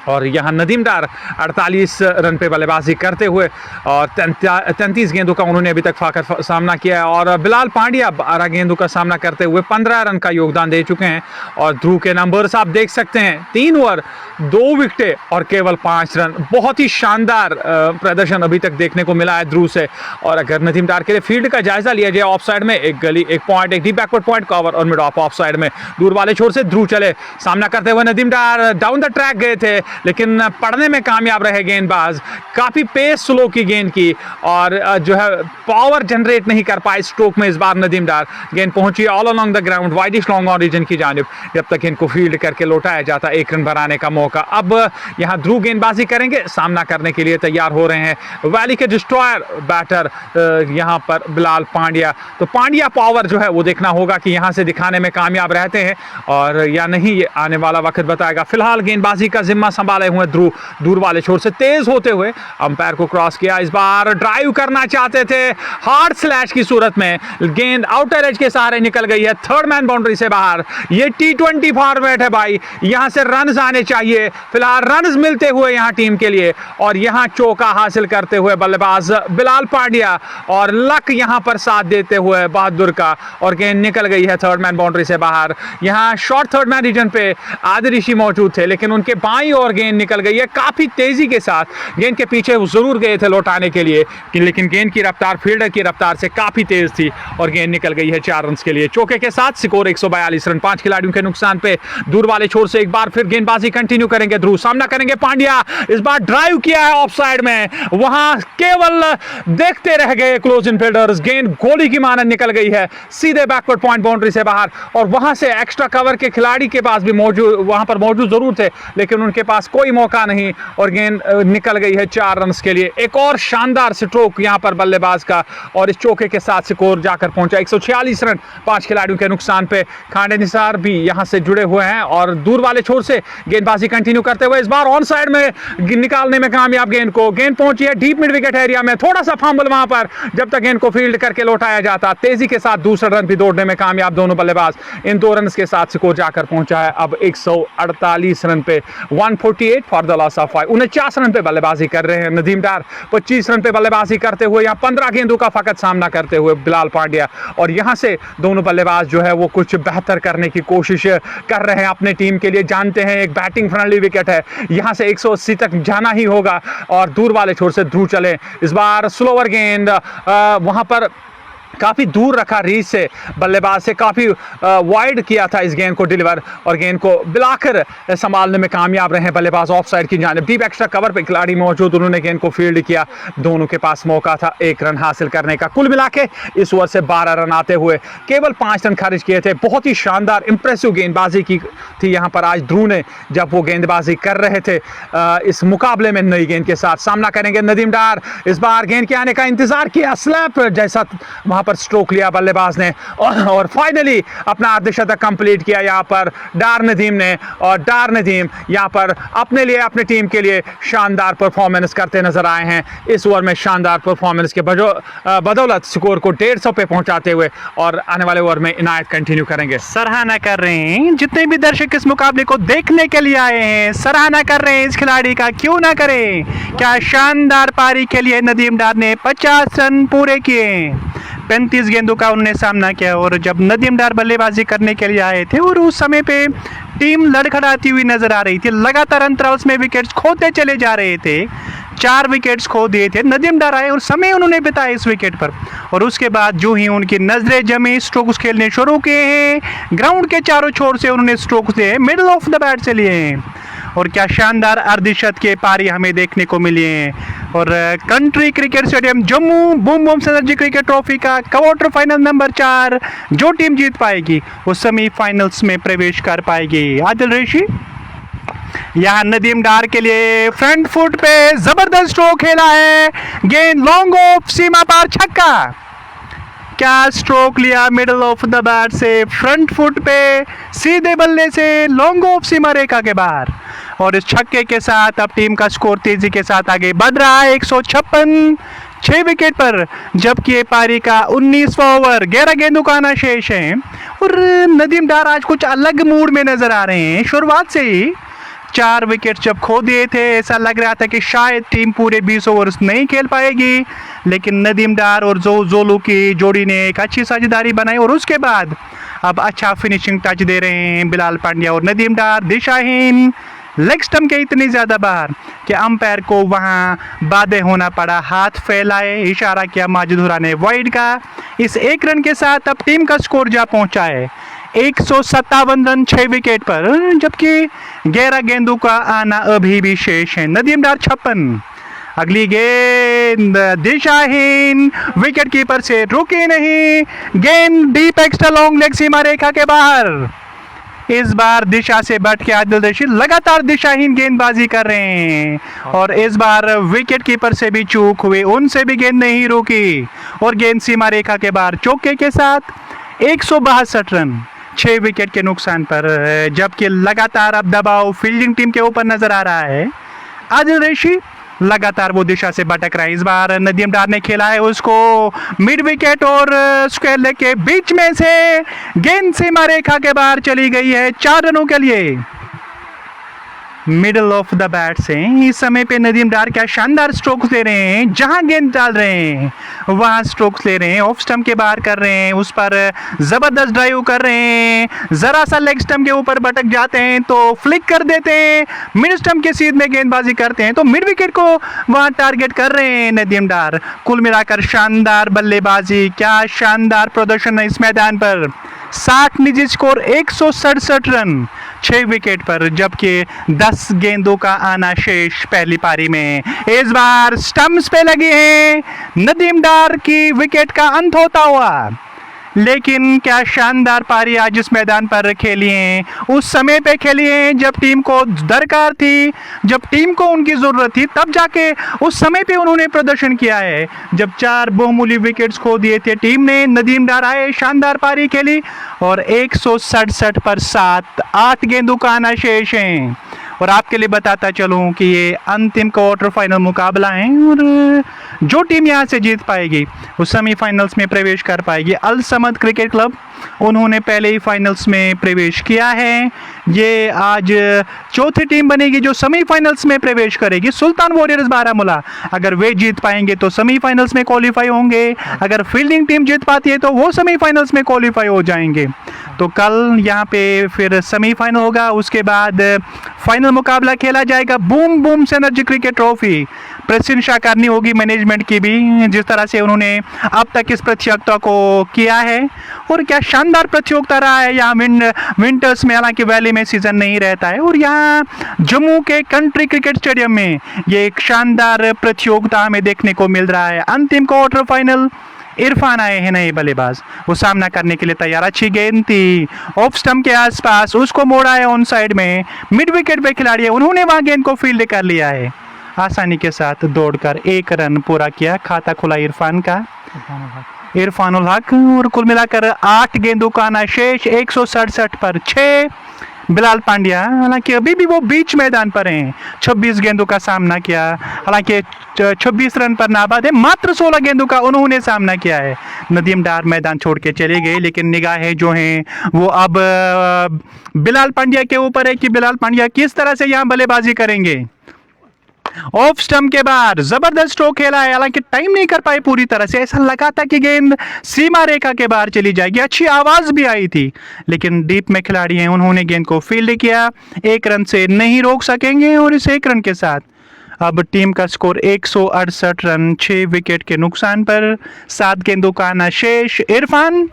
और यहाँ नदीम डार 48 रन पे बल्लेबाजी करते हुए और 33 गेंदों का उन्होंने अभी तक फाकर सामना किया है। और बिलाल पांड्या 12 गेंदों का सामना करते हुए 15 रन का योगदान दे चुके हैं। और ध्रुव के नंबर्स आप देख सकते हैं, 3 ओवर 2 विकेटें और केवल 5 रन। बहुत ही शानदार प्रदर्शन अभी तक देखने को मिला है ध्रुव से। और अगर नदीम डार के लिए फील्ड का जायजा लिया जाए, ऑफ साइड में एक गली, एक पॉइंट, एक डीप बैकवर्ड पॉइंट कवर और मिड ऑफ साइड में दूर वाले छोर से ध्रुव चले, सामना करते हुए नदीम डार डाउन द ट्रैक गए थे, लेकिन पढ़ने में कामयाब रहे गेंदबाज। काफी पेस स्लो की गेंद की और जो है पावर जनरेट नहीं कर पाए स्ट्रोक में इस बार नदीम डार। गेंद पहुंची all along the ground widish long origin की जानिब, जब तक इनको फील्ड करके लौटाया जाता 1 रन बनाने का मौका। अब यहां ध्रुव गेंदबाजी करेंगे, सामना करने के लिए तैयार हो रहे हैं वैली के डिस्ट्रॉयर बैटर यहां पर बिलाल पांड्या। तो पांड्या पावर जो है वो देखना होगा कि यहां से दिखाने में कामयाब रहते हैं और या नहीं, ये आने वाला वक्त बताएगा। फिलहाल गेंदबाजी का जिम्मा संभाले हुए ध्रुव दूर वाले छोर से तेज होते हुए अंपायर को क्रॉस किया। इस बार ड्राइव करना चाहते थे, हार्ड स्लैश की सूरत में गेंद आउटर एज के सहारे निकल गई है, थर्ड मैन बाउंड्री से बाहर। ये T20 फॉर्मेट है भाई, यहां से रन्स आने चाहिए। फिलहाल रन्स मिलते हुए यहां टीम के लिए और यहां चौका हासिल करते हुए बल्लेबाज बिलाल पांड्या और लक यहां पर साथ देते हुए बहादुर का, और गेंद निकल गई है थर्ड मैन बाउंड्री से बाहर। यहां शॉर्ट थर्ड मैन रीजन पे आदिल ऋषि मौजूद थे, लेकिन उनके बाईं ओर गेंद निकल गई है काफी तेजी के साथ। गेंद के पीछे वो जरूर गए थे लौटाने के लिए, लेकिन गेंद की रफ्तार फील्डर की रफ्तार से काफी तेज थी और गेंद निकल गई है 4 रन के लिए। चौके के साथ स्कोर 142 रन, 5 खिलाड़ियों के नुकसान पे। दूर वाले छोर से एक बार फिर गेंदबाजी कंटिन्यू करेंगे ध्रुव, सामना करेंगे पांड्या। इस बार ड्राइव किया है ऑफ साइड में, वहां केवल देखते रह गए क्लोज इन फील्डर्स। गेंद गोली की मानद निकल गई है सीधे बैकवर्ड पॉइंट बाउंड्री से बाहर, और वहां से एक्स्ट्रा कवर के खिलाड़ी के पास भी वहां पर मौजूद जरूर थे, लेकिन उनके पास कोई मौका नहीं और गेंद निकल गई है 4 रन के लिए। एक और शानदार स्ट्रोक यहां पर बल्लेबाज का और इस चौके के साथ स्कोर जाकर पहुंचा 146 रन, 5 खिलाड़ियों के नुकसान पे। खांडे निसार भी यहां से जुड़े हुए हैं और दूर वाले छोर से गेंदबाजी कंटिन्यू करते हुए इस बार ऑन साइड में निकालने में कामयाब गेंद को। गेंद पहुंची है डीप मिड विकेट एरिया में, थोड़ा सा फंबल वहां पर, जब तक गेंद को फील्ड करके लौटाया जाता। तेजी के साथ दूसरा रन भी दौड़ने में कामयाब दोनों बल्लेबाज। इन 2 रन के साथ स्कोर जाकर पहुंचा है अब 148 रन पे, 148 for the loss of 5। 49 run पे बल्लेबाजी कर रहे हैं नदीम डार, 25 रन पे बल्लेबाजी करते हुए यहाँ 15 गेंदों का फकत सामना करते हुए बिलाल पांड्या। और यहाँ से दोनों बल्लेबाज जो है वो कुछ बेहतर करने की कोशिश कर रहे हैं अपने टीम के लिए। जानते हैं एक बैटिंग फ्रेंडली विकेट है, यहाँ से 180 तक जाना ही होगा और दूर वाले छोर से ध्रुव चले। इस बार स्लोवर गेंद वहां पर काफी दूर रखा रीच से, बल्लेबाज से काफी वाइड किया था इस गेंद को डिलीवर, और गेंद को बिलाकर संभालने में कामयाब रहे बल्लेबाज ऑफ साइड की जानिब। डीप एक्स्ट्रा कवर पे खिलाड़ी मौजूद, उन्होंने गेंद को फील्ड किया। दोनों के पास मौका था 1 रन हासिल करने का। कुल मिला के इस ओवर से 12 रन आते हुए केवल 5 रन खारिज किए थे। बहुत ही शानदार इंप्रेसिव गेंदबाजी की थी यहाँ पर आज ध्रुव ने जब वो गेंदबाजी कर रहे थे इस मुकाबले में। नई गेंद के साथ सामना करेंगे नदीम डार। इस बार गेंद के आने का इंतजार किया, स्लैप जैसा वहां पर स्ट्रोक लिया बल्लेबाज ने और फाइनली अपना अर्धशतक कंप्लीट किया यहाँ पर डार नदीम ने। और डार नदीम यहाँ पर अपने लिए, अपने टीम के लिए शानदार परफॉर्मेंस करते नजर आए हैं इस ओवर में। शानदार परफॉर्मेंस के बदौलत स्कोर को 150 पे पहुंचाते हुए और आने वाले ओवर में इनायत कंटिन्यू करेंगे। सराहना कर रहे हैं जितने भी दर्शक इस मुकाबले को देखने के लिए आए हैं, सराहना कर रहे हैं इस खिलाड़ी का, क्यों ना करें। क्या शानदार पारी के लिए नदीम डार ने 50 रन पूरे किए, 35 गेंदों का उन्होंने सामना किया। और जब नदीम डार बल्लेबाजी करने के लिए आए थे और उस समय पे टीम लड़खड़ाती हुई नजर आ रही थी, लगातार अंतराल्स में विकेट्स खोते चले जा रहे थे। 4 विकेट्स खो दिए थे नदीम डार आए और समय उन्होंने बिताया इस विकेट पर, और उसके बाद जो ही उनकी नजरें जमी, स्ट्रोक्स खेलने शुरू किए हैं। ग्राउंड के चारों छोर से उन्होंने स्ट्रोक्स लिए, मिडल ऑफ द बैट से लिए हैं, और क्या शानदार अर्धशत के पारी हमें देखने को मिली हैं। और country cricket stadium Jammu boom boom energy cricket trophy का क्वार्टर फाइनल नंबर 4 जो टीम जीत पाएगी वो सेमीफाइनल्स में प्रवेश कर पाएगी। आदिल ऋषि यहाँ नदीम डार के लिए फ्रंट फुट पे जबरदस्त स्ट्रोक खेला है, गेंद लॉन्ग ऑफ सीमा पार, छक्का। क्या स्ट्रोक लिया मिडल ऑफ द बैट से, फ्रंट फुट पे सीधे बल्ले से लॉन्ग ऑफ सीमा रेखा के बाहर, और इस छक्के के साथ अब टीम का स्कोर तेजी के साथ आगे बढ़ रहा है 156 6 विकेट पर, जबकि ये पारी का 19वां ओवर 11 गेंदों का आना शेष है। और नदीम डार आज कुछ अलग मूड में नजर आ रहे हैं। शुरुआत से ही 4 विकेट जब खो दिए थे, ऐसा लग रहा था कि शायद टीम पूरे 20 ओवर्स नहीं खेल पाएगी, लेकिन नदीम डार और जोलू की जोड़ी ने एक अच्छी साझेदारी बनाई और उसके बाद अब अच्छा फिनिशिंग टच दे रहे हैं बिलाल पांड्या और नदीम डार। दिशाहीन लेग स्टंप के इतनी ज़्यादा बाहर कि अंपायर को वहां बाधे होना पड़ा, हाथ फैलाए, इशारा किया माजिदुरा ने वाइड का। इस 1 रन के साथ अब टीम का स्कोर जा पहुंचा है 157 रन 6 विकेट पर, जबकि 11 गेंदों का आना अभी भी शेष है। नदीम डार 56। अगली गेंद दिशाहीन, विकेट कीपर से रुकी नहीं, गेंद डीप एक्स्ट्रा लॉन्ग लेग सीमा रेखा के बाहर। इस बार दिशा से बढ़ के आदिल रशीद लगातार दिशाहीन गेंदबाजी कर रहे हैं और इस बार विकेट कीपर से भी चूक हुई, उनसे भी गेंद नहीं रुकी और गेंद सीमा रेखा के बाहर चौके के साथ 162 रन 6 विकेट के नुकसान पर, जबकि लगातार अब दबाव फील्डिंग टीम के ऊपर नजर आ रहा है। आदिल रशीद लगातार वो दिशा से भटक रहा है। इस बार नदीम डार ने खेला है उसको मिड विकेट और स्क्वायर लेग के बीच में से गेंद सीमा रेखा के बाहर चली गई है 4 रनों के लिए। मिडल ऑफ द बैट से इस समय पे नदीम डार क्या शानदार स्ट्रोक्स ले रहे हैं, जहां गेंद डाल रहे हैं वहां स्ट्रोक्स ले रहे हैं, ऑफ स्टंप के बाहर कर रहे हैं, उस पर जबरदस्त ड्राइव कर रहे हैं, जरा सा लेग स्टंप के ऊपर भटक जाते हैं तो फ्लिक कर देते हैं, मिड स्टंप के सीध में गेंदबाजी करते हैं तो मिड विकेट को वहां टारगेट कर रहे हैं नदीम डार। कुल मिलाकर शानदार बल्लेबाजी, क्या शानदार प्रदर्शन है इस मैदान पर। 60 निजी स्कोर 167 रन 6 विकेट पर, जबकि 10 गेंदों का आना शेष पहली पारी में। इस बार स्टंप्स पे लगी है नदीम डार की विकेट का अंत होता हुआ, लेकिन क्या शानदार पारी आज इस मैदान पर खेली है, उस समय पे खेली है जब टीम को दरकार थी, जब टीम को उनकी ज़रूरत थी, तब जाके उस समय पे उन्होंने प्रदर्शन किया है। जब 4 बहुमूल्य विकेट्स खो दिए थे टीम ने, नदीम डार आए, शानदार पारी खेली और 167 पर 7 8 गेंदों का आना शेष है। और आपके लिए बताता चलूं कि ये अंतिम क्वार्टर फाइनल मुकाबला है और जो टीम यहाँ से जीत पाएगी वो सेमीफाइनल्स में प्रवेश कर पाएगी। अल समद क्रिकेट क्लब, उन्होंने पहले ही फाइनल्स में प्रवेश किया है, ये आज चौथी टीम बनेगी जो सेमीफाइनल्स में प्रवेश करेगी। सुल्तान वॉरियर्स बारामूला, अगर वे जीत पाएंगे तो सेमीफाइनल्स में क्वालिफाई होंगे, अगर फील्डिंग टीम जीत पाती है तो वो सेमीफाइनल्स में क्वालिफाई हो जाएंगे। तो कल यहाँ पे फिर सेमीफाइनल होगा, उसके बाद फाइनल मुकाबला खेला जाएगा। Boom boom synergy cricket trophy, प्रशंसा करनी होगी मैनेजमेंट की भी, जिस तरह से उन्होंने अब तक इस प्रतियोगिता को किया है और क्या शानदार प्रतियोगिता रहा है। यहाँ विंटर्स में, हालांकि वैली में सीजन नहीं रहता है, और यहाँ जम्मू के कंट्री क्रिकेट स्टेडियम में ये एक शानदार प्रतियोगिता हमें देखने को मिल रहा है। अंतिम क्वार्टर फाइनल, इरफान आए हैं नए बल्लेबाज, वो सामना करने के लिए तैयार। अच्छी गेंद थी ऑफ स्टंप के आसपास, उसको मोड़ा है ऑन साइड में, मिड विकेट पे खिलाड़ी है, उन्होंने वहां गेंद को फील्ड कर लिया है, आसानी के साथ दौड़कर 1 रन पूरा किया। खाता खुला इरफान का, इरफानुल हक, और कुल मिलाकर 8 गेंदों का आना शेष 167 पर 6। बिलाल पांड्या हालांकि अभी भी वो बीच मैदान पर हैं, 26 गेंदों का सामना किया, हालांकि 26 रन पर नाबाद है, मात्र 16 गेंदों का उन्होंने सामना किया है। नदीम डार मैदान छोड़ के चले गए, लेकिन निगाहें जो हैं वो अब बिलाल पांड्या के ऊपर है कि बिलाल पांड्या किस तरह से यहाँ बल्लेबाजी करेंगे। ऑफ स्टंप के बाहर जबरदस्त स्ट्रोक खेला है, हालांकि टाइम नहीं कर पाए पूरी तरह से, ऐसा लगा था कि गेंद सीमा रेखा के बाहर चली जाएगी, अच्छी आवाज भी आई थी, लेकिन डीप में खिलाड़ी हैं, उन्होंने गेंद को फील्ड किया, 1 रन से नहीं रोक सकेंगे और इस 1 रन के साथ अब टीम का स्कोर 168 रन 6 विकेट के नुकसान पर, 7 गेंदों का आना शेष। इरफान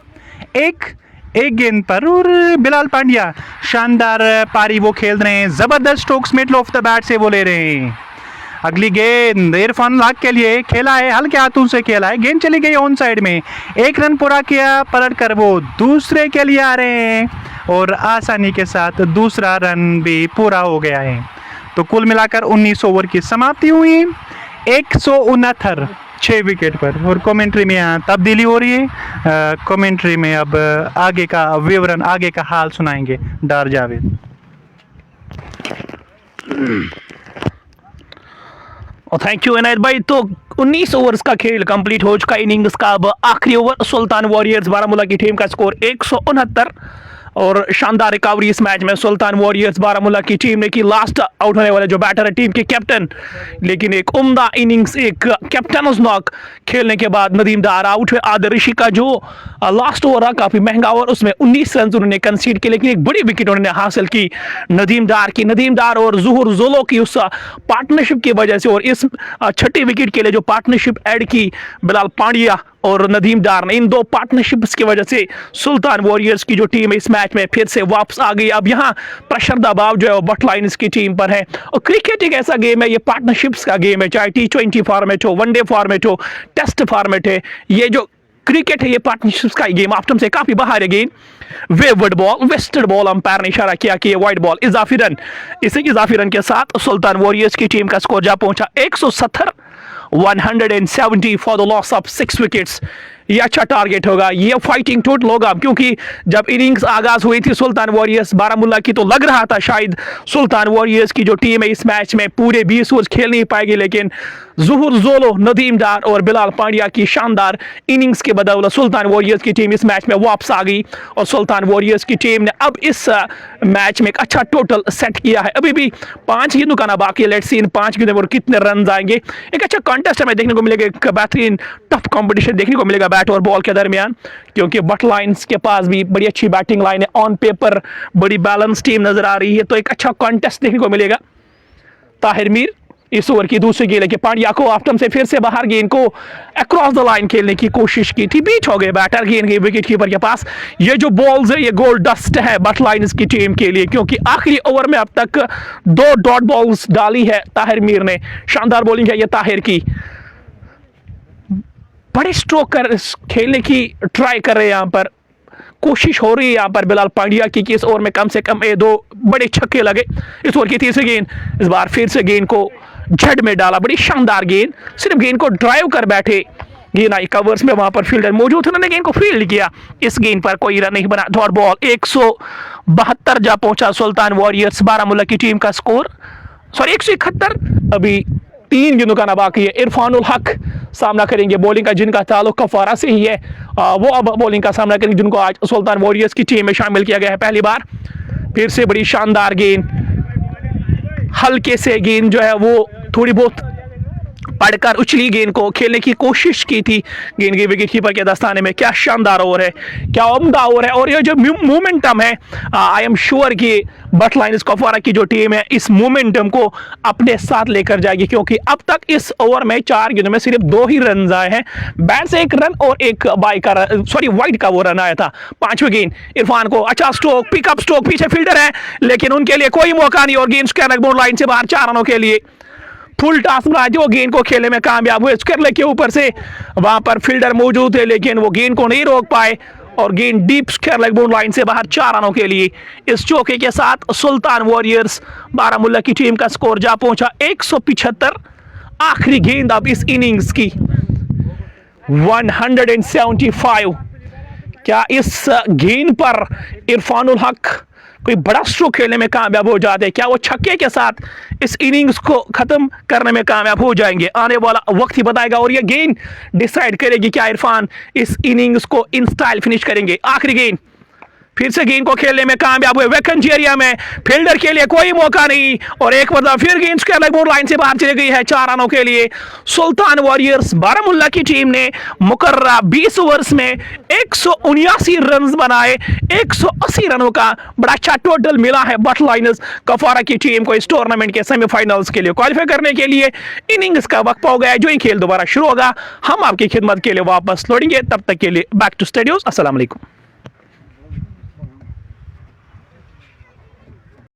एक गेंद पर और बिलाल पांड्या शानदार पारी वो खेल रहे हैं, जबरदस्त strokes middle of the bat से वो ले रहे हैं। अगली गेंद इरफान लाख के लिए खेला है, हल्के हाथों से खेला है, गेंद चली गई ऑन साइड में, 1 रन पूरा किया, पलट कर वो दूसरे के लिए आ रहे हैं और आसानी के साथ दूसरा रन भी पूरा हो गया है। तो कुल मिलाकर 19 ओवर की समाप्ति हुई, 169 6 विकेट पर। और कमेंट्री में यहाँ तब्दीली हो रही है, कमेंट्री में अब आगे का विवरण, आगे का हाल सुनाएंगे डार जावेद। थैंक यू इनायत भाई। तो 19 ओवर्स का खेल कंप्लीट हो चुका, इनिंग्स का अब आखिरी ओवर। सुल्तान वॉरियर्स बारामूला की टीम का स्कोर 169 और शानदार रिकवरी इस मैच में सुल्तान वॉरियर्स बारामूला की टीम ने की। लास्ट आउट होने वाले जो बैटर है टीम के कैप्टन, लेकिन एक उम्दा इनिंग्स, एक कैप्टन नॉक खेलने के बाद नदीम डार आउट हुए। आदिल ऋषि का जो लास्ट ओवर रहा काफी महंगा ओवर, उसमें 19 रन उन्होंने कंसीड किए, लेकिन एक बड़ी विकेट उन्होंने हासिल की नदीम डार और जुहूर जोलो की उस पार्टनरशिप की वजह से। और इस छठी विकेट के लिए जो पार्टनरशिप ऐड की बिलाल पांड्या और नदीम डार ने, इन दो पार्टनरशिप्स की वजह से सुल्तान वॉरियर्स की जो टीम है इस मैच में फिर से वापस आ गई। अब यहाँ प्रेशर दबाव जो है वो बट लाइन्स की टीम पर है। और क्रिकेट एक ऐसा गेम है, ये पार्टनरशिप्स का गेम है, चाहे T20 फॉर्मेट हो, वनडे फॉर्मेट हो, टेस्ट फॉर्मेट है, ये जो क्रिकेट है ये पार्टनरशिप्स का गेम। ऑप्टम से काफी बाहर है game. Wayward ball, wasted ball, umpire ने इशारा किया कि ये वाइड बॉल, इजाफी रन। इसी इजाफी रन के साथ सुल्तान वॉरियर्स की टीम का स्कोर जा पहुंचा 170 170 for the loss of 6 wickets. ये अच्छा टारगेट होगा, ये फाइटिंग टोटल होगा, क्योंकि जब इनिंग्स आगाज हुई थी सुल्तान वॉरियर्स बारामूला की तो लग रहा था शायद सुल्तान वॉरियर्स की जो टीम है इस मैच में पूरे 20 ओवर खेल नहीं पाएगी, लेकिन जुहूर जोलो, नदीम डार और बिलाल पांड्या की शानदार इनिंग्स के बदौलत सुल्तान वॉरियर्स की टीम इस मैच में वापस आ गई। और सुल्तान वॉरियर्स की टीम ने अब इस मैच में एक अच्छा टोटल सेट किया है। अभी भी 5 गेंदों का ना बाकी है, लेट्स सी इन 5 गेंदों पर कितने रन आएंगे। एक अच्छा कॉन्टेस्ट हमें देखने को मिलेगा, एक बेहतरीन टफ कॉम्पिटिशन देखने को मिलेगा बैट और बॉल के दरमियान, क्योंकि बट लाइन्स के पास भी बड़ी अच्छी बैटिंग लाइन है, ऑन पेपर बड़ी बैलेंस टीम नजर आ रही है, तो एक अच्छा कॉन्टेस्ट देखने को मिलेगा। ताहिर मीर इस ओवर की दूसरी गेंद लेके पांड्या को ऑफ्टम से फिर से बाहर गेंद को अक्रॉस द लाइन खेलने की कोशिश की थी, बीच हो गए बैटर, गेंद गई विकेट कीपर के पास। ये जो बॉल्स है ये गोल्ड डस्ट है बट लाइन्स की टीम के लिए, क्योंकि आखिरी ओवर में अब तक 2 डॉट बॉल्स डाली है ताहिर मीर ने। शानदार बॉलिंग है ये ताहिर की, बड़े स्ट्रोक कर खेलने की ट्राई कर रहे हैं, यहाँ पर कोशिश हो रही है यहाँ पर बिलाल पांड्या की कि इस ओवर में कम से कम 2 बड़े छक्के लगे। इस ओवर की तीसरी गेंद, इस बार फिर से गेंद को झड़ में डाला, बड़ी शानदार गेंद, सिर्फ गेंद को ड्राइव कर बैठे। गेंद आई कवर्स में, वहां पर फील्डर मौजूद थे, उन्होंने गेंद को फील्ड किया। इस गेंद पर कोई रन नहीं बना, डॉट बॉल। 172 जा पहुंचा सुल्तान वॉरियर्स बारामूला की टीम का स्कोर, सॉरी 171। अभी 3 गेंदों का ना बाकी है। इरफानुल हक सामना करेंगे बॉलिंग का, जिनका ताल्लुक कफारा से ही है, वो अब बॉलिंग का सामना करेंगे, जिनको आज सुल्तान वॉरियर्स की टीम में शामिल किया गया है पहली बार। फिर से बड़ी शानदार गेंद, हल्के से गेंद जो है वो थोड़ी बहुत पड़कर उछली, गेंद को खेलने की कोशिश की थी, गेंद की विकेट कीपर के दस्ताने में। क्या शानदार ओवर है, क्या उम्दा ओवर है। और ये जो मोमेंटम है, आई एम श्योर कि बट लाइन्स कफवारा की जो टीम है इस मोमेंटम को अपने साथ लेकर जाएगी, क्योंकि अब तक इस ओवर में 4 गेंदों में सिर्फ 2 ही रन आए हैं। बैट से 1 रन और एक वाइड का वो रन आया था। 5वीं गेंद, इरफान को अच्छा स्ट्रोक, पिकअप स्ट्रोक, पीछे फील्डर है लेकिन उनके लिए कोई मौका नहीं, और गेंद स्क्वायर बोर्ड लाइन से बाहर 4 रनों के लिए। फुल टॉस बनाया, जो गेंद को खेलने में कामयाब हुए, स्क्वायर के ऊपर से वहां पर फील्डर मौजूद थे लेकिन वो गेंद को नहीं रोक पाए, और गेंद deep square leg board line से बाहर 4 रनों के लिए। इस चौके के साथ सुल्तान वॉरियर्स बारामूला की टीम का स्कोर जा पहुंचा 175। आखिरी गेंद अब इस इनिंग्स की 175। क्या इस गेंद पर इरफानुल हक कोई बड़ा स्ट्रोक खेलने में कामयाब हो जाते हैं? क्या वो छक्के के साथ इस इनिंग्स को खत्म करने में कामयाब हो जाएंगे? आने वाला वक्त ही बताएगा, और ये गेंद डिसाइड करेगी क्या इरफान इस इनिंग्स को इन स्टाइल फिनिश करेंगे। आखिरी गेंद, फिर से गेंद को खेलने में कामयाब हुए, वैकेंट एरिया में फील्डर के लिए कोई मौका नहीं, और एक बार फिर गेंद स्क्वायर लेग बोर्ड लाइन से बाहर चली गई है 4 रनों के लिए। सुल्तान वॉरियर्स बारामूला की टीम ने मुकर्रा 20 ओवर्स में 179 रन बनाए, 180 रनों का बड़ा अच्छा टोटल मिला है बट लाइन्स कफवारा की टीम को इस टूर्नामेंट के सेमीफाइनल्स के लिए क्वालिफाई करने के लिए। इनिंग्स का वक्त हो गया, जो ही खेल दोबारा शुरू होगा हम आपकी खिदमत के लिए वापस लौटेंगे। तब तक के लिए बैक टू स्टूडियोज। अस्सलाम वालेकुम।